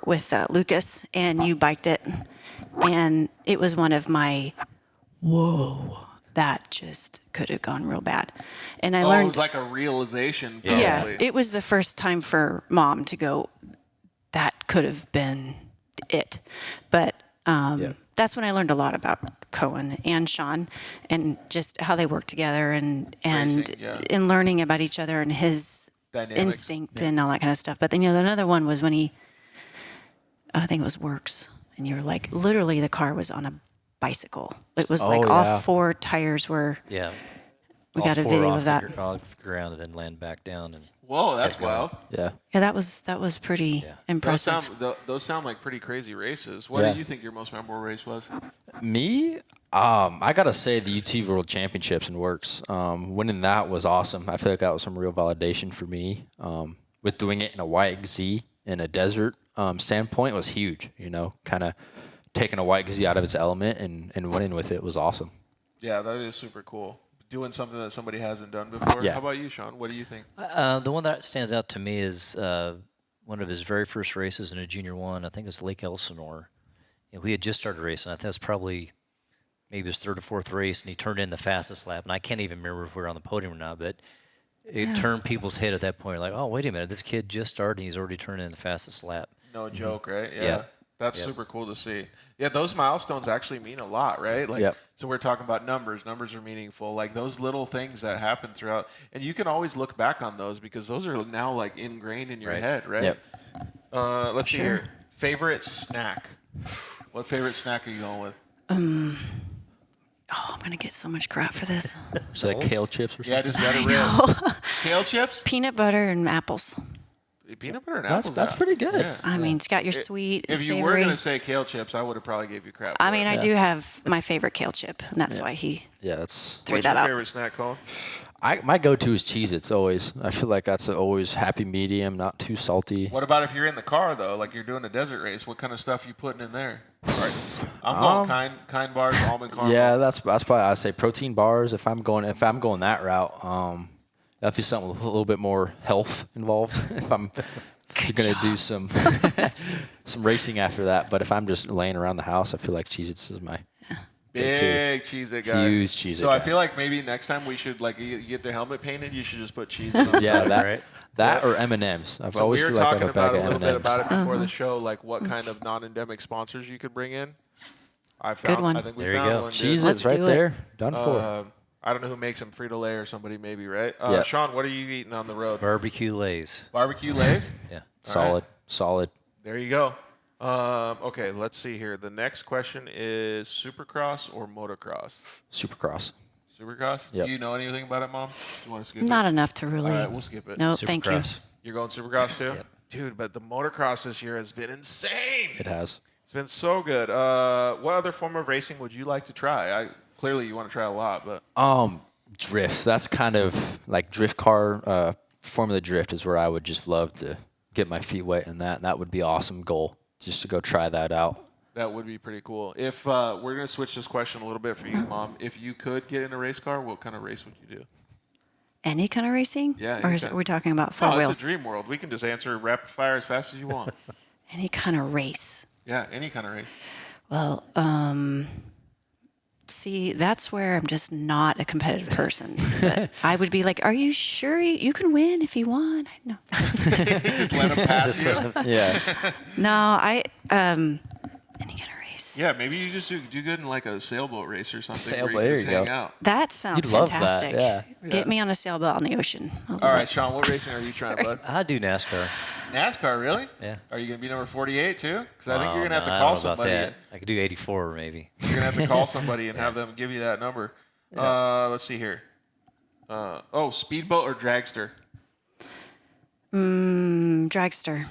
with Lucas, and you biked it, and it was one of my whoa. That just could have gone real bad, and I It learned. was like a realization. Probably. Yeah, it was the first time for Mom to go. That could have been it, but that's when I learned a lot about Koen and Sean, and just how they work together, and Racing, yeah. in learning about each other and his Dynamics. instinct and all that kind of stuff. But then another one was when I think it was Works, and you were like, literally the car was on a bicycle. It was like yeah. all 4 tires were. Yeah. We All got a 4 video off of that. Off the ground and then land back down. And Whoa, that's Kept going. wild. Yeah. Yeah, that was pretty impressive. Those sound like pretty crazy races. What Yeah. do you think your most memorable race was? Me, I gotta say the UT World Championships in Works. Winning that was awesome. I feel like that was some real validation for me. With doing it in a YXZ in a desert standpoint was huge. Kind of taking a YXZ out of its element and winning with it was awesome. Yeah, that is super cool. Doing something that somebody hasn't done before. Yeah. How about you, Sean? What do you think? the one that stands out to me is one of his very first races in a Junior 1. I think it was Lake Elsinore. And we had just started racing. I think it was probably maybe his 3rd or 4th race, and he turned in the fastest lap. And I can't even remember if we were on the podium or not, but it turned people's head at that point. Like, oh, wait a minute, this kid just started, and he's already turned in the fastest lap. No joke, right? Yeah. Yeah. That's Yep. super cool to see. Yeah, those milestones actually mean a lot, right? Like, Yep. so we're talking about numbers. Numbers are meaningful. Like those little things that happen throughout, and you can always look back on those because those are now like ingrained in your Right. head, right? Yep. Let's see here. Favorite snack. What favorite snack are you going with? Oh, I'm gonna get so much crap for this. So like kale chips or something. Yeah, just let it rip. Kale chips? Peanut butter and apples. peanut butter and apples. That's pretty good. Yeah. I mean, it's got your sweet, If you were savory. going to say kale chips, I would have probably gave you crap. I for mean, it. I do have my favorite kale chip, and that's why he Yeah, that's threw What's that your out. favorite snack, Koen? my go-to is Cheez-Its always. I feel like that's always happy medium, not too salty. What about if you're in the car though, like you're doing a desert race? What kind of stuff you putting in there? Right. I'm going kind bars, almond caramel. Yeah, that's probably I say protein bars if I'm going that route. That'd be something with a little bit more health involved. If I'm going to do some racing after that, but if I'm just laying around the house, I feel like Cheez-Its is my Big Cheez-It guy. Huge Cheez-It So guy. I feel like maybe next time we should, like, you get the helmet painted, you should just put Cheez-It on the yeah side. that that or M&Ms. I've So always we were feel like I talking have a bag about a of little bit M&Ms. about it before the show, like what kind of non-endemic sponsors you could bring in. I found. one. I think we There you found go. one. dude. Cheez-Its Let's right do it. there, done for. I don't know who makes them, Frito-Lay or somebody maybe, right? Yeah. Sean, what are you eating on the road? Barbecue Lays. Barbecue Lays? Yeah. Solid. There you go. Okay, let's see here. The next question is Supercross or motocross? Supercross. Supercross? Yep. Do you know anything about it, Mom? Do you want to skip Not it? enough to really. All right, we'll skip it. No, thank you. Supercross. You're going Supercross too? Dude, but the motocross this year has been insane. It has. It's been so good. What other form of racing would you like to try? Clearly you want to try a lot, but Drift. That's kind of like drift car. Formula Drift is where I would just love to get my feet wet in that, and that would be an awesome goal just to go try that out. that would be pretty cool. If we're going to switch this question a little bit for you, Mom. If you could get in a race car, what kind of race would you do? Any kind of racing? Yeah, Or any is kind. are we talking about four Oh, wheels? it's a dream world. We can just answer rapid fire as fast as you want. Any kind of race. Yeah, any kind of race. Well, see, that's where I'm just not a competitive person. But I would be like, "Are you sure you can win if you want?" No, Just let them pass you. Yeah. no, any kind of race. Yeah, maybe you just do good in like a sailboat race or something. Sailboat, where you there can you just go. hang out. That sounds You'd love that, fantastic. yeah. Get me on a sailboat on the ocean. All right, Sean, what racing are you trying, bud? I do NASCAR. NASCAR, really? Yeah. Are you going to be number 48 too? Because I think Oh, you're going to have to no, I call don't know about somebody. that. I could do 84 maybe. You're going to have to call somebody and have them give you that number. Let's see here. Speedboat or dragster? Dragster.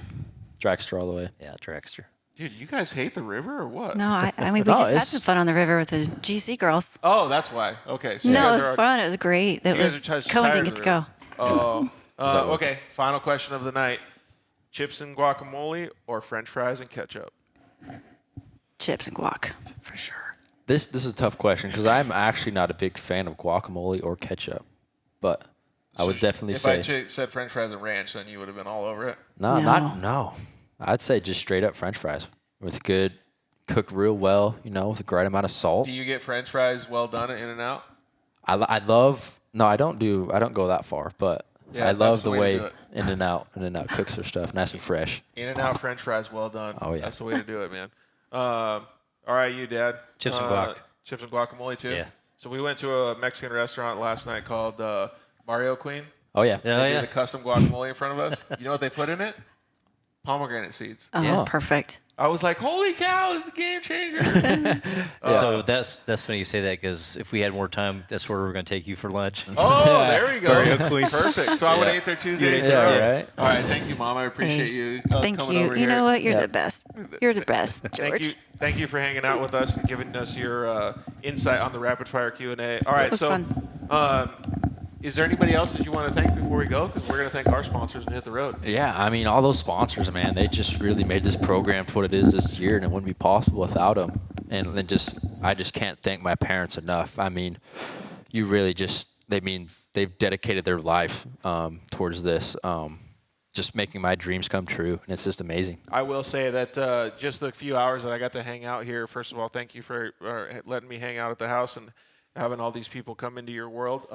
Dragster all the way. Yeah, dragster. Dude, you guys hate the river or what? No, I mean, we No, just had it's- some fun on the river with the GC girls. Oh, that's why. Okay. So you No, it guys was are- fun. It was great. It You guys was are just Koen tired didn't of get the to go. river. work? Okay. Final question of the night: chips and guacamole or French fries and ketchup? Chips and guac, for sure. This is a tough question because I'm actually not a big fan of guacamole or ketchup, but I would definitely If say I said French fries and ranch, then you would have been all over it. no. I'd say just straight up French fries with good, cooked real well, with a great amount of salt. Do you get French fries well done at In-N-Out? I love. No, I don't go that far, but Yeah, I that's love the the way to way do it. In-N-Out cooks their stuff nice and fresh. In-N-Out French fries well done. Oh, yeah. That's the way to do it, man. All right, you, Dad. Chips and guac. Chips and guacamole, too? Yeah. So we went to a Mexican restaurant last night called Barrio Queen. Oh yeah. Yeah, They did yeah. the custom guacamole in front of us. You know what they put in it? Pomegranate seeds. Oh, Yeah. perfect. I was like, holy cow, this is a game changer. So that's funny you say that because if we had more time, that's where we're going to take you for lunch. Oh, there we go. Barrio Queen. Perfect. So I would have ate there Tuesday. Yeah, yeah, right. All right. Thank you, Mom. I appreciate you Thank coming you. over You here. know what? You're Yeah. the best. You're the best, Thank George. you. Thank you for hanging out with us and giving us your insight on the rapid fire Q&A. All right. was so, fun. Is there anybody else that you want to thank before we go? Because we're going to thank our sponsors and hit the road. Yeah, I mean, all those sponsors, man, they just really made this program what it is this year, and it wouldn't be possible without them. And then I just can't thank my parents enough. I mean, you really they've dedicated their life towards this, just making my dreams come true, and it's just amazing. I will say that just the few hours that I got to hang out here, first of all, thank you for letting me hang out at the house and having all these people come into your world.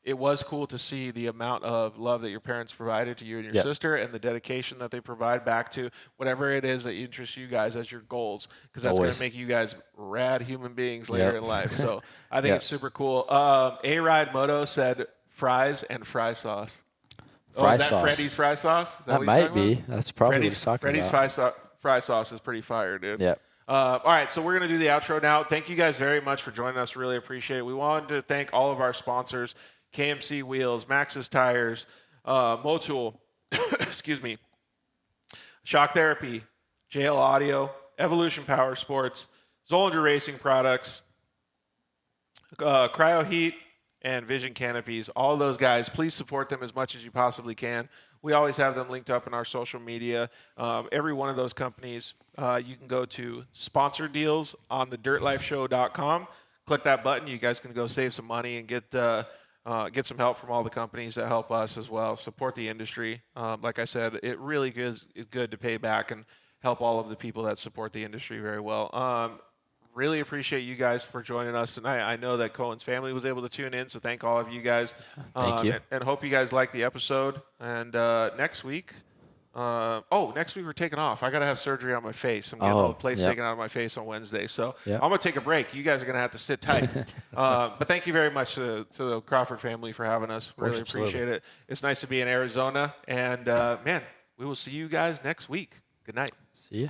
It was cool to see the amount of love that your parents provided to you and your Yep. sister and the dedication that they provide back to whatever it is that interests you guys as your goals, because that's going Always. to make you guys rad human beings later Yep. in life. So I think Yep. it's super cool. A-Ride Moto said fries and fry sauce. Fry is that sauce. Freddy's fry sauce? Is That what he's might talking be. about? That's probably what he's talking Freddy's about. fry sauce is pretty fire, dude. Yep. All right, so we're going to do the outro now. Thank you guys very much for joining us. Really appreciate it. We wanted to thank all of our sponsors, KMC Wheels, Maxxis Tires, Motul, excuse me, Shock Therapy, JL Audio, Evolution Power Sports, Zolander Racing Products, Cryo Heat, and Vision Canopies. All those guys, please support them as much as you possibly can. We always have them linked up in our social media. Every one of those companies, you can go to sponsor deals on thedirtlifeshow.com. Click that button. You guys can go save some money and get some help from all the companies that help us as well. Support the industry. Like I said, it really is good to pay back and help all of the people that support the industry very well. Really appreciate you guys for joining us tonight. I know that Koen's family was able to tune in, so thank all of you guys. Thank you. And hope you guys like the episode. And next week, next week we're taking off. I got to have surgery on my face. I'm getting all the plates taken out of my face on Wednesday. So I'm going to take a break. You guys are going to have to sit tight. But thank you very much to the Crawford family for having us. Really appreciate it. It's nice to be in Arizona. And, man, we will see you guys next week. Good night. See ya.